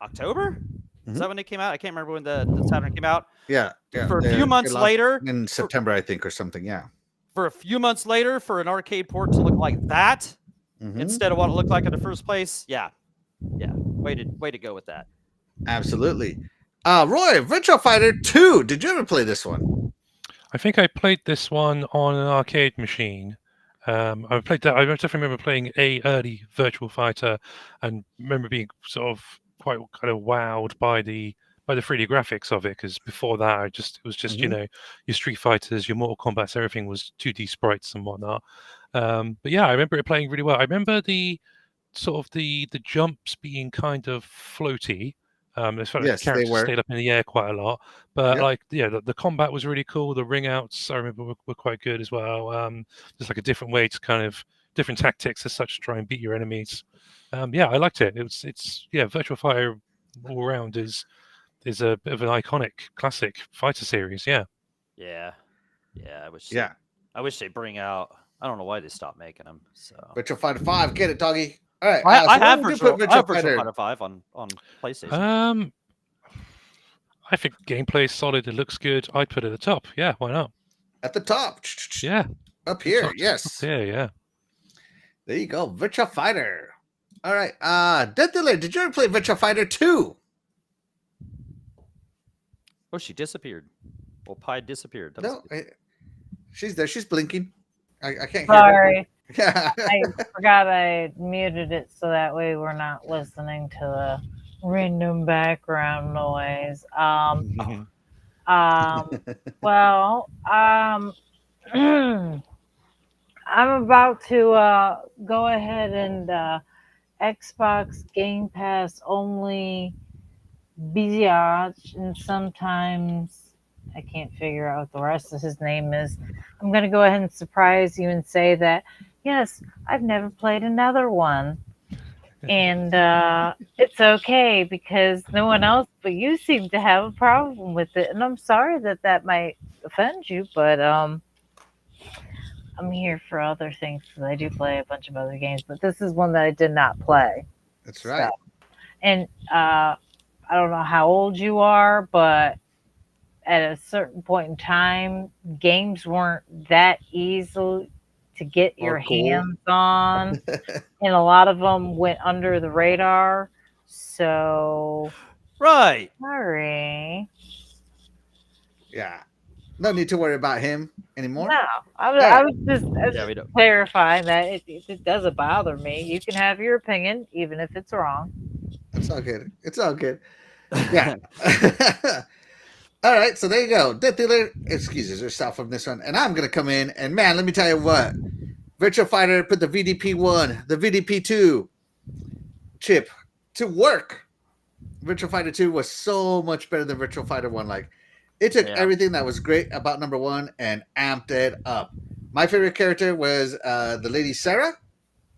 October, is that when it came out? I can't remember when the Saturn came out. Yeah. For a few months later, in September, I think, or something. Yeah. For a few months later, for an arcade port to look like that instead of what it looked like in the first place, yeah. Way to go with that. Absolutely. Roy, Virtua Fighter 2. Did you ever play this one? I think I played this one on an arcade machine. I definitely remember playing a early Virtua Fighter, and remember being sort of quite kind of wowed by the 3D graphics of it. Because before that, it was just you know, your Street Fighters, your Mortal Kombat's, everything was 2D sprites and whatnot. But yeah, I remember it playing really well. I remember the sort of the jumps being kind of floaty. It's like the characters stayed up in the air quite a lot, but the combat was really cool. The ring outs I remember were quite good as well. Just like a different way to kind of different tactics as such to try and beat your enemies. I liked it. It's Virtua Fighter all around is a bit of an iconic classic fighter series. I wish they bring out. I don't know why they stopped making them. So Virtua Fighter 5, get it, doggy. All right, I have Virtua Fighter 5 on PlayStation. I think gameplay is solid. It looks good. I'd put it at the top. Yeah, why not? At the top. Yeah. Up here. Yes. Yeah. There you go. Virtua Fighter. All right. Death Dealer, did you ever play Virtua Fighter 2? Oh, she disappeared. Well, Pi disappeared. No, she's there. She's blinking. I can't hear her. Sorry. I forgot I muted it so that way we're not listening to the random background noise. I'm about to go ahead and Xbox Game Pass only Biatch, and sometimes I can't figure out what the rest of his name is. I'm going to go ahead and surprise you and say that yes, I've never played another one. And it's okay because no one else but you seem to have a problem with it. And I'm sorry that might offend you, but I'm here for other things because I do play a bunch of other games. But this is one that I did not play. That's right. And I don't know how old you are, but at a certain point in time, games weren't that easy to get your Or cool. hands on, and a lot of them went under the radar. So Right. sorry. Yeah. No need to worry about him anymore. No, I right. was just Yeah, we don't. clarifying that it doesn't bother me. You can have your opinion, even if it's wrong. It's all good. It's all good. Yeah. All right. So there you go. Death Dealer excuses herself from this one. And I'm going to come in. And man, let me tell you what. Virtual Fighter put the VDP 1, the VDP 2 chip to work. Virtual Fighter 2 was so much better than Virtual Fighter 1. Like, it took everything that was great about number 1 and amped it up. My favorite character was the lady Sarah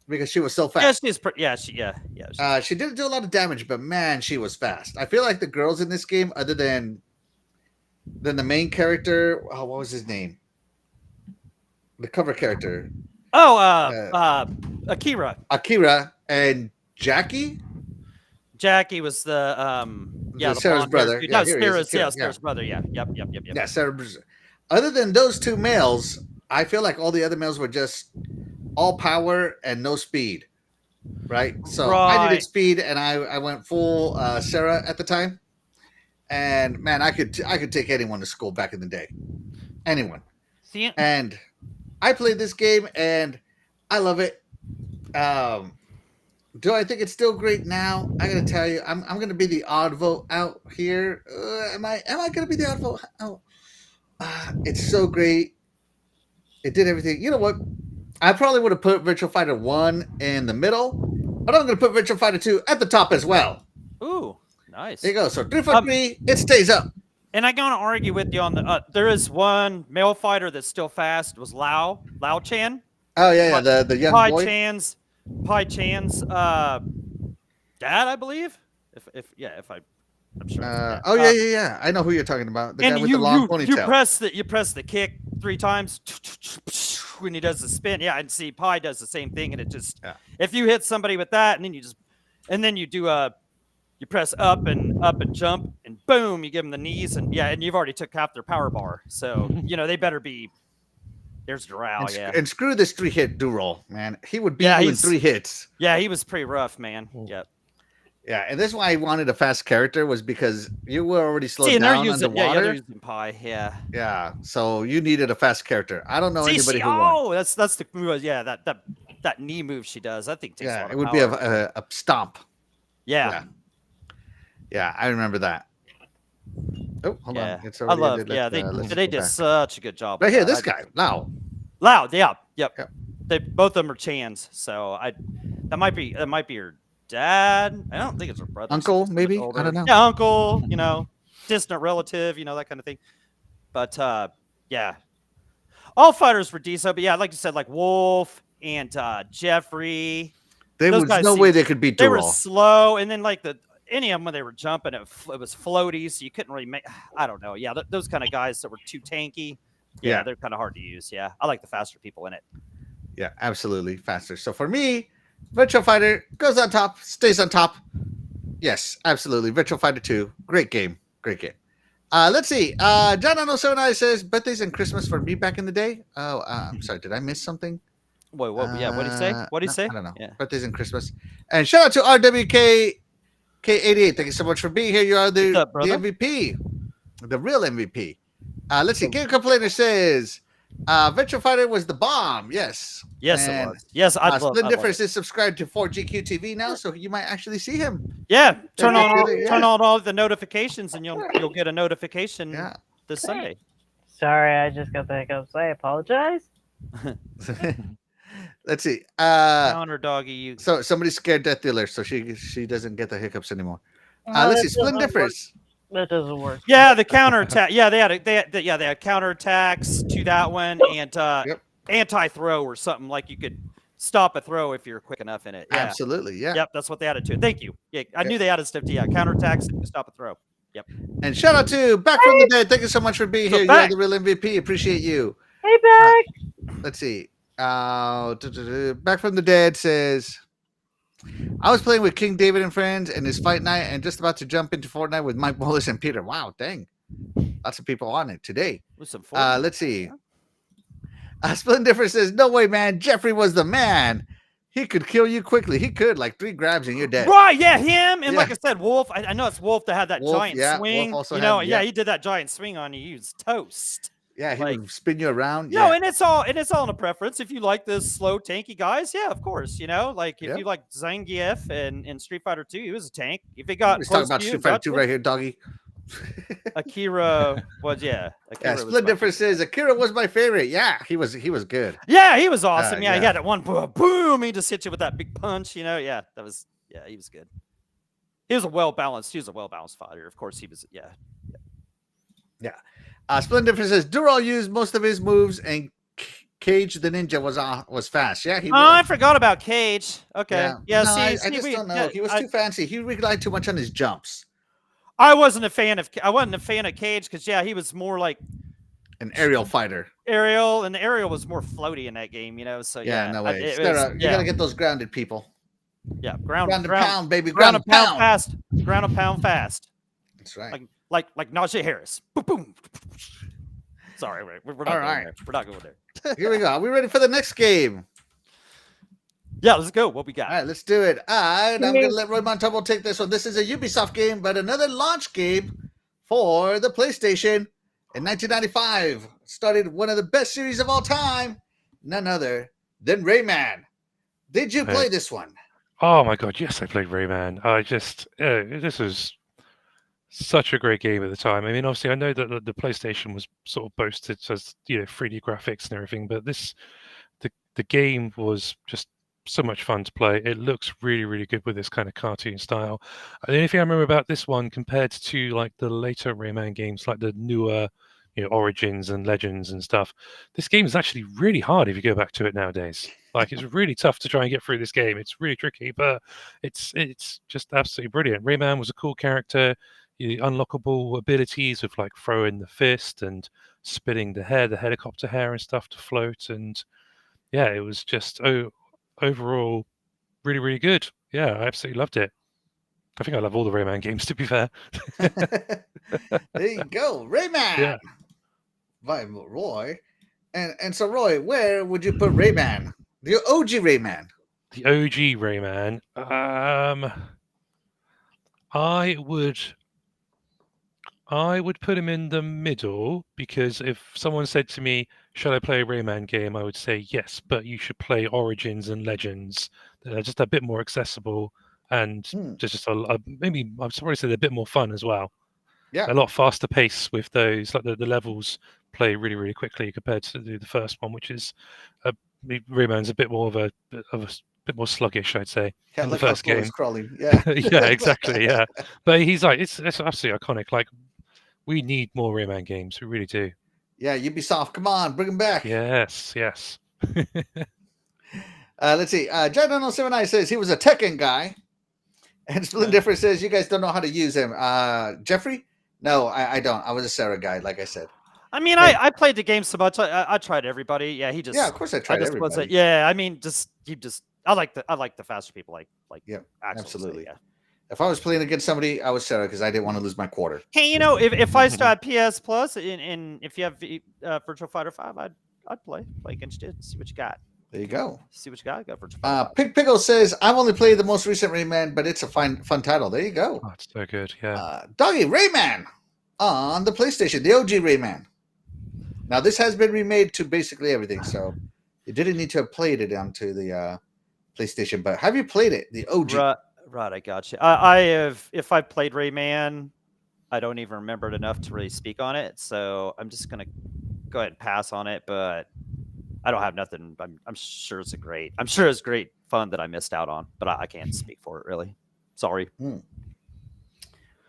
because she was so fast. She didn't do a lot of damage, but man, she was fast. I feel like the girls in this game, other than the main character, what was his name? The cover character. Akira. Akira and Jackie. Jackie was the Sarah's brother. Dude. No, Sarah's brother. Yeah. Yep. Yeah, Sarah's. Other than those two males, I feel like all the other males were just all power and no speed. Right? So I needed speed and I went full Sarah at the time. And man, I could take anyone to school back in the day. Anyone. And I played this game and I love it. Do I think it's still great now? I gotta tell you, I'm gonna be the odd vote out here. Am I gonna be the odd vote out? It's so great. It did everything. You know what? I probably would have put Virtual Fighter 1 in the middle, but I'm gonna put Virtual Fighter 2 at the top as well. Ooh, nice. There you go. So 3 for 3, it stays up. And I'm gonna argue with you on the. There is one male fighter that's still fast. It was Lao Chan. Oh yeah, the young boy. Pai Chan's dad, I believe. I'm sure. Yeah. I know who you're talking about. The guy with the long ponytail. You press the kick 3 times when he does the spin. Yeah, and see Pai does the same thing, and it just if you hit somebody with that, and then you do you press up and jump, and boom, you give them the knees, and you've already took half their power bar. So they better be. There's Doral, and screw this 3-hit duel, man. He would beat you in 3 hits. Yeah, he was pretty rough, man. Yep. Yeah, and this is why I wanted a fast character was because you were already slowed down underwater. Yeah, they're using Pi. Yeah. Yeah, so you needed a fast character. I don't know anybody who won. That's the move. Yeah, that knee move she does. I think takes a lot of it would power. be a stomp. Yeah. Yeah, I remember that. Oh, hold on. It's already they did such a good job. Right here, this guy, Lao. Yeah. Yep. They both of them are Chans, so that might be her dad. I don't think it's her brother. Uncle, maybe? I don't know. Yeah, uncle, distant relative, that kind of thing. But all fighters were decent, but like you said, like Wolf and Jeffrey. There was no way they could beat Dural. They were slow, and then any of them when they were jumping, it was floaty, so you couldn't really make. I don't know. Yeah, those kind of guys that were too tanky. Yeah, they're kind of hard to use. Yeah, I like the faster people in it. Yeah, absolutely faster. So for me, Virtual Fighter goes on top, stays on top. Yes, absolutely. Virtual Fighter 2, great game. Let's see. John Ono79 says birthdays and Christmas for me back in the day. Oh, I'm sorry. Did I miss something? Wait, what? Yeah, what did he say? What did he say? I don't know. Yeah. Birthdays and Christmas. And shout out to RWK K88. Thank you so much for being here. You are the MVP, the real MVP. Let's see. Game Complainer says Virtual Fighter was the bomb. Yes. Yes, it was. Yes, Split Difference is subscribed to 4GQ TV now, so you might actually see him. Yeah. Turn on all the notifications, and you'll get a notification this Sunday. Sorry, I just got the hiccups. I apologize. Let's see. Counter doggy. So somebody scared Death Dealer, so she doesn't get the hiccups anymore. Let's see. Split Difference. That doesn't work. Yeah, the counterattack. Yeah, they had counterattacks to that one, and anti-throw or something like you could stop a throw if you're quick enough in it. Yeah. Absolutely, yeah. Yep, that's what they added to it. Thank you. Yeah, I knew they added stuff to counterattacks and stop a throw. Yep. And shout out to Back from the Dead. Thank you so much for being here. You're the real MVP. Appreciate you. Hey, Back. Let's see. Back from the Dead says I was playing with King David and friends and his fight night, and just about to jump into Fortnite with Mike Wallace and Peter. Wow, dang, lots of people on it today. With some Let's see. Splendid Difference says, "No way, man. Jeffrey was the man. He could kill you quickly. He could, like 3 grabs and you're dead." Right, yeah, him. And Yeah. like I said, Wolf, I know it's Wolf that had that Wolf, giant yeah, Wolf swing. also You know, had- yeah, yeah. he did that giant swing on you. He was toast. Yeah, he Like- would spin you around. No, Yeah, and it's all in a preference. If you like the slow, tanky guys, yeah, of course. You know, like if Yeah. you like Zangief and in Street Fighter 2, he was a tank. If he got he's close talking about to you, Street Fighter got 2 you, right here, doggy. Akira was Yeah, Akira was Split my Difference says Akira was my favorite. Yeah, he was good. Yeah, he was awesome. Yeah, he yeah. had that one boom. He just hit you with that big punch. You know, yeah, he was good. He was a well balanced fighter. Of course, he was. Yeah. Split Difference says Dural used most of his moves, and Cage the Ninja was fast. Yeah, he Oh, I was. forgot about Cage. Okay. Yeah. No, I see, just we- don't know. yeah, He was too fancy. He relied too much on his jumps. I wasn't a fan of Cage because he was more like An aerial fighter. aerial, and the aerial was more floaty in that game. You know, so Yeah, no way. it Sarah, was- you gotta get those grounded people. ground Ground and pound, baby. ground Ground and pound pound. fast, ground and pound fast, That's right. like Najee Harris. Boom, boom. Sorry, we're not All going right. there. We're not going there. Here we go. Are we ready for the next game? Yeah, let's go. What we got? All right, let's do it. I'm going to Yes. let Roy Montalvo take this one. This is a Ubisoft game, but another launch game for the PlayStation in 1995. Started one of the best series of all time, none other than Rayman. Did you play this one? Oh my god, yes, I played Rayman. I just this was such a great game at the time. I mean, obviously, I know that the PlayStation was sort of boasted as 3D graphics and everything, but the game was just so much fun to play. It looks really, really good with this kind of cartoon style. And the only thing I remember about this one compared to like the later Rayman games, like the newer, Origins and Legends and stuff, this game is actually really hard if you go back to it nowadays. Like it's really tough to try and get through this game. It's really tricky, but it's just absolutely brilliant. Rayman was a cool character. Unlockable abilities with like throwing the fist and spinning the helicopter hair and stuff to float, and yeah, it was just overall really, really good. Yeah, I absolutely loved it. I think I love all the Rayman games, to be fair. There you go. Rayman Yeah. by Roy. And so, Roy, where would you put Rayman? The OG Rayman. The OG Rayman. I would put him in the middle, because if someone said to me, should I play a Rayman game, I would say yes, but you should play Origins and Legends. They're just a bit more accessible and just maybe I'd probably say they're a bit more fun as well. Yeah. A lot faster pace with those. Like the levels play really, really quickly compared to the first one, which is Rayman's a bit more of a bit more sluggish, I'd say. Yeah, in look the how first slow game. it's crawling. Yeah. Yeah, exactly. Yeah, but he's like it's absolutely iconic. Like we need more Rayman games. We really do. Yeah, Ubisoft, come on, bring them back. Yes. Let's see. John79 says he was a Tekken guy. And Splendifer says you guys don't know how to use him. Jeffrey? No, I don't. I was a Sarah guy, like I said. I mean, I played the game so much. I tried everybody. Yeah, he just. Yeah, of course I tried just everybody. wasn't. Yeah, I mean, I like the faster people. Like Yeah, Axel, absolutely. So, yeah. If I was playing against somebody, I was Sarah because I didn't want to lose my quarter. Hey, if I still had PS Plus and if you have Virtual Fighter 5, I'd play against you. See what you got. There you go. See what you got. Got Virtual Fighter 5. Pig Pickle says I've only played the most recent Rayman, but it's a fun title. There you go. Oh, it's so good. Yeah. Doggy Rayman on the PlayStation, the OG Rayman. Now this has been remade to basically everything, so you didn't need to have played it onto the PlayStation. But have you played it, the OG? Right, I got you. I have. If I played Rayman, I don't even remember it enough to really speak on it. So I'm just gonna go ahead and pass on it. But I don't have nothing. I'm sure it's great fun that I missed out on. But I can't speak for it really. Sorry.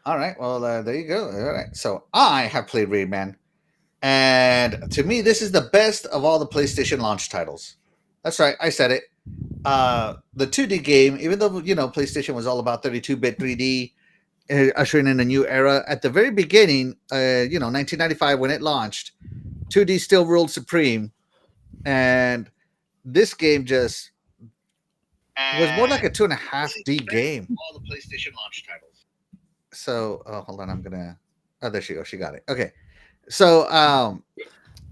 All right. Well, there you go. All right. So I have played Rayman, and to me, this is the best of all the PlayStation launch titles. That's right. I said it. The 2D game, even though PlayStation was all about 32-bit 3D, ushering in a new era. At the very beginning, 1995 when it launched, 2D still ruled supreme, and this game just It was more like a 2.5D game. All the PlayStation launch titles. So, hold on, I'm gonna. Oh, there she goes. She got it. Okay. So,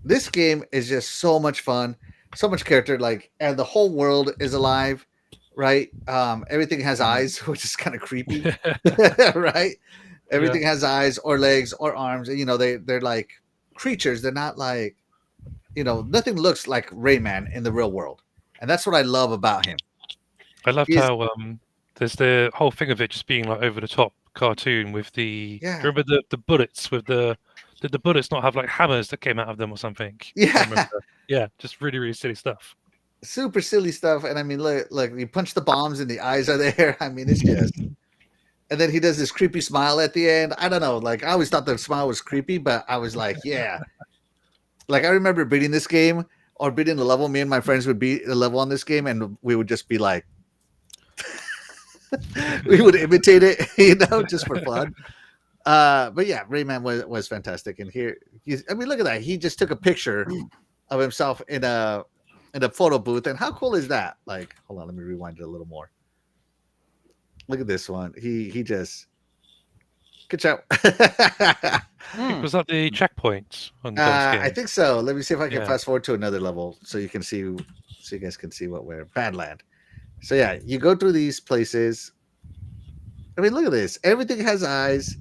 this game is just so much fun, so much character, like, and the whole world is alive, right? Everything has eyes, which is kind of creepy, right? Everything has eyes or legs or arms, and they're like creatures. They're not like, nothing looks like Rayman in the real world, and that's what I love about him. I loved how there's the whole thing of it just being like over the top cartoon with the. Yeah. Do you remember the bullets with the? Did the bullets not have like hammers that came out of them or something? Yeah. Yeah, just really, really silly stuff. Super silly stuff. And I mean, look, you punch the bombs and the eyes are there. I mean, it's just. And then he does this creepy smile at the end. I don't know. Like, I always thought the smile was creepy, but I was like, yeah. Like, I remember beating this game or beating the level. Me and my friends would beat the level on this game, and we would just be like, we would imitate it, just for fun. But yeah, Rayman was fantastic. And here, look at that. He just took a picture of himself in a photo booth. And how cool is that? Like, hold on, let me rewind it a little more. Look at this one. He just good job. Was that the checkpoints on the game? I think so. Let me see if I can fast forward to another level so you can see, so you guys can see what we're Badland. So yeah, you go through these places. I mean, look at this. Everything has eyes.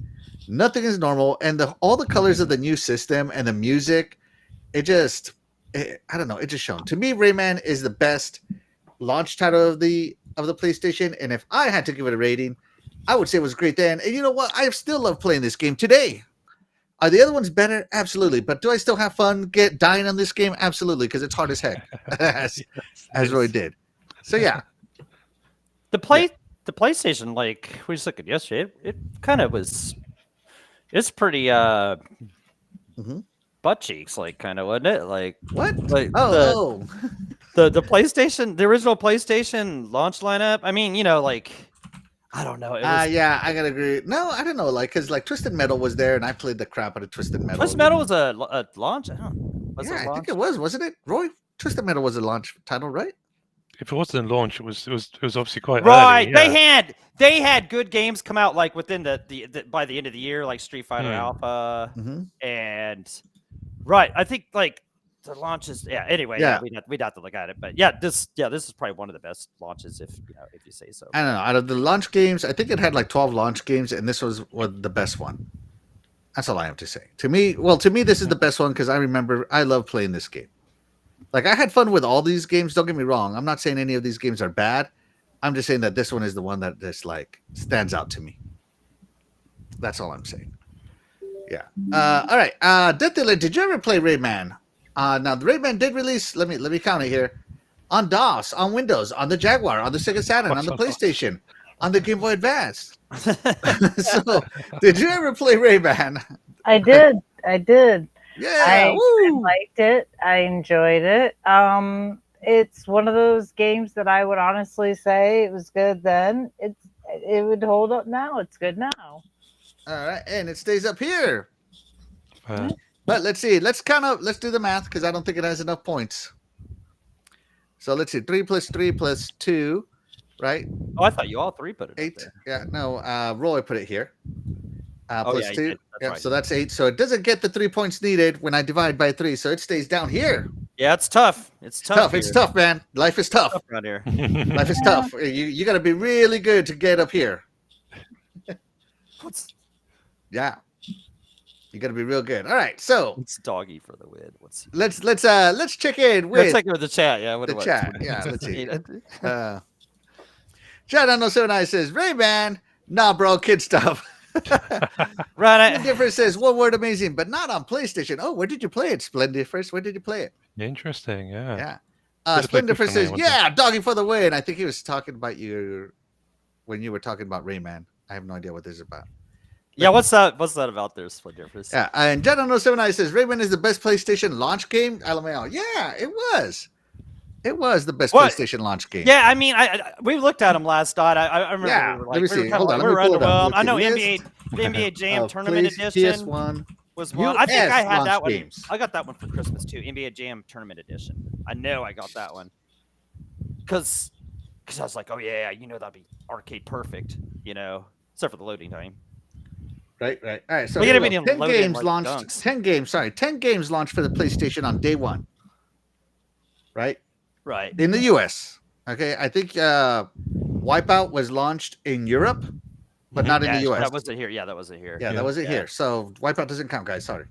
Nothing is normal, and all the colors of the new system and the music, I don't know, it just shone. To me, Rayman is the best launch title of the PlayStation, and if I had to give it a rating, I would say it was great then. And you know what? I still love playing this game today. Are the other ones better? Absolutely. But do I still have fun dying on this game? Absolutely, because it's hard as heck, as Roy did. So yeah, the PlayStation, like we just looked at yesterday, it kind of was. It's pretty butt cheeks, like, kind of, wasn't it? Like what? Like the PlayStation, the original PlayStation launch lineup. I mean, like, I don't know. Yeah, I gotta agree. No, I don't know, like, because like Twisted Metal was there, and I played the crap out of Twisted Metal. Twisted Metal was a launch. I think it was, wasn't it? Roy, Twisted Metal was a launch title, right? If it wasn't a launch, it was obviously quite right. early. Yeah. They had good games come out like within the by the end of the year, like Street Fighter Alpha, and right. I think like the launches. Yeah. Anyway, we'd have to look at it, but this is probably one of the best launches if you say so. I don't know. Out of the launch games, I think it had like 12 launch games, and this was the best one. That's all I have to say. To me, this is the best one because I love playing this game. Like, I had fun with all these games. Don't get me wrong. I'm not saying any of these games are bad. I'm just saying that this one is the one that just like stands out to me. That's all I'm saying. Yeah. All right. Death Dealer, did you ever play Rayman? Now the Rayman did release. Let me count it here. On DOS, on Windows, on the Jaguar, on the Sega Saturn, on the PlayStation, on the Game Boy Advance. So, did you ever play Rayman? I did. Yeah, I liked it. I enjoyed it. It's one of those games that I would honestly say it was good then. It would hold up now. It's good now. All right, and it stays up here. But let's see. Let's do the math because I don't think it has enough points. So let's see. 3 + 3 + 2, right? Oh, I thought you all three put it 8. up there. Yeah, no. Roy put it here. Plus 2. Right. So that's 8. So it doesn't get the 3 points needed when I divide by 3. So it stays down here. Yeah, it's tough. It's tough. It's tough, man. Life is tough. Around here. Life is tough. You got to be really good to get up here. Yeah. You got to be real good. All right, so it's doggy for the win. Let's check in with let's check in with the chat. Yeah, the chat. Yeah, let's see. Chad on 079 says Rayman. Nah, bro, kid stuff. Right. Splendiferous says one word amazing, but not on PlayStation. Oh, where did you play it, Splendiferous? Where did you play it? Interesting. Yeah. Yeah. Splendiferous says, doggy for the win. I think he was talking about you when you were talking about Rayman. I have no idea what this is about. Yeah, what's that about there, Splendiferous? Yeah, and Jet on 079 says Rayman is the best PlayStation launch game. LMAO. Yeah, it was. It was the best PlayStation launch game. Yeah, I mean, we looked at him last night. I remember. Yeah, let me see. Hold on, we were underwhelmed. I know the NBA Jam Tournament Edition PS1 was one. I think I had that one. Games. I got that one for Christmas too. NBA Jam Tournament Edition. I know I got that one because because I was like, oh yeah, that'd be arcade perfect, except for the loading time. Right. All right. So We here gotta we be go. in 10 loaded, games like, launched. dunks. 10 games. Sorry, 10 games launched for the PlayStation on day one. Right Right. in the U.S. Okay, I think Wipeout was launched in Europe, but not in the U.S. That wasn't here. Yeah, that wasn't here. Yeah, that wasn't here. So Wipeout doesn't count, guys. Sorry.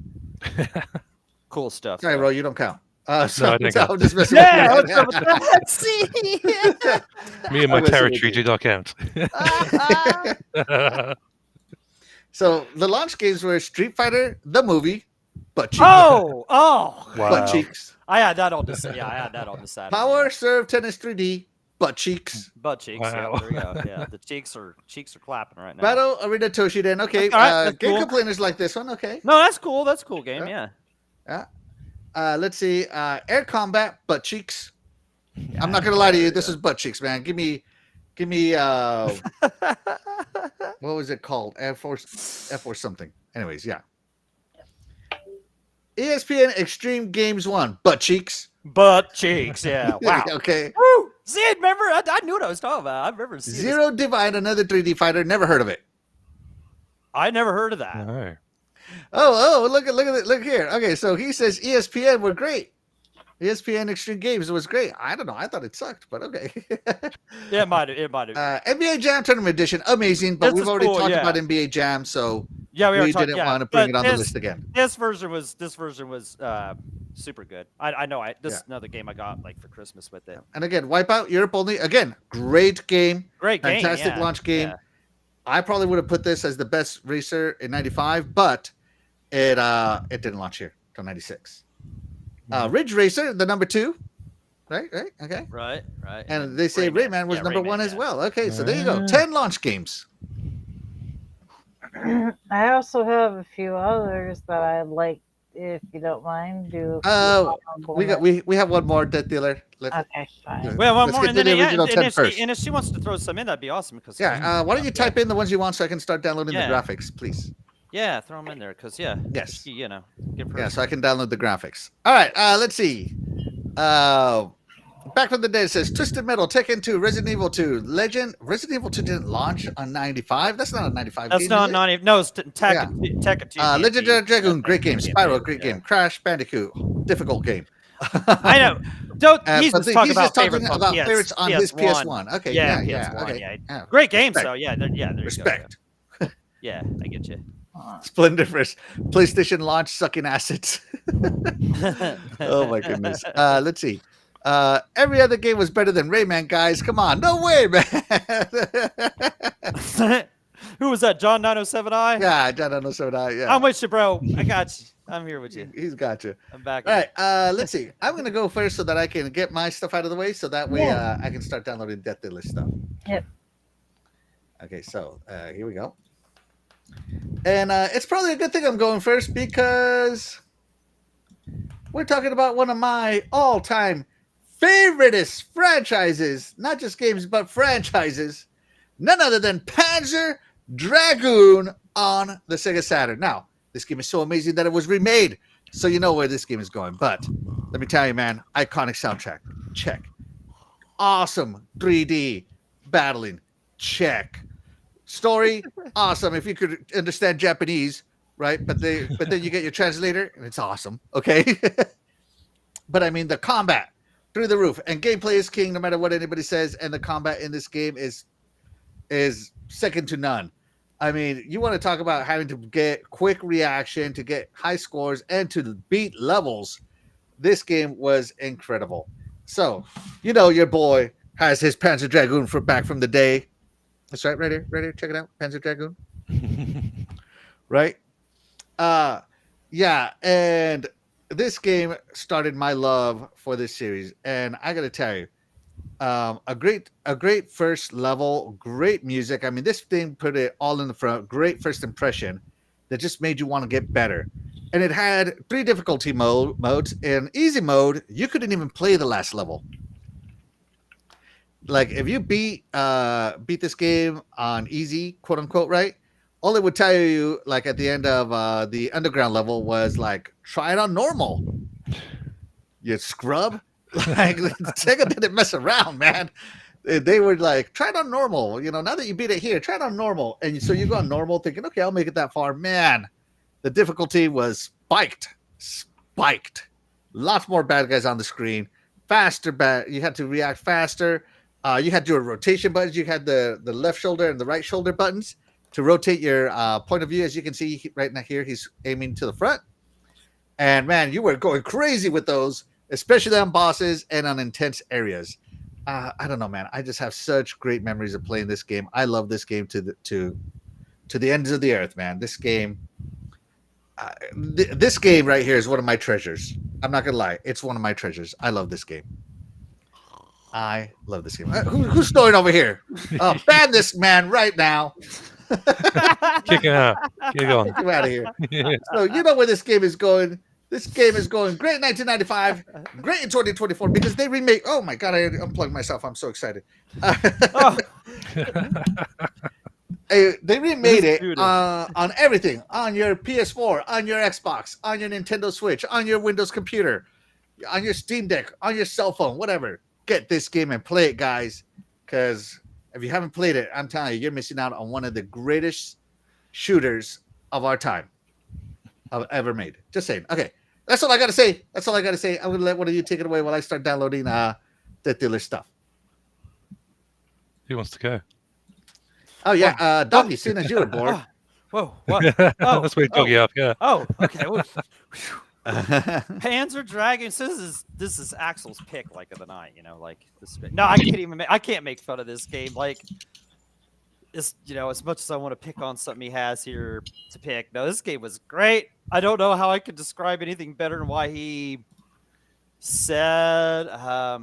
Cool stuff. Sorry, though. Ro, you don't count. So, No, I didn't so count. I'm just messing Yeah, with you. what's up with that? See? Me and my I'm messing with territory you. do not count. So the launch games were Street Fighter, the movie, Butt Cheeks. Oh, Wow. Butt Cheeks. I had that on the I had that on the Saturday. Power Serve Tennis 3D, Butt Cheeks. Butt cheeks. Wow. Yeah, there we go. Yeah, the cheeks are clapping right now. Battle Arena Toshiden. Okay, All right, that's game cool. complainers like this one. Okay. No, that's cool. That's a cool game. Yeah. Yeah. Let's see. Air Combat, Butt Cheeks. I'm not gonna lie to you. This is Butt Cheeks, man. Give me. What was it called? Air Force something. Anyways, yeah. ESPN Extreme Games 1, Butt Cheeks. Butt cheeks. Yeah. Wow. Okay. Woo! See, remember? I knew what I was talking about. I remember seeing this. Zero Divide, another 3D fighter. Never heard of it. I never heard of that. No. Oh, look at it. Look here. Okay, so he says ESPN were great. ESPN Extreme Games was great. I don't know. I thought it sucked, but okay. Yeah, it might have. NBA Jam Tournament Edition, amazing. But This we've is already cool, talked yeah. about NBA Jam, so Yeah, we were talking, didn't want to bring it but on the list again. This version was super good. I know. This is Yeah. another game I got like for Christmas with it. And again, Wipeout Europe only. Again, great game. Great game. Fantastic yeah. launch game. Yeah. I probably would have put this as the best racer in '95, but it didn't launch here till '96. Ridge Racer, the number 2. Right, okay. Right. And they say Rayman was number 1 as well. Okay, so there you go. 10 launch games. I also have a few others that I'd like, if you don't mind. We have one more, Death Dealer. Okay, fine. Well, one Let's more, get and to then the original 10 first. and if she wants to throw some in, that'd be awesome. Because Yeah, why don't you type in the ones you want so I can start downloading the graphics, please? Yeah, throw them in there. Because Yes. get Yeah, so I can download the graphics. All right, let's see. Back from the day, it says Twisted Metal, Tekken 2, Resident Evil 2, Legend. Resident Evil 2 didn't launch on 95. That's not a 95 That's game, not is it? 90. No, it's Tekken 2. Legendary Dragoon, great game. Yeah, Spyro, yeah. great game. Crash Bandicoot, difficult game. I know. Don't. He's but just talking he's about just talking favorites about on favorites on his PS1. Okay, Yeah, yeah, PS1, okay. yeah. Yeah. Great games, Respect. though. Yeah, there you go. Respect. Yeah, I get you. Splendiferous. PlayStation launch sucking assets. Oh my goodness. Let's see. Every other game was better than Rayman, guys. Come on. No way, man. Who was that? John 907i? Yeah, I don't know. So yeah. I'm with you, bro. I got you. I'm here with you. He's got you. I'm back. All right. Let's see. I'm gonna go first so that I can get my stuff out of the way, so that way I can start downloading Death Dealer stuff. Yep. Okay, so here we go. And it's probably a good thing I'm going first because we're talking about one of my all-time favoriteest franchises, not just games, but franchises. None other than Panzer Dragoon on the Sega Saturn. Now, this game is so amazing that it was remade, so you know where this game is going. But let me tell you, man, iconic soundtrack, check. Awesome 3D battling, check. Story, awesome. If you could understand Japanese, right? But then you get your translator, and it's awesome. Okay. But I mean, the combat through the roof, and gameplay is king, no matter what anybody says. And the combat in this game is second to none. I mean, you want to talk about having to get quick reaction, to get high scores, and to beat levels. This game was incredible. So, you know, your boy has his Panzer Dragoon back from the day. That's right, right here. Check it out, Panzer Dragoon. Right? Yeah, and this game started my love for this series, and I got to tell you, a great first level, great music. I mean, this thing put it all in the front. Great first impression that just made you want to get better. And it had 3 difficulty modes. In easy mode, you couldn't even play the last level. Like if you beat this game on easy, quote unquote, right? All it would tell you, like at the end of the underground level, was like, try it on normal. You scrub. Like Sega didn't mess around, man. They were like, try it on normal. Now that you beat it here, try it on normal. And so you go on normal thinking, okay, I'll make it that far. Man, the difficulty was spiked. Lots more bad guys on the screen. Faster bad. You had to react faster. You had your rotation buttons. You had the left shoulder and the right shoulder buttons to rotate your point of view. As you can see right now here, he's aiming to the front. And man, you were going crazy with those, especially on bosses and on intense areas. I don't know, man. I just have such great memories of playing this game. I love this game to the ends of the earth, man. This game, this game right here is one of my treasures. I'm not gonna lie, it's one of my treasures. I love this game. I love this game. Who's snoring over here? Ban this man right now. Kick him out. Kick on. Get him out of here. So you know where this game is going. This game is going great in 1995, great in 2024 because they remake. Oh my god, I unplugged myself. I'm so excited. They remade it on everything, on your PS4, on your Xbox, on your Nintendo Switch, on your Windows computer, on your Steam Deck, on your cell phone, whatever. Get this game and play it, guys, because if you haven't played it, I'm telling you, you're missing out on one of the greatest shooters of our time I've ever made. Just saying. Okay, that's all I got to say. I'm going to let one of you take it away while I start downloading the dealer stuff. Who wants to go? Oh, yeah. Doggy, as soon as you were born. Whoa, what? Oh, let's wake Doggy up, yeah. Oh, okay. Panzer Dragons. This is Axel's pick, like, of the night. Like this. No, I can't make fun of this game. Like, it's as much as I want to pick on something he has here to pick. No, this game was great. I don't know how I could describe anything better than why he said. I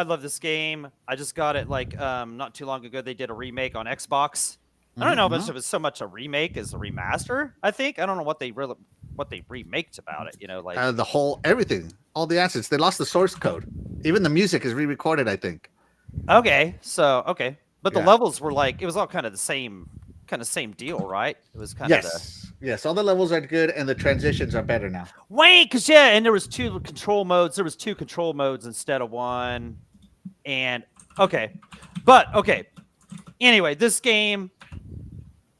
love this game. I just got it like not too long ago. They did a remake on Xbox. I don't know if it was so much a remake as a remaster. I don't know what they remaked about it. Like the whole everything, all the assets. They lost the source code. Even the music is re-recorded, I think. Okay, but the levels were like it was all kind of the same deal, right? It was kind of yes. All the levels are good, and the transitions are better now. Wait, and there was two control modes. There was two control modes instead of one, and okay. Anyway, this game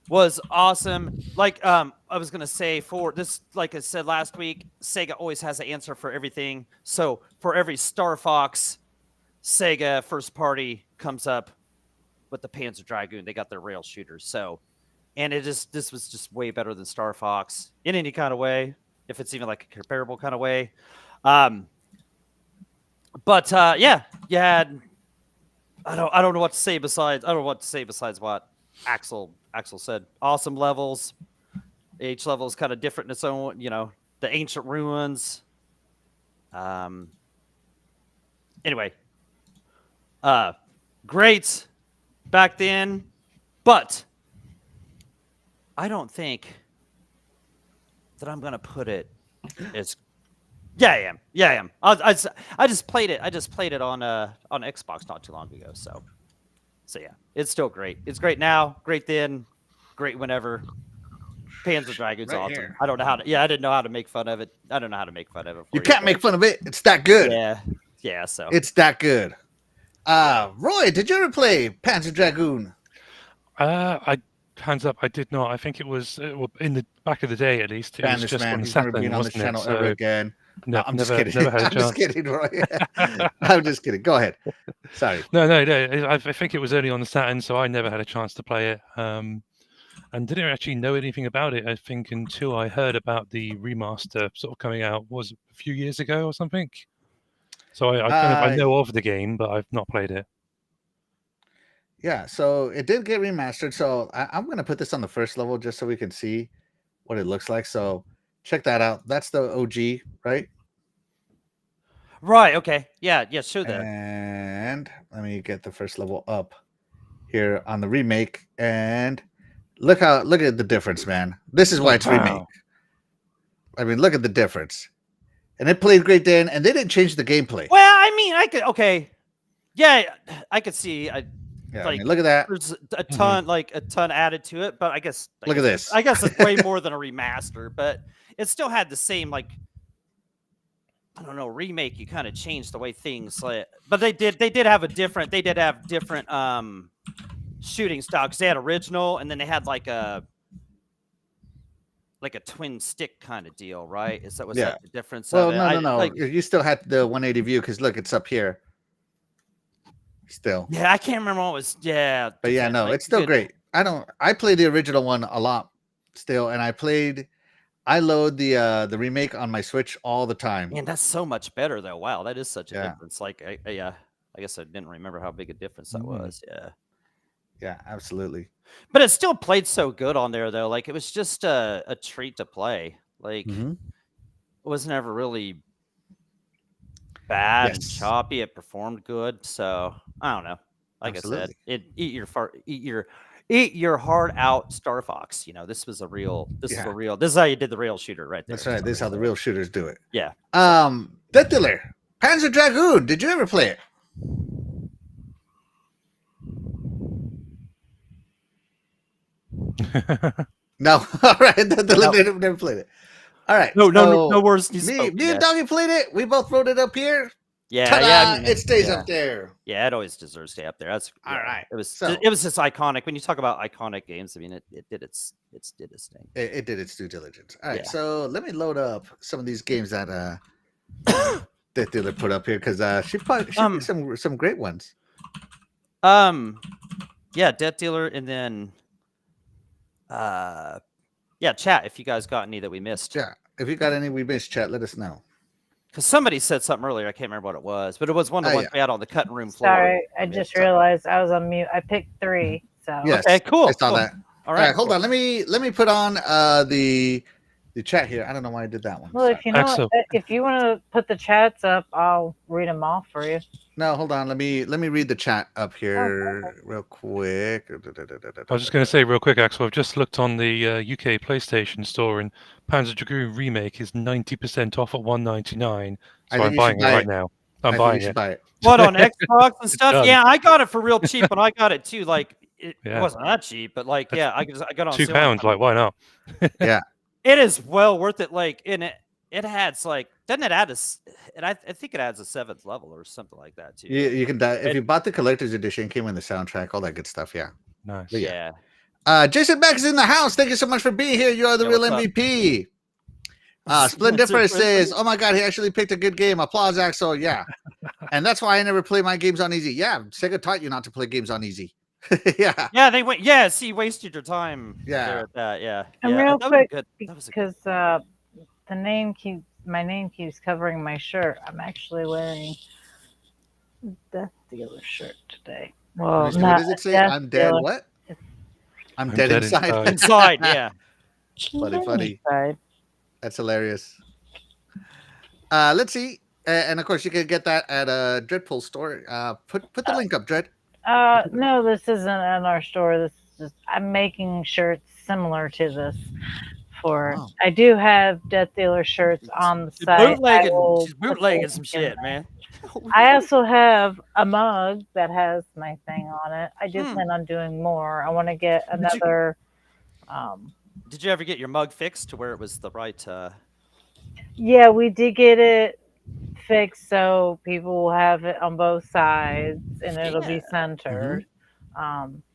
was awesome. Like I was gonna say for this, like I said last week, Sega always has an answer for everything. So for every Star Fox, Sega first party comes up with the Panzer Dragoon. They got their rail shooters. So, and this was just way better than Star Fox in any kind of way, if it's even like a comparable kind of way. But yeah. I don't know what to say besides what Axel said. Awesome levels. Each level is kind of different in its own, the ancient ruins. Anyway, great back then, but I don't think that I'm gonna put it as. Yeah, I am. I just played it. I just played it on Xbox not too long ago. So yeah, it's still great. It's great now. Great then. Great whenever. Panzer Dragoon's awesome. Here. I don't know how to. Yeah, I didn't know how to make fun of it. I don't know how to make fun of it. You can't make fun of it. It's that good. Yeah. So it's that good. Roy, did you ever play Panzer Dragoon? Hands up, I did not. I think it was in the back of the day, at least. It was just man, on he's Saturn, never been on this channel ever again. No, I'm never, just kidding. Never had a I'm just kidding, Roy. I'm just kidding. Go ahead. Sorry. No. I think it was only on the Saturn, so I never had a chance to play it. And didn't actually know anything about it, I think, until I heard about the remaster sort of coming out, was it a few years ago or something? So I know of the game, but I've not played it. Yeah, so it did get remastered. So I'm going to put this on the first level just so we can see what it looks like. So check that out. That's the OG, right? Right. Okay. Yeah. Show that. And let me get the first level up here on the remake. And look at the difference, man. This is why it's remake. I mean, look at the difference. And it played great then, and they didn't change the gameplay. Well, I mean, yeah, I could see. Yeah, like, I mean, look at that. There's a ton added to it, but I guess look at this. I guess it's way more than a remaster, but it still had the same I don't know, remake, you kind of changed the way things but they did have different shooting style, because they had original and then they had like a twin stick kind of deal, right? Was Yeah. that the difference Well, of it? no. You still had the 180 view because look, it's up here. Still. Yeah, I can't remember what was. Yeah, But yeah, no, it's still great. I play the original one a lot still, and I load the remake on my Switch all the time. Man, that's so much better though. Wow, that is such a difference. Like, I guess I didn't remember how big a difference that was. Yeah. Yeah, absolutely. But it still played so good on there though. Like, it was just a treat to play. Like, it was never really bad and choppy. It performed good. So I don't know. Like absolutely. I said, eat your heart out, Star Fox. You know, this is a real. This is how you did the real shooter, right there. That's right. This is how the real shooters do it. Yeah. Death Dealer, Panzer Dragoon. Did you ever play it? No. All right. Death Dealer never played it. All right. No words. Me and Doggy played it. We both wrote it up here. Yeah, it stays up there. Yeah, it always deserves to stay up there. That's all right. It was just iconic. When you talk about iconic games, I mean, it did its thing. It did its due diligence. All right, so let me load up some of these games that Death Dealer put up here because she put some great ones. Yeah, Death Dealer, and then chat. If you guys got any that we missed, if you got any we missed, chat, let us know. Because somebody said something earlier, I can't remember what it was, but it was one of the ones we had on the cutting room floor. Sorry, I just realized I was on mute. I picked 3. So yes, okay, cool. I saw that. All right, hold on. Let me put on the chat here. I don't know why I did that one. Well, if you know, if you want to put the chats up, I'll read them off for you. No, hold on. Let me read the chat up here real quick. I was just going to say real quick, Axel. I've just looked on the UK PlayStation Store, and Panzer Dragoon Remake is 90% off at $199. So I'm buying it right now. I'm buying it. Buy it. What, on Xbox and stuff? Yeah, I got it for real cheap, and I got it too. Like, it wasn't that cheap, but like, I got on £2. Like, why not? Yeah, it is well worth it. Like, in it adds like, doesn't it add I think it adds a 7th level or something like that too. You can if you bought the collector's edition, came with the soundtrack, all that good stuff. Yeah, nice. Yeah. Jason Beck is in the house. Thank you so much for being here. You are the real MVP. Splendiferous says, "Oh my God, he actually picked a good game. Applause, Axel." Yeah, and that's why I never play my games on easy. Yeah, Sega taught you not to play games on easy. Yeah, they went. Yeah, see, wasted your time. Yeah, there at that. Yeah, and real quick, because my name keeps covering my shirt. I'm actually wearing Death Dealer shirt today. Well, what does it say? I'm dead. Dealer. What? I'm dead inside. Inside, yeah. Funny. That's hilarious. Let's see, and of course you can get that at a Dreadpool store. Put the link up, Dread. No, this isn't in our store. This is just, I'm making shirts similar to this. I do have Death Dealer shirts on the site. She's bootlegging some shit, man. I also have a mug that has my thing on it. I do plan on doing more. I want to get another. Did you ever get your mug fixed to where it was the right? Yeah, we did get it fixed so people will have it on both sides and it'll be centered.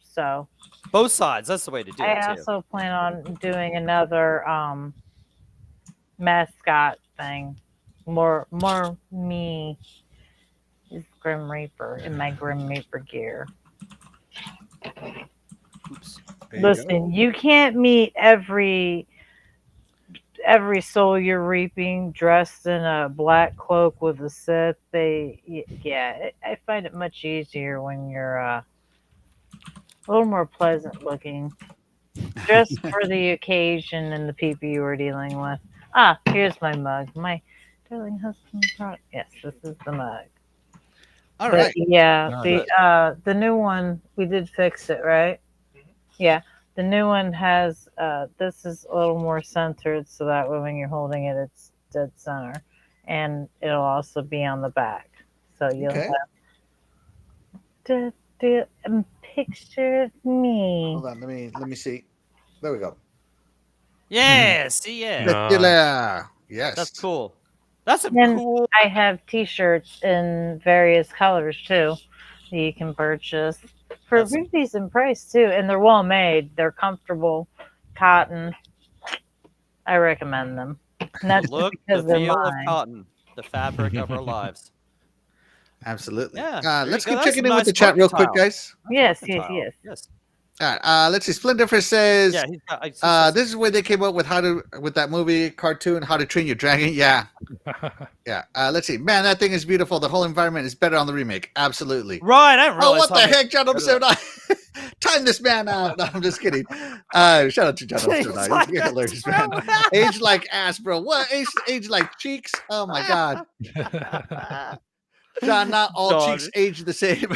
So both sides. That's the way to do it. I also plan on doing another mascot thing. More me is Grim Reaper in my Grim Reaper gear. Oops. Listen, you can't meet every soul you're reaping dressed in a black cloak with a Sith. I find it much easier when you're a little more pleasant looking, just for the occasion and the people you were dealing with. Here's my mug. My darling husband product. Yes, this is the mug. All right. Yeah, the new one, we did fix it, right? Yeah, the new one has, this is a little more centered so that way when you're holding it, it's dead center. And it'll also be on the back. So you'll have a picture of me. Hold on, let me see. There we go. Yeah, see, yeah. Yes. That's cool. That's some And cool. I have T-shirts in various colors too that you can purchase for a That's- pretty decent price too, and they're well made. They're comfortable, cotton. I recommend them. And that's just Look, the because they're feel of mine. cotton, the fabric of our lives. Absolutely. Yeah, there Let's you go. keep That's checking some in with nice the chat real quick, mercantile. guys. Yes, Mercantile. yes. Yes. All right. Let's see. Splendifer says, Yeah, he's got, he says- this is where they came up with with that movie cartoon, How to Train Your Dragon. Yeah. Yeah. Let's see. Man, that thing is beautiful. The whole environment is better on the remake. Absolutely. right. I didn't Oh, realize what how the much- heck, John Seven? Time this man out. No, I'm just kidding. Shout out to John Jeez, Seven. like He's that, hilarious, bro. man. Age like ass, bro. What? Age like cheeks? Oh my god. John, not all John. cheeks age the same.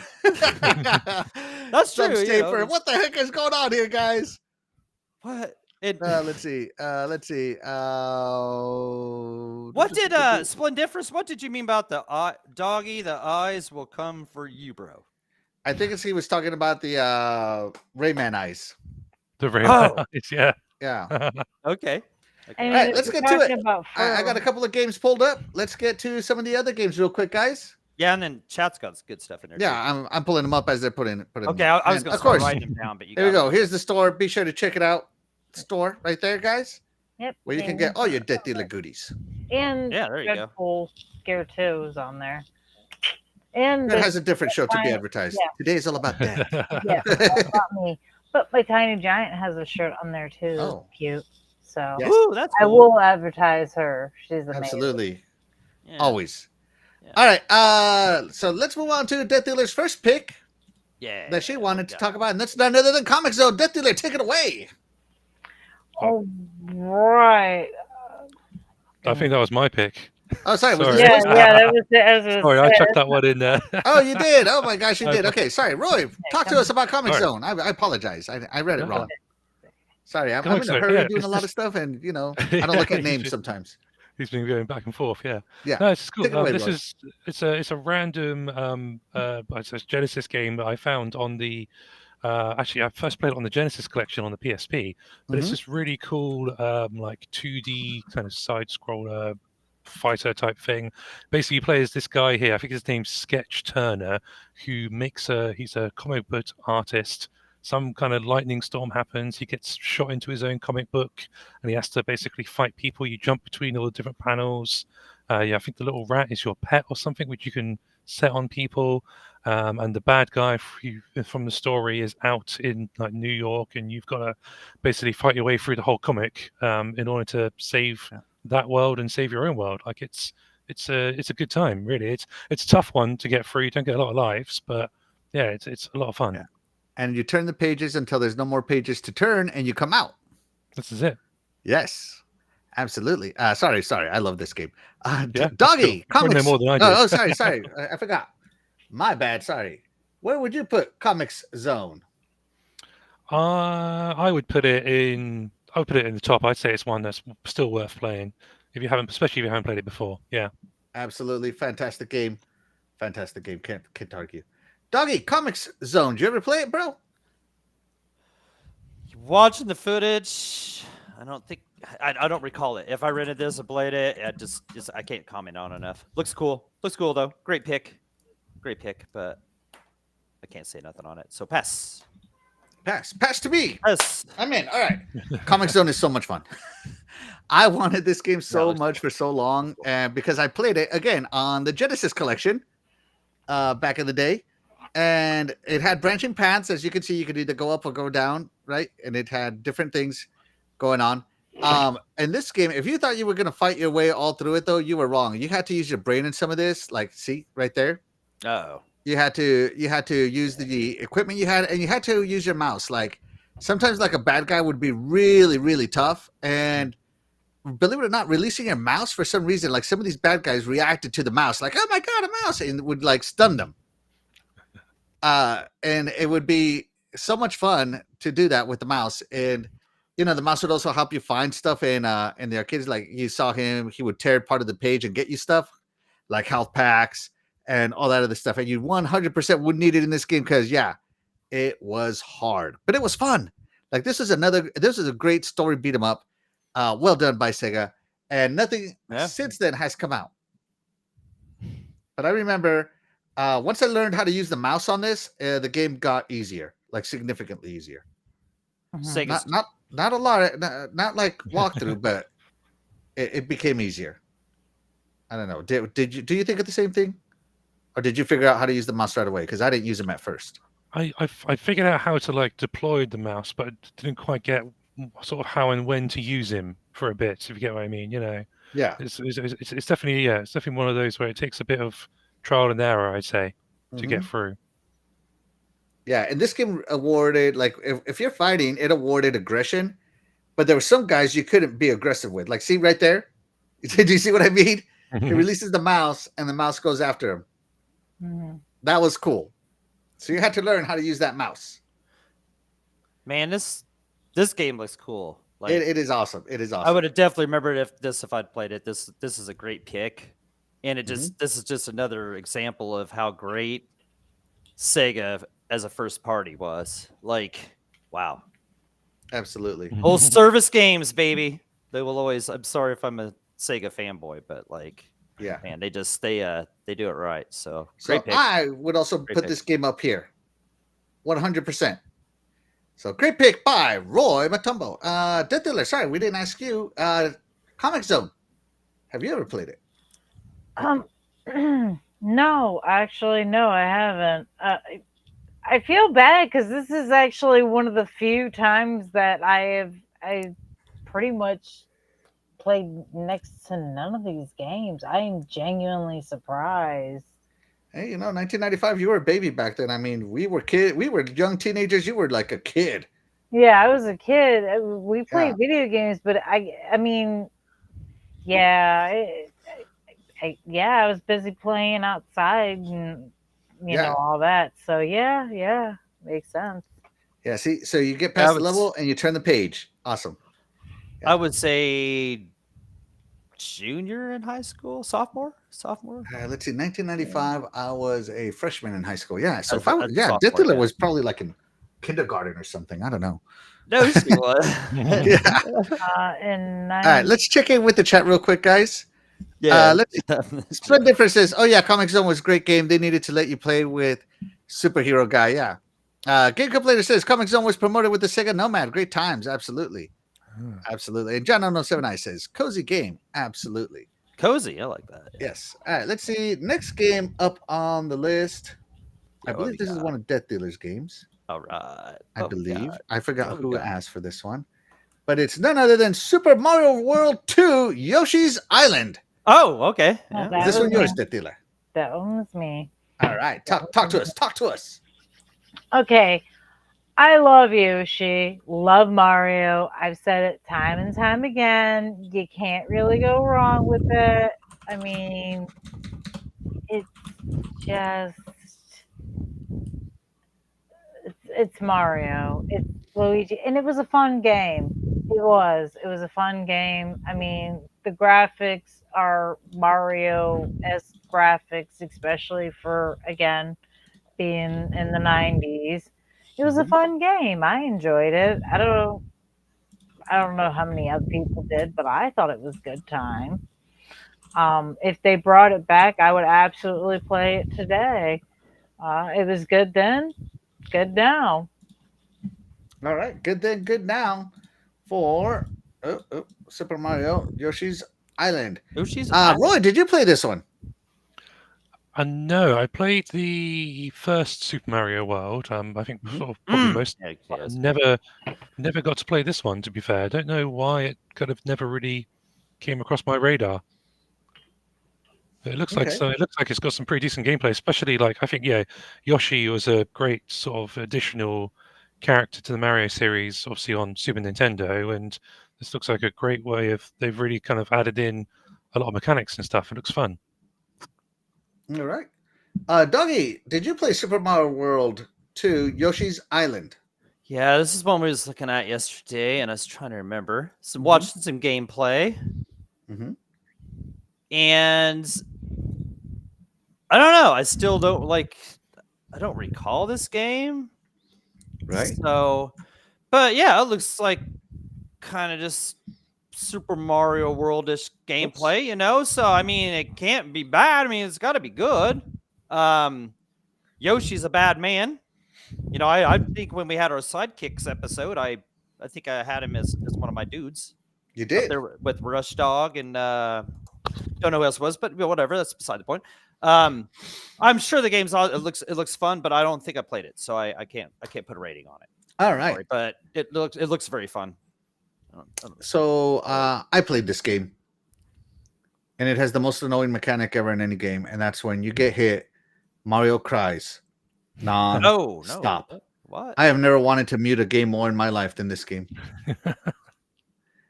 That's Some true. You stay know, for what the heck is going on here, guys? what? It, Let's see. what did Splendiferous? What did you mean about the doggy? The eyes will come for you, bro. I think he was talking about the Rayman eyes. The very Oh. nice, yeah. Yeah. Okay. I mean, All right, if let's you're get to talking it. about I got a fur, couple of games pulled up. Let's get to some of the other games real quick, guys. Yeah, and then chat's got good stuff in there. Yeah, I'm pulling them up as they're putting them. Okay, I was And going to of start course. writing them down, but you Here we got go. it. Here's the store. Be sure to check it out. Store right there, guys, Yep. where you can and- get all your Death Dealer goodies. And Yeah, there you go. Dreadful Scare 2 is on there. And It has a different show to be Fine. advertised. Yeah. Today is all about death. yeah, that's not me. But my Tiny Giant has a shirt on there too. Oh. Cute. So Yes. Ooh, that's I cool. will advertise her. She's amazing. Absolutely. Yeah. Always. Yeah. All right. So let's move on to Death Dealer's first pick Yeah. that she wanted to Yeah. talk about, and that's none other than Comic Zone. Death Dealer, take it away. Oh, right. I think that was my pick. Oh, sorry. Was Sorry. this Yeah, yours? yeah, that was it. I was gonna Sorry, I say, chucked that one in there. Oh, you did. Oh my gosh, you did. Okay, sorry, Roy. Talk to come us about Comic Sorry. Zone. I apologize. I read it No. wrong. Sorry, I'm Comic in a Zone, hurry yeah, doing it's a lot of just- stuff, and I don't look Yeah, at names you sometimes. He's been going back and forth. Yeah. Yeah. No, it's cool. Take it away, This Roy. it's a random it's a Genesis game that I found on the. Actually, I first played it on the Genesis collection on the PSP, but it's Mhm. this really cool, like 2D kind of side scroller fighter type thing. Basically, you play as this guy here. I think his name's Sketch Turner, who he's a comic book artist. Some kind of lightning storm happens. He gets shot into his own comic book, and he has to basically fight people. You jump between all the different panels. Yeah, I think the little rat is your pet or something, which you can set on people. And the bad guy from the story is out in like New York, and you've got to basically fight your way through the whole comic in order to save that world and save your own world. Like it's a good time, really. It's a tough one to get through. You don't get a lot of lives, but yeah, it's a lot of fun. Yeah. And you turn the pages until there's no more pages to turn, and you come out. This is it. Yes, absolutely. Sorry. I love this game. Yeah, that's Doggy cool. You know Comics. more than I do. Oh, sorry. I forgot. My bad. Sorry. Where would you put Comics Zone? I would put it in. I would put it in the top. I'd say it's one that's still worth playing especially if you haven't played it before. Yeah. Absolutely fantastic game. Fantastic game. Can't argue. Doggy Comics Zone. Did you ever play it, bro? Watching the footage, I don't think I don't recall it. If I rented this and played it, I can't comment on enough. Looks cool. Looks cool though. Great pick, but I can't say nothing on it. So pass. Pass to me. Pass. I'm in. All right. Comic Zone is so much fun. I wanted this game so much for so long, and because I played it again on the Genesis collection back in the day, and it had branching paths. As you can see, you could either go up or go down, right? And it had different things going on. In this game, if you thought you were going to fight your way all through it, though, you were wrong. You had to use your brain in some of this. Like, see right there. Oh. You had to use the equipment you had, and you had to use your mouse. Like sometimes, like a bad guy would be really, really tough, and believe it or not, releasing your mouse for some reason, like some of these bad guys reacted to the mouse, like, "Oh my god, a mouse!" and would like stun them. And it would be so much fun to do that with the mouse, and the mouse would also help you find stuff in the arcades. Like you saw him, he would tear part of the page and get you stuff like health packs and all that other stuff. And you 100% would need it in this game because, yeah, it was hard, but it was fun. Like this is a great story beat 'em up. Well done by Sega. And nothing since then has come out. but I remember once I learned how to use the mouse on this, the game got easier, like significantly easier. Sega's Not a lot, not like walkthrough, but it became easier. I don't know. Do you think of the same thing, or did you figure out how to use the mouse right away? Because I didn't use them at first. I figured out how to like deploy the mouse, but didn't quite get sort of how and when to use him for a bit. If you get what I mean, Yeah, it's definitely it's definitely one of those where it takes a bit of trial and error, I'd say, to get through. Yeah, and this game awarded, like, if you're fighting, it awarded aggression, but there were some guys you couldn't be aggressive with. Like, see right there? Did you see what I mean? It releases the mouse, and the mouse goes after him. That was cool. So you had to learn how to use that mouse. Man, this game looks cool. Like It is awesome. It is awesome. I would have definitely remembered if I'd played it. This is a great pick, and this is just another example of how great Sega as a first party was. Like, wow, Absolutely. old service games, baby. They will always. I'm sorry if I'm a Sega fanboy, but like, Yeah. man, they do it right. So So great pick. I would also Great put pick. this game up here. 100%. So great pick by Roy Matumbo. Death Dealer, sorry, we didn't ask you. Comic Zone. Have you ever played it? No, actually, no, I haven't. I feel bad because this is actually one of the few times that I pretty much played next to none of these games. I am genuinely surprised. Hey, 1995, you were a baby back then. I mean, we were young teenagers. You were like a kid. Yeah, I was a kid. We played video games, but I mean, yeah, I was busy playing outside and you know all that. So yeah, makes sense. Yeah, see, so you get past the level and you turn the page. Awesome. I would say junior in high school, sophomore. Let's see, 1995. I was a freshman in high school. Yeah, so if I was, sophomore, Death Dealer was probably like in kindergarten or something. I don't know. No, she was. Yeah. All right, let's check in with the chat real quick, guys. Yeah. Split Differences. Oh yeah, Comic Zone was a great game. They needed to let you play with Superhero Guy. Yeah. Game Complainer says Comic Zone was promoted with the Sega Nomad. Great times, absolutely. Absolutely. And John 079 says cozy game. Absolutely. Cozy, I like that. Yeah. Yes. All right, let's see. Next game up on the list. I believe this is one of Death Dealer's games. All right. I believe. I forgot who asked for this one. But it's none other than Super Mario World 2 Yoshi's Island. Oh, okay. Yeah. Is this one yours, Death Dealer? That one was me. All right. Talk to us. Talk to us. Okay. I love Yoshi. Love Mario. I've said it time and time again. You can't really go wrong with it. I mean, it's just it's Mario. It's Luigi, and it was a fun game. It was a fun game. I mean, the graphics are Mario-esque graphics, especially for again being in the 90s. It was a fun game. I enjoyed it. I don't know how many other people did, but I thought it was a good time. If they brought it back, I would absolutely play it today. It was good then, good now. All right, good then, good now for Super Mario Yoshi's Island. Roy, did you play this one? No, I played the first Super Mario World. I think sort of probably most. Never got to play this one. To be fair, I don't know why it kind of never really came across my radar. But it looks like it looks like it's got some pretty decent gameplay, especially like I think Yoshi was a great sort of additional character to the Mario series, obviously on Super Nintendo, and this looks like a great way of they've really kind of added in a lot of mechanics and stuff. It looks fun. All right. Doggy, did you play Super Mario World 2 Yoshi's Island? Yeah, this is one we was looking at yesterday, and I was trying to remember. So watching some gameplay. And I don't know. I still don't I don't recall this game. Right. So, but yeah, it looks like kind of just Super Mario World-ish gameplay, you know. So I mean, it can't be bad. I mean, it's got to be good. Yoshi's a bad man. You know, I think when we had our sidekicks episode, I think I had him as one of my dudes. You Up did. there with Rush Dog and don't know who else was, but whatever. That's beside the point. I'm sure the game's it looks fun, but I don't think I played it, so I can't put a rating on it. All right. Sorry, but it looks very fun. I don't know. So I played this game, and it has the most annoying mechanic ever in any game, and that's when you get hit, Mario cries. No, Stop. What? I have never wanted to mute a game more in my life than this game.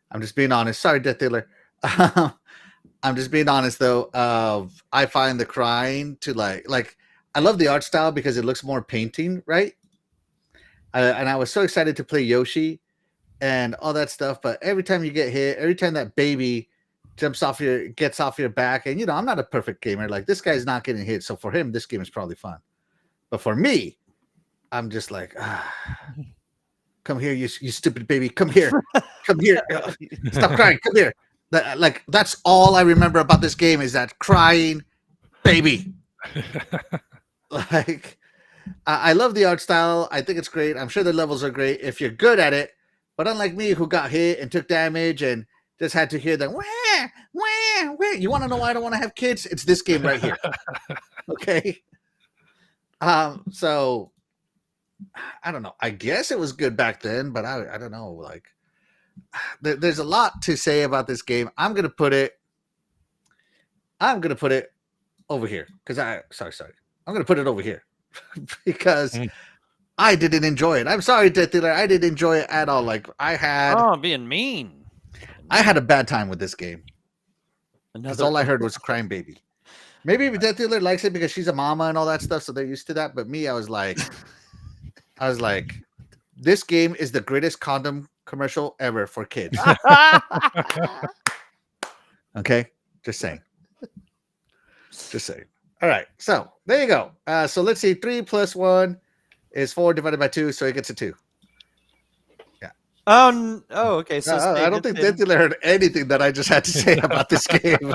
I'm just being honest. Sorry, Death Dealer. I'm just being honest though. I find the crying to like I love the art style because it looks more painting, right? And I was so excited to play Yoshi and all that stuff, but every time you get hit, every time that baby gets off your back, and you know, I'm not a perfect gamer. Like, this guy's not getting hit, so for him, this game is probably fun. But for me, I'm just like, come here, you stupid baby, come here, come here, stop crying, come here. That's all I remember about this game is that crying baby. Like, I love the art style. I think it's great. I'm sure the levels are great if you're good at it. But unlike me, who got hit and took damage and just had to hear that, wah, wah, wah. You want to know why I don't want to have kids? It's this game right here. Okay. So I don't know. I guess it was good back then, but I don't know. Like, there's a lot to say about this game. I'm gonna put it over here because sorry. I'm gonna put it over here because I didn't enjoy it. I'm sorry, Death Dealer. I didn't enjoy it at all. Like, I'm being mean. I had a bad time with this game. That's all I heard was crying baby. Maybe Death Dealer likes it because she's a mama and all that stuff, so they're used to that. But me, I was like, this game is the greatest condom commercial ever for kids. Okay, just saying. All right, so there you go. So let's see. 3 + 1 is 4 divided by 2, so it gets a 2. Yeah. Oh, okay. So I don't think Death Dealer heard anything that I just had to say about this game.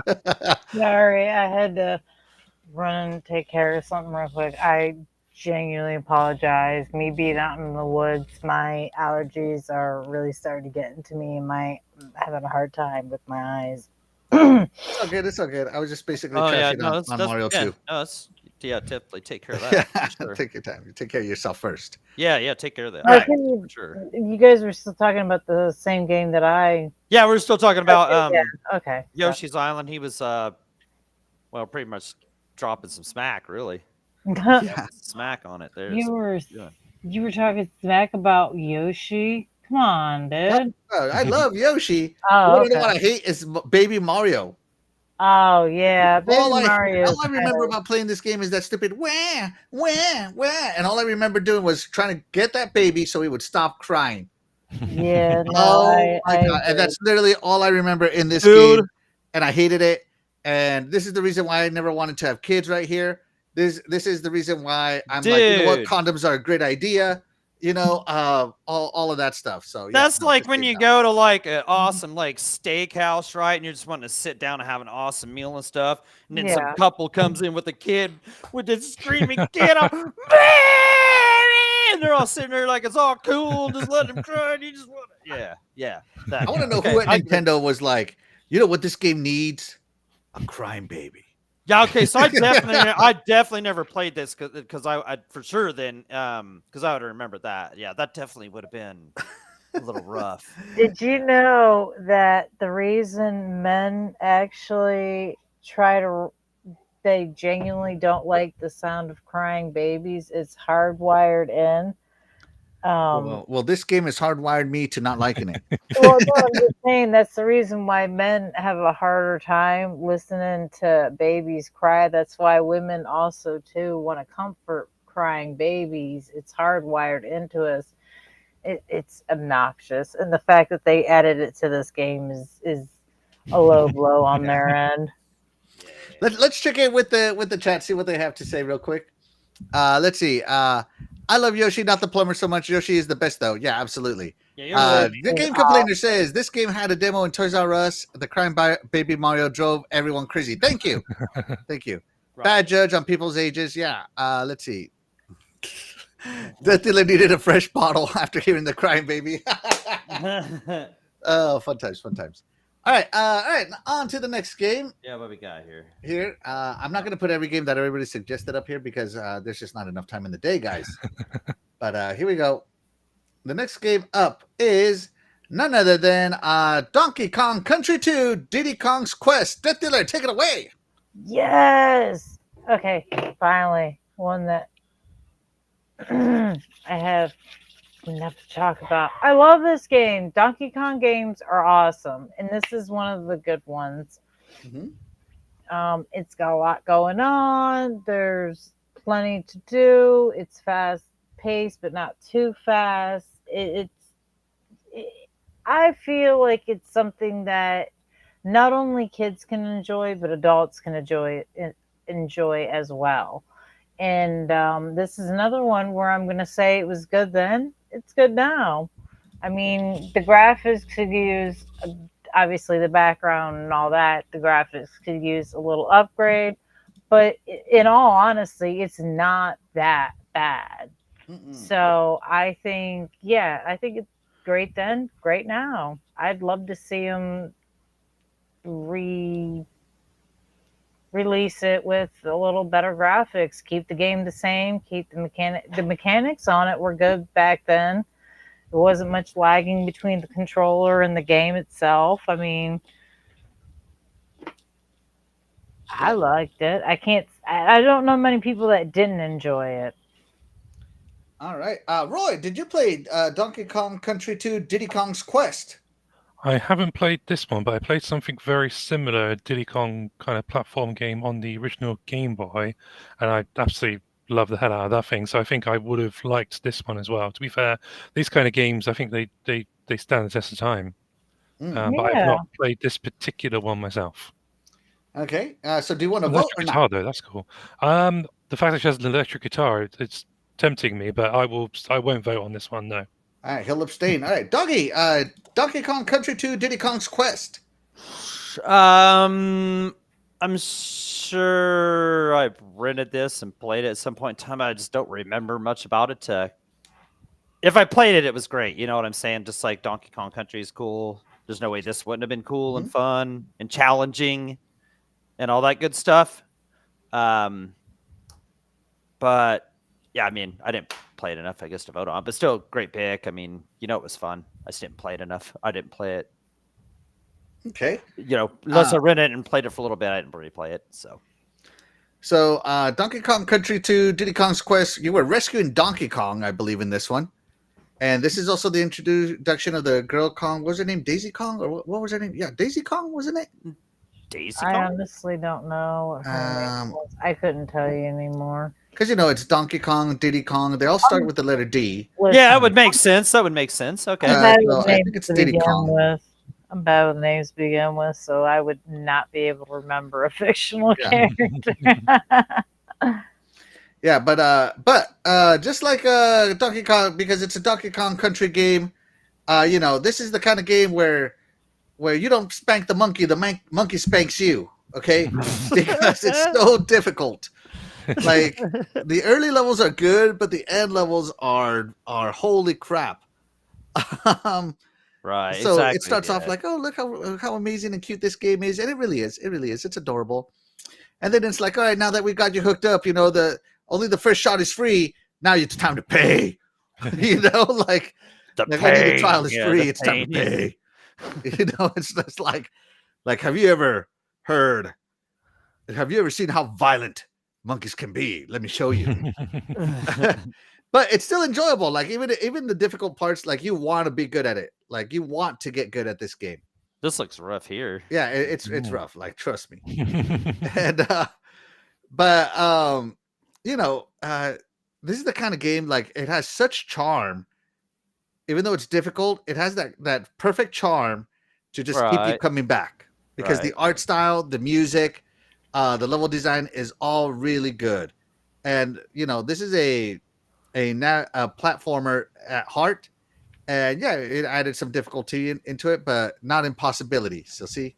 Sorry, I had to run and take care of something real quick. I genuinely apologize. Me being out in the woods, my allergies are really starting to get into me, and I'm having a hard time with my eyes. It's all good. I was just basically trashing on Mario 2. Definitely take care of that. Yeah, sure. Take your time. You take care of yourself first. Yeah, take care of that. Right. For sure. You guys were still talking about the same game that I... Yeah, we're still talking about okay. Yoshi's Island. He was pretty much dropping some smack, really. Yeah. Smack on it there. You were talking smack about Yoshi? Come on, dude. I love Yoshi. Oh, You know what I hate is Baby Mario. Oh, yeah. All I remember about playing this game is that stupid wah, wah, wah. And all I remember doing was trying to get that baby so he would stop crying. Yeah. No, my God. And that's literally all I remember in this game. And I hated it. And this is the reason why I never wanted to have kids right here. This is the reason why I'm like, you know what, condoms are a great idea. You know, all of that stuff. So yeah, that's like when you go to like an awesome like steakhouse, right? And you're just wanting to sit down and have an awesome meal and stuff. And then some couple comes in with a kid with this screaming kid, and they're all sitting there like it's all cool, just letting them cry. And you just want to, yeah. I want to know who at Nintendo was like, you know what this game needs? A crying baby. Yeah, okay, so I definitely never played this because I for sure then because I would remember that. Yeah, that definitely would have been a little rough. Did you know that the reason men actually they genuinely don't like the sound of crying babies is hardwired in? Well, this game has hardwired me to not liking it. Well, no, I'm just saying that's the reason why men have a harder time listening to babies cry. That's why women also too want to comfort crying babies. It's hardwired into us. It's obnoxious, and the fact that they added it to this game is a low blow on their end. Let's check in with the chat, see what they have to say real quick. Let's see. I love Yoshi, not the plumber so much. Yoshi is the best, though. Yeah, absolutely. Yeah, you're right. The game complainer says this game had a demo in Toys R Us. The crying baby Mario drove everyone crazy. Thank you. Thank you. Right. Bad judge on people's ages. Yeah. Let's see. Death Dealer needed a fresh bottle after hearing the crying baby. Oh, fun times, fun times. All right, on to the next game. Yeah, what we got here? Here, I'm not going to put every game that everybody suggested up here because there's just not enough time in the day, guys. But here we go. The next game up is none other than Donkey Kong Country 2 Diddy Kong's Quest. Death Dealer, take it away. Yes. Okay, finally one that I have enough to talk about. I love this game. Donkey Kong games are awesome, and this is one of the good ones. Mm-hmm. It's got a lot going on. There's plenty to do. It's fast paced, but not too fast. I feel like it's something that not only kids can enjoy, but adults can enjoy as well. And this is another one where I'm going to say it was good then. It's good now. I mean, the graphics could use, obviously, the background and all that. The graphics could use a little upgrade. But in all honesty, it's not that bad. Mm-mm. So I think it's great then, great now. I'd love to see them release it with a little better graphics, keep the game the same, keep the mechanics on it were good back then. There wasn't much lagging between the controller and the game itself. I mean, I liked it. I don't know many people that didn't enjoy it. All right. Roy, did you play Donkey Kong Country 2 Diddy Kong's Quest? I haven't played this one, but I played something very similar, a Diddy Kong kind of platform game on the original Game Boy, and I absolutely love the hell out of that thing. So I think I would have liked this one as well. To be fair, these kind of games, I think they stand the test of time. But I've not played this particular one myself. Okay. So do you want to vote or guitar, not? though, that's cool. The fact that she has an electric guitar, it's tempting me, but I won't vote on this one, no. All right, he'll abstain. All right, Doggy, Donkey Kong Country 2 Diddy Kong's Quest. I'm sure I've rented this and played it at some point in time. I just don't remember much about it. If I played it, it was great. You know what I'm saying? Just like Donkey Kong Country is cool. There's no way this wouldn't have been cool and fun and challenging and all that good stuff. But yeah, I mean, I didn't play it enough, I guess, to vote on. But still, great pick. I mean, it was fun. I just didn't play it enough. I didn't play it. Okay. Unless I rented it and played it for a little bit, I didn't really play it. So Donkey Kong Country 2 Diddy Kong's Quest, you were rescuing Donkey Kong, I believe, in this one. And this is also the introduction of the girl Kong. What was her name? Daisy Kong? Or what was her name? Yeah, Daisy Kong, wasn't it? Daisy I Kong? honestly don't know what her name was. I couldn't tell you anymore. Because, it's Donkey Kong, Diddy Kong. They all start with the letter D. Yeah, that would make sense. Okay. I'm bad with names to begin with, so I would not be able to remember a fictional character. Yeah, but just like Donkey Kong, because it's a Donkey Kong Country game, this is the kind of game where you don't spank the monkey monkey spanks you, okay? Because it's so difficult. Like, the early levels are good, but the end levels are holy crap. Right. So exactly, it starts off like, oh, look how amazing and cute this game is, and it really is. It really is. It's adorable. And then it's like, all right, now that we got you hooked up, only the first shot is free. Now it's time to pay. Like the only the trial is free. It's time to pay. It's just like have you ever seen how violent monkeys can be? Let me show you. But it's still enjoyable. Like even the difficult parts, like you want to be good at it. Like you want to get good at this game. This looks rough here. Yeah, it's rough. Like, trust me. And but this is the kind of game, like, it has such charm. Even though it's difficult, it has that perfect charm to just keep you coming back. Because the art style, the music, the level design is all really good. And this is a a platformer at heart, and yeah, it added some difficulty into it, but not impossibility. So see,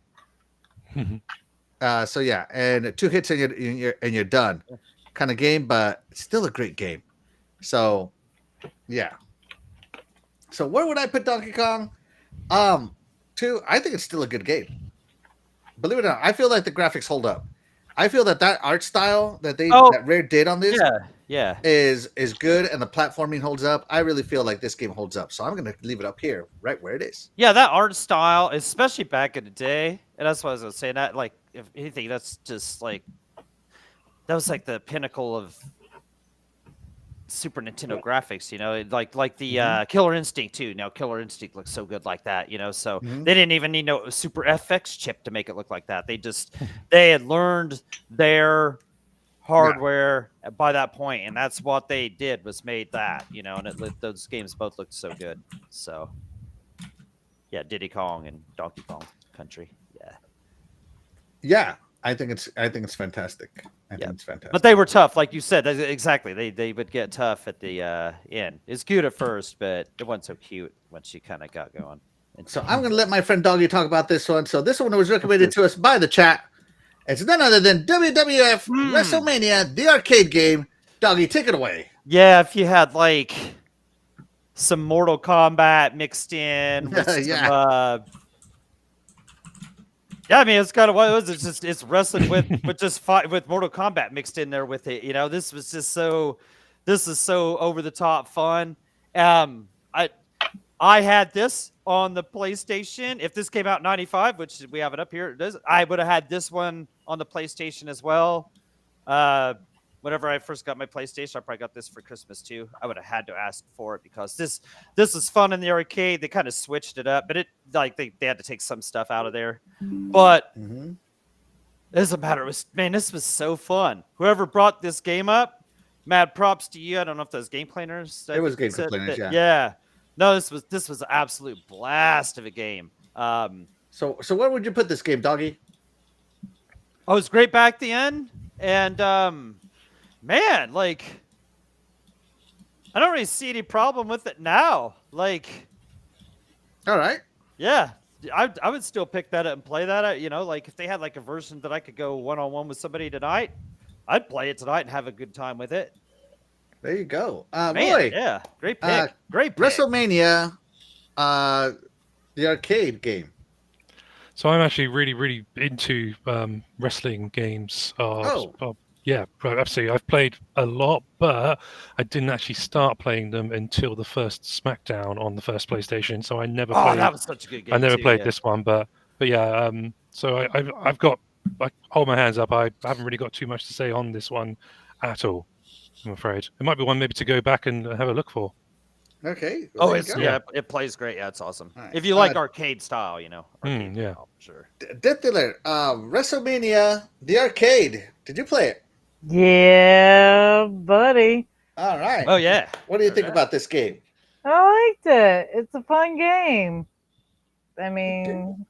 so yeah, and 2 hits and you're done, kind of game, but still a great game. So yeah. So where would I put Donkey Kong? Two. I think it's still a good game. Believe it or not, I feel like the graphics hold up. I feel that art style that Rare did on this yeah. is good, and the platforming holds up. I really feel like this game holds up, so I'm gonna leave it up here, right where it is. Yeah, that art style, especially back in the day, and that's what I was gonna say. That, like, if anything, that's just like that was like the pinnacle of Super Nintendo graphics, you know, like the Killer Instinct too. Now Killer Instinct looks so good like that, you know. So they didn't even need no Super FX chip to make it look like that. They had learned their hardware by that point, and that's what they did was made that, you know. And those games both looked so good. So yeah, Diddy Kong and Donkey Kong Country, Yeah, I think it's fantastic. I think it's fantastic. But they were tough, like you said. Exactly, they would get tough at the end. It's cute at first, but it wasn't so cute once you kind of got going. So I'm going to let my friend Doggy talk about this one. So this one was recommended to us by the chat. It's none other than WWF WrestleMania, the arcade game. Doggy, take it away. Yeah, if you had like some Mortal Kombat mixed in with some, yeah, I mean, it's kind of what it was. It's just wrestling with with Mortal Kombat mixed in there with it. You know, this is so over the top fun. I had this on the PlayStation. If this came out in '95, which we have it up here, I would have had this one on the PlayStation as well. Whenever I first got my PlayStation, I probably got this for Christmas too. I would have had to ask for it because this is fun in the arcade. They kind of switched it up, but they had to take some stuff out of there. But it doesn't matter. This was so fun. Whoever brought this game up, mad props to you. I don't know if those game planners. It was game planners, yeah. Yeah. No, this was an absolute blast of a game. So where would you put this game, Doggy? Oh, it was great back then, and man, like, I don't really see any problem with it now. Like, all right, yeah, I would still pick that up and play that. You know, like if they had like a version that I could go one-on-one with somebody tonight, I'd play it tonight and have a good time with it. There you go, Man, boy. Yeah, great pick. Great pick. WrestleMania, the arcade game. So I'm actually really into wrestling games. Yeah, absolutely. I've played a lot, but I didn't actually start playing them until the first SmackDown on the first PlayStation. So I never played. That was such a good game. I never played this one, but yeah. So I've got. I hold my hands up. I haven't really got too much to say on this one at all. I'm afraid it might be one maybe to go back and have a look for. Okay. Well, it plays great. Yeah, it's awesome. Right. If you like arcade style, you know. Style, sure. Death Dealer, WrestleMania, the arcade. Did you play it? Yeah, buddy. All right. Oh yeah. What do you think about this game? I liked it. It's a fun game. I mean,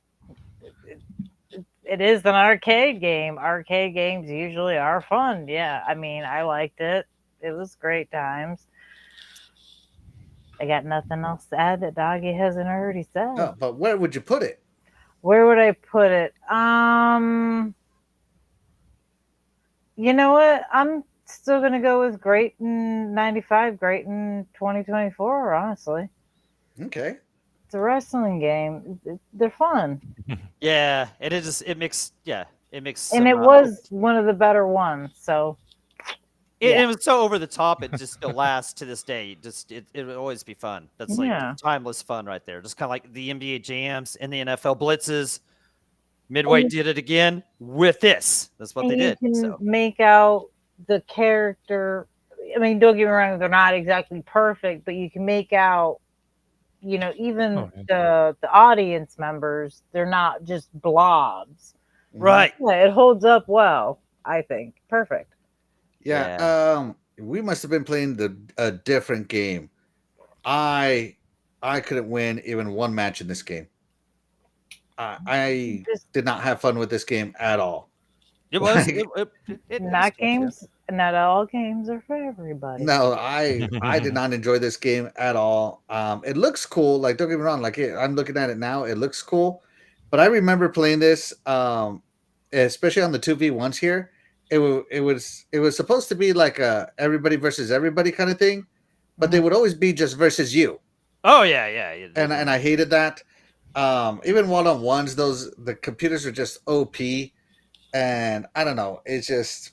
it is an arcade game. Arcade games usually are fun. Yeah, I mean, I liked it. It was great times. I got nothing else to add that Doggy hasn't already said. Oh, but where would you put it? Where would I put it? You know what? I'm still gonna go with great in '95, great in 2024. Honestly, Okay. it's a wrestling game. They're fun. Yeah, it is. It makes. Yeah, it makes. And it was one of the better ones. So it was so over the top. It just still lasts to this day. It will always be fun. That's like timeless fun right there. Just kind of like the NBA jams and the NFL blitzes. Midway did it again with this. That's what they did. You can make out the character. I mean, don't get me wrong; they're not exactly perfect, but you can make out, you know, even the audience members. They're not just blobs, right? Yeah, it holds up well. I think perfect. Yeah. We must have been playing a different game. I couldn't win even one match in this game. I did not have fun with this game at all. It was. Like, It Not was good, yeah. games. Not all games are for everybody. no, I did not enjoy this game at all. It looks cool. Like, don't get me wrong. Like, I'm looking at it now. It looks cool, but I remember playing this, especially on the 2v1s here. It was supposed to be like a everybody versus everybody kind of thing, but they would always be just versus you. Oh yeah, yeah. And I hated that. Even one-on-ones, the computers are just OP, and I don't know. It's just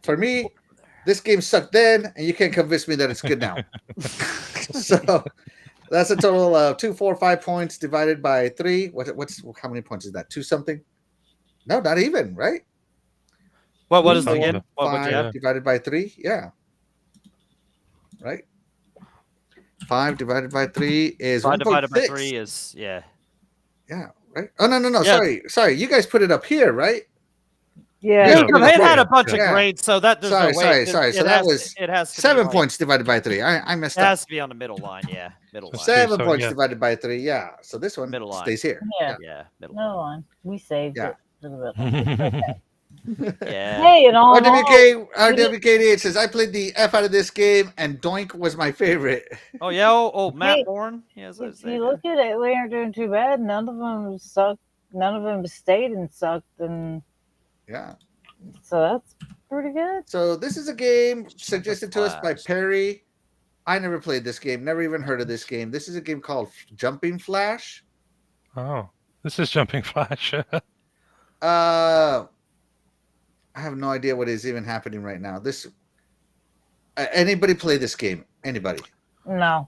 for me, this game sucked then, and you can't convince me that it's good now. So that's a total of 245 points divided by 3. What's how many points is that? 2 something? No, not even, right? What is it Something. again? What would you 5 have? divided by 3, yeah. Right? 5 divided by 3 is 5 divided by 1.6. 3 is yeah. Yeah, right. Oh no, Yeah. sorry. You guys put it up here, right? Yeah. Yeah, It had a bunch yeah. of grades, so that there's Sorry, no way. sorry. So It that has was to, it has to 7 be points divided by 3. I messed It up. has to be on the middle line. Yeah, middle line. 7 so, points yeah. divided by 3. Yeah. So this one Middle line. stays here. Yeah. Yeah, middle No line. one. We saved Yeah. it. For the middle. It's okay. Yeah. Hey, and all in all, RWK88 says I played the F out of this game and Doink was my favorite. Oh yeah. Oh, Matt Hey, Bourne. Yeah, so if you look at it, we aren't doing too bad. None of them sucked. None of them stayed and sucked, and Yeah. so that's pretty good. So this is a game suggested to us by Flash. Perry. I never played this game, never even heard of this game. This is a game called Jumping Flash. Oh, this is Jumping Flash. I have no idea what is even happening right now. This anybody play this game? Anybody? No.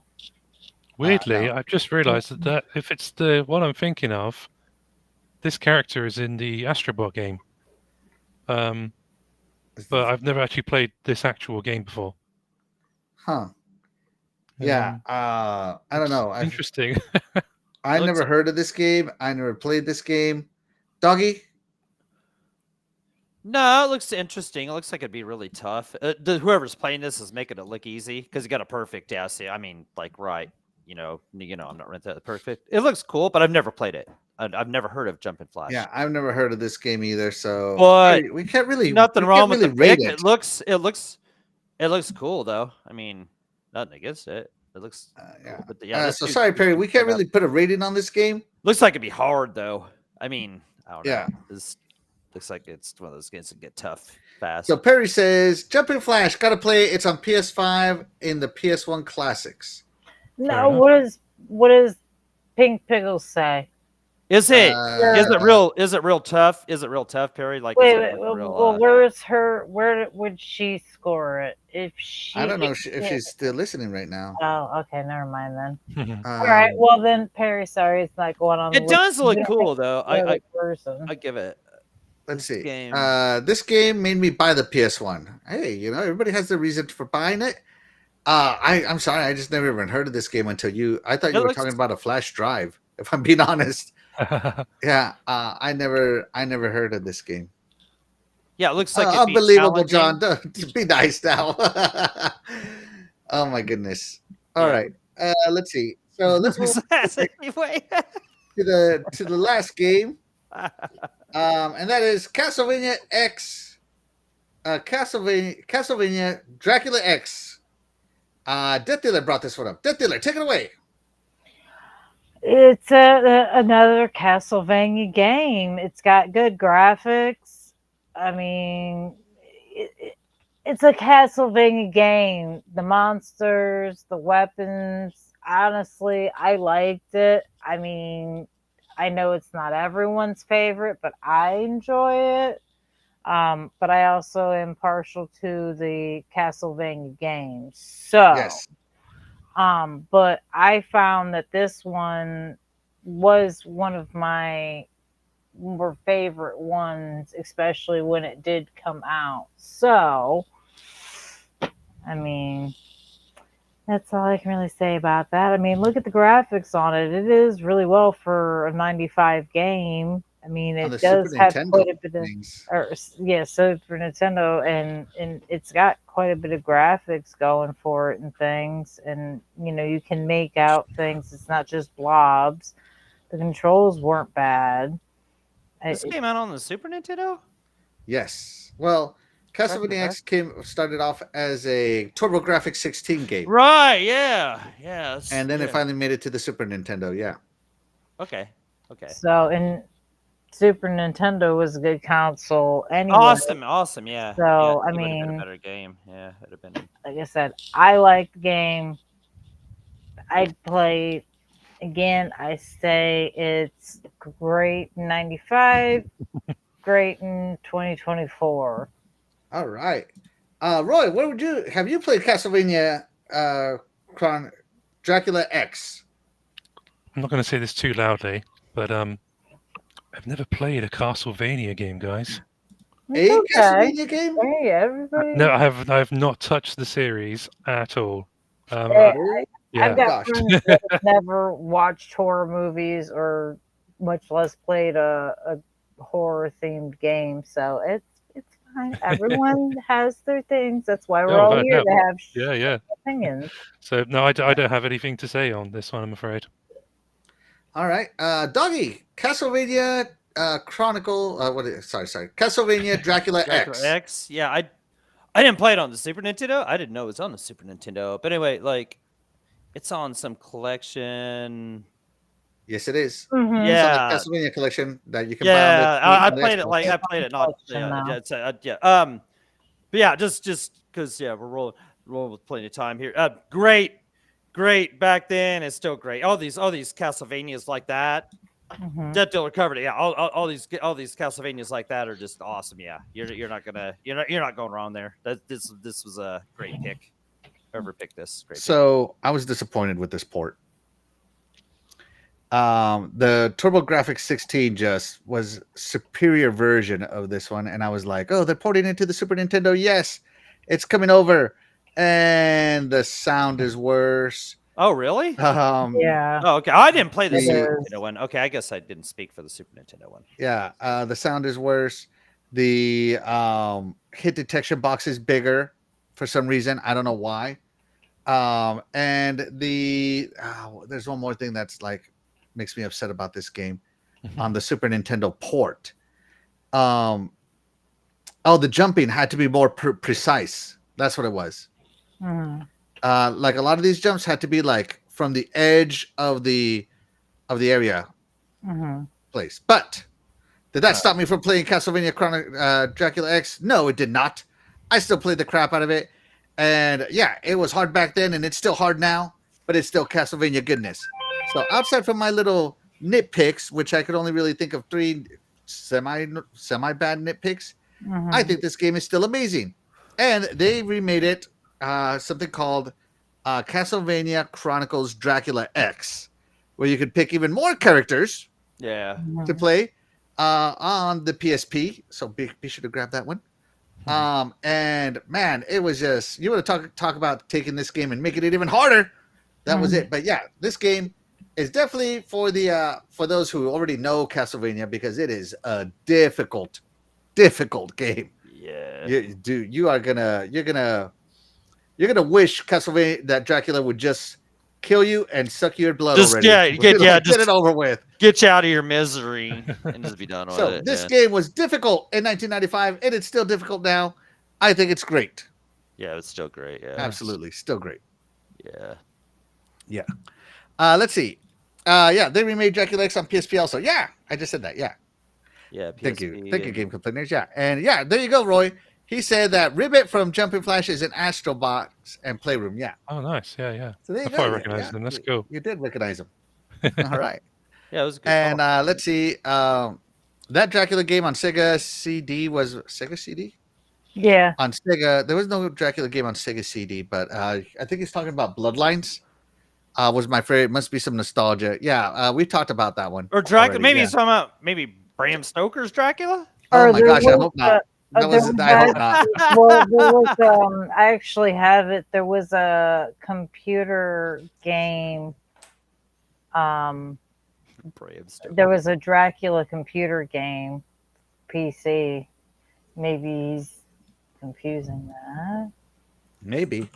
Weirdly, no. I've just realised that if it's the one I'm thinking of, this character is in the Astrobot game. But I've never actually played this actual game before. Huh. Yeah. I don't know. Interesting. I never heard of this game. I never played this game. Doggy? No, it looks interesting. It looks like it'd be really tough. Whoever's playing this is making it look easy because you got a perfect. Yeah, see, I mean, like, right. I'm not running that perfect. It looks cool, but I've never played it. I've never heard of Jumping Flash. Yeah, I've never heard of this game either. So, but we can't really nothing wrong with really the pick. rate It looks cool though. I mean, nothing against it. It looks yeah. cool, but yeah. So sorry, Perry. We can't really put a rating on this game. Looks like it'd be hard though. I mean, I don't know. Yeah. This looks like it's one of those games that get tough fast. So Perry says, "Jumping Flash, gotta play. It's on PS5 in the PS1 classics." No. What does Pink Pickles say? Is it? Is it real? Uh, Is it real tough? Is it real tough, Perry? Like, Wait, is it wait, like real, well, where is her? Where would she score it? If she, I don't know if she's still listening right now. Oh, okay, never mind then. All All right, well then, Perry. Sorry, it's not going on. It does look cool though. I person. give it. Let's This see. game. This game made me buy the PS1. Hey, everybody has their reason for buying it. I'm sorry, I just never even heard of this game until you. I thought you were talking about a flash drive. If I'm being honest, yeah. I never heard of this game. Yeah, it looks like it'd be unbelievable, challenging. John. Don't be nice now. Oh my goodness. All right. Let's see. So let's move Anyway. to the last game. And that is Castlevania X. Castlevania Dracula X. Death Dealer brought this one up. Death Dealer, take it away. It's another Castlevania game. It's got good graphics. I mean, it's a Castlevania game. The monsters, the weapons. Honestly, I liked it. I mean, I know it's not everyone's favorite, but I enjoy it. But I also am partial to the Castlevania games. So, yes. But I found that this one was one of my more favorite ones, especially when it did come out. So, I mean, that's all I can really say about that. I mean, look at the graphics on it. It is really well for a 95 game. I mean, it does have quite a bit of, Super Nintendo, and it's got quite a bit of graphics going for it and things. And, you can make out things. It's not just blobs. The controls weren't bad. This came out on the Super Nintendo? Yes. Well, Castlevania Back. X started off as a TurboGrafx 16 game, Right? Yeah. Yes. and then yeah. it finally made it to the Super Nintendo. Yeah. Okay. So, and Super Nintendo was a good console anyway. Awesome. Yeah. So, yeah, I it would've been a mean, better game. Yeah, it'd have been. like I said, I like the game. I'd play again. I say it's great in '95, great in 2024. All right. Roy, what would you have you played Castlevania Dracula X? I'm not going to say this too loudly, but I've never played a Castlevania game, guys. It's A okay. Castlevania game? Hey, everybody. No, I have not touched the series at all. Hey, Yeah. I've got Gosh. friends that have never watched horror movies or much less played a horror themed game, so it's fine. Everyone has their things. That's why we're Oh, all no, here no. to have Yeah. opinions. So no, I don't have anything to say on this one, I'm afraid. All right. Doggy, Castlevania Chronicle sorry. Castlevania Dracula X. X. Yeah, I didn't play it on the Super Nintendo. I didn't know it was on the Super Nintendo. But anyway, like, it's on some collection. Yes, it is. Mhm. It's on the Yeah. Castlevania collection that you can Yeah, buy I on the played it Xbox. like I played it not Collection now. yeah. But yeah, just because we're rolling with plenty of time here. Great back then. It's still great. All these Castlevanias like that. Mhm. Dead Dealer covered it. Yeah, all these Castlevanias like that are just awesome. Yeah, you're not going wrong there. This was a great pick. Whoever picked this, great. So I was disappointed with this port. The TurboGrafx 16 just was superior version of this one, and I was like, oh, they're porting it to the Super Nintendo. Yes, it's coming over, and the sound is worse. Oh, really? Yeah. Oh, okay. I didn't play the It Super is. Nintendo one. Okay, I guess I didn't speak for the Super Nintendo one. Yeah, the sound is worse. The hit detection box is bigger for some reason. I don't know why. And there's one more thing that's like makes me upset about this game on the Super Nintendo port. The jumping had to be more precise. That's what it was. Mhm. Like a lot of these jumps had to be like from the edge of the area Mhm. place. But did that stop me from playing Castlevania Dracula X? No, it did not. I still played the crap out of it. And yeah, it was hard back then and it's still hard now, but it's still Castlevania goodness. So outside from my little nitpicks, which I could only really think of 3 semi bad nitpicks, Mhm. I think this game is still amazing. And they remade it something called Castlevania Chronicles Dracula X, where you could pick even more characters Yeah. to play on the PSP. So be sure to grab that one. And man, it was just you want to talk about taking this game and making it even harder. That was it. But yeah, this game is definitely for the for those who already know Castlevania because it is a difficult game. Yeah. You're gonna wish Castlevania that Dracula would just kill you and suck your blood Just already. get Get it over with. Get you out of your misery and just be done with So it. this game was difficult in 1995, and it's still difficult now. I think it's great. Yeah, it's still great. Yeah. Absolutely, still great. Yeah. Let's see. Yeah, they remade Dracula X on PSP also. Yeah, I just said that. Yeah, Yeah. thank you, PSP, Game Complainers. Yeah, and yeah, there you go, Roy. He said that Ribbit from Jumping Flash is an Astro Box and Playroom. Yeah. Oh, nice. Yeah. So there you I go. thought I recognized them. That's cool. You did recognize him. All right. Yeah, it was good. And let's see. That Dracula game on Sega CD was Sega CD? Yeah. On Sega, there was no Dracula game on Sega CD, but I think he's talking about Bloodlines. Was my favorite. Must be some nostalgia. Yeah, we talked about that one. or Dracula. already, Maybe yeah. he's talking about maybe Bram Stoker's Dracula. Oh Or my there gosh, I was hope not. there was I hope not. well, there was I actually have it. There was a computer game. Bram Stoker. There was a Dracula computer game, PC. Maybe he's confusing that. Maybe.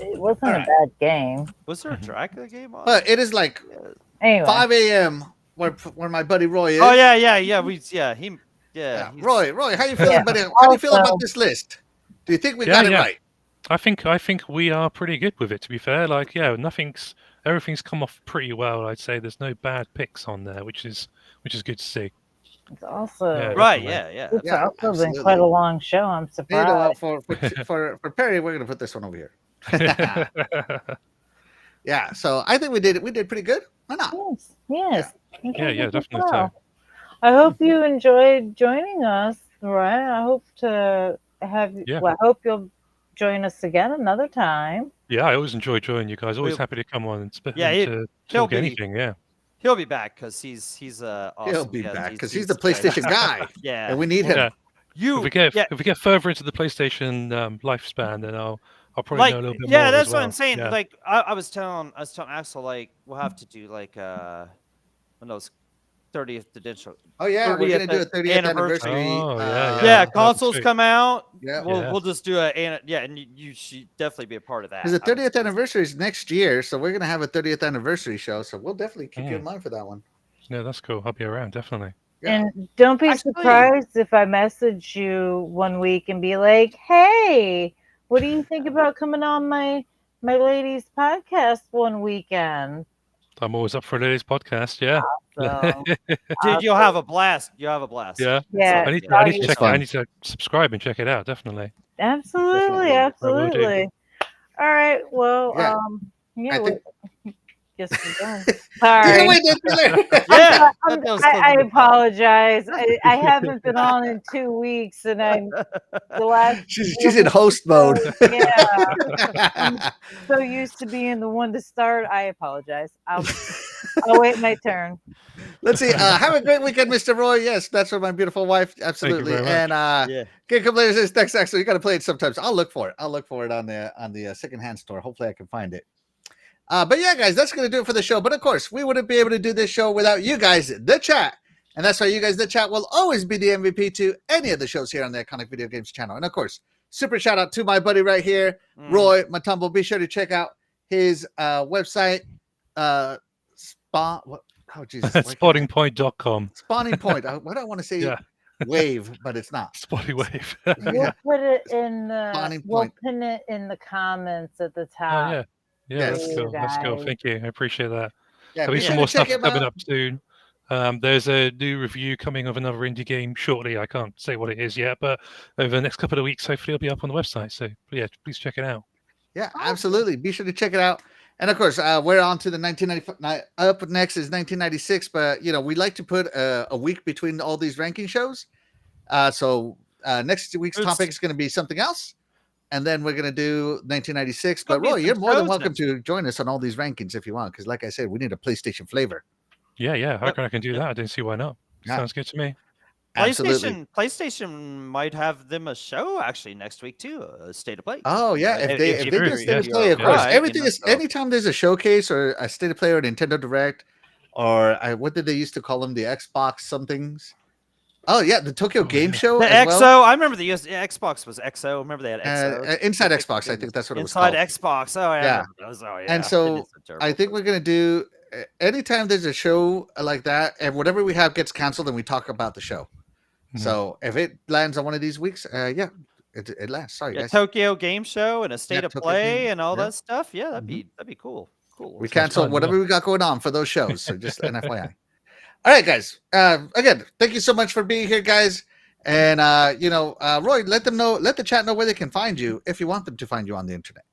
It wasn't All a right. bad game. Was there a Dracula game on? But it is like Anyway, 5 a.m. where my buddy Roy is. Oh yeah. Yeah, Roy, how you feeling, Yeah. buddy? How do you feel about Also- this list? Do you think we Yeah, got it yeah. right? I think we are pretty good with it. To be fair, like everything's come off pretty well. I'd say there's no bad picks on there, which is good to see. It's also Yeah, right. definitely. Yeah. it's Yeah, also been absolutely. quite a long show. I'm You know what? surprised. For Perry, we're gonna put this one over here. Yeah, so I think we did pretty good. Why not? Yes. You Yeah, did definitely well. so. I hope you enjoyed joining us, right? I hope to have you. Yeah. Well, I hope you'll join us again another time. Yeah, I always enjoy joining you guys. Always We'll- happy to come on and Yeah, to he'll talk be- anything. Yeah. He'll be back because he's awesome. He'll be guest. back because he's the PlayStation guy, Yeah, and we need him. Yeah. you. If we get further into the PlayStation lifespan, then I'll probably like know a little bit more. yeah, that's as what well. I'm saying. Yeah. Like I was telling Axel, like we'll have to do like one of those 30th edition. Oh yeah, we're gonna 30th do a 30th anniversary. Oh, yeah. Yeah, that'd be consoles sweet. come out. Yeah. We'll just do and you should definitely be a part of that. Because the 30th anniversary is next year, so we're gonna have a 30th anniversary show. So we'll definitely keep you in mind for that one. Yeah, that's cool. I'll be around definitely. Yeah. And don't be Actually- surprised if I message you one week and be like, "Hey, what do you think about coming on my ladies podcast one weekend?" I'm always up for a ladies podcast. Yeah. So, Dude, you'll have a blast. You'll have a blast. Yeah. yeah, I need no, to you- check. fun. I need to subscribe and check it out. Definitely. absolutely, Definitely. I will do. absolutely. All right, well, Yeah. yeah, I think- guess we're done. Take it Sorry. away, Taylor. Yeah. I'm- that was I close. apologize. I haven't been on in 2 weeks, and I'm the last. She's in host mode. Yeah, so used to being the one to start. I apologize. I'll wait my turn. Let's see. Have a great weekend, Mr. Roy. Yes, that's for my beautiful wife. Absolutely. very much. And Yeah. Game Complainers is next so you got to play it sometimes. I'll look for it. I'll look for it on the secondhand store. Hopefully, I can find it. But yeah, guys, that's gonna do it for the show. But of course, we wouldn't be able to do this show without you guys, the chat. And that's why you guys, the chat, will always be the MVP to any of the shows here on the Iconic Video Games channel. And of course, super shout out to my buddy right here, Roy Matumbo. Be sure to check out his website. What? Oh Jesus! Spottingpoint.com. Spawning Point. What do I want to say? Yeah. Wave, but it's not. Spotty Wave. We'll put it in Spawning the. We'll point. pin it in the comments at the Oh top. yeah. Yeah, Yes. that's cool. That's cool. Guys. Thank you. I appreciate that. Yeah, There'll be be sure some to more check stuff him coming out. up soon. There's a new review coming of another indie game shortly. I can't say what it is yet, but over the next couple of weeks, hopefully it'll be up on the website. So yeah, please check it out. Yeah, absolutely. Be sure to check it out. And of course, we're on to the 1995. Up next is 1996, but we like to put a week between all these ranking shows. So next week's topic is going to be something else, and then we're going to do 1996. But Roy, you're more than welcome to join us on all these rankings if you want, because like I said, we need a PlayStation flavor. Yeah. I can do that. I don't see why not. Yeah. Sounds good to me. Absolutely. PlayStation might have them a show actually next week too. A State of Play. Oh yeah, if they do a state of play, of you're course. right, Everything is so- anytime there's a showcase or a state of play or Nintendo Direct, or what did they used to call them? The Xbox somethings. Oh yeah, the Tokyo Game Show. The as XO. well. I remember the Xbox was XO. Remember they had XO. Inside Xbox, I think that's what it was Inside called. Xbox. Oh yeah. I Yeah. remember those. Oh, yeah. And so, It is terrible. I think we're gonna do anytime there's a show like that, and whatever we have gets canceled, and we talk about the show. Mhm. So if it lands on one of these weeks, yeah, it lands. Sorry, Yeah, guys. Tokyo Game Show and a State of Tokyo Play Game, and all yeah. that stuff. Yeah, that'd be cool. Cool. We Sounds cancel fun, whatever we got going on for those shows. So just an FYI. All right, guys. Again, thank you so much for being here, guys. And Roy, let the chat know where they can find you if you want them to find you on the internet.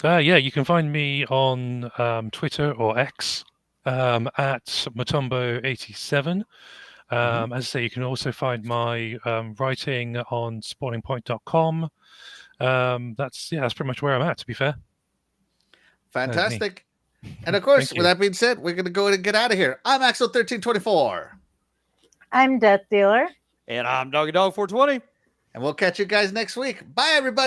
Yeah, you can find me on Twitter or X at Matumbo87. As I say, you can also find my writing on spawningspoint.com. That's pretty much where I'm at, to be fair. Fantastic. And of course, Thank with you. that being said, we're going to go ahead and get out of here. I'm Axel1324. I'm Death Dealer. And I'm Doggy Dog 420. And we'll catch you guys next week. Bye, everybody.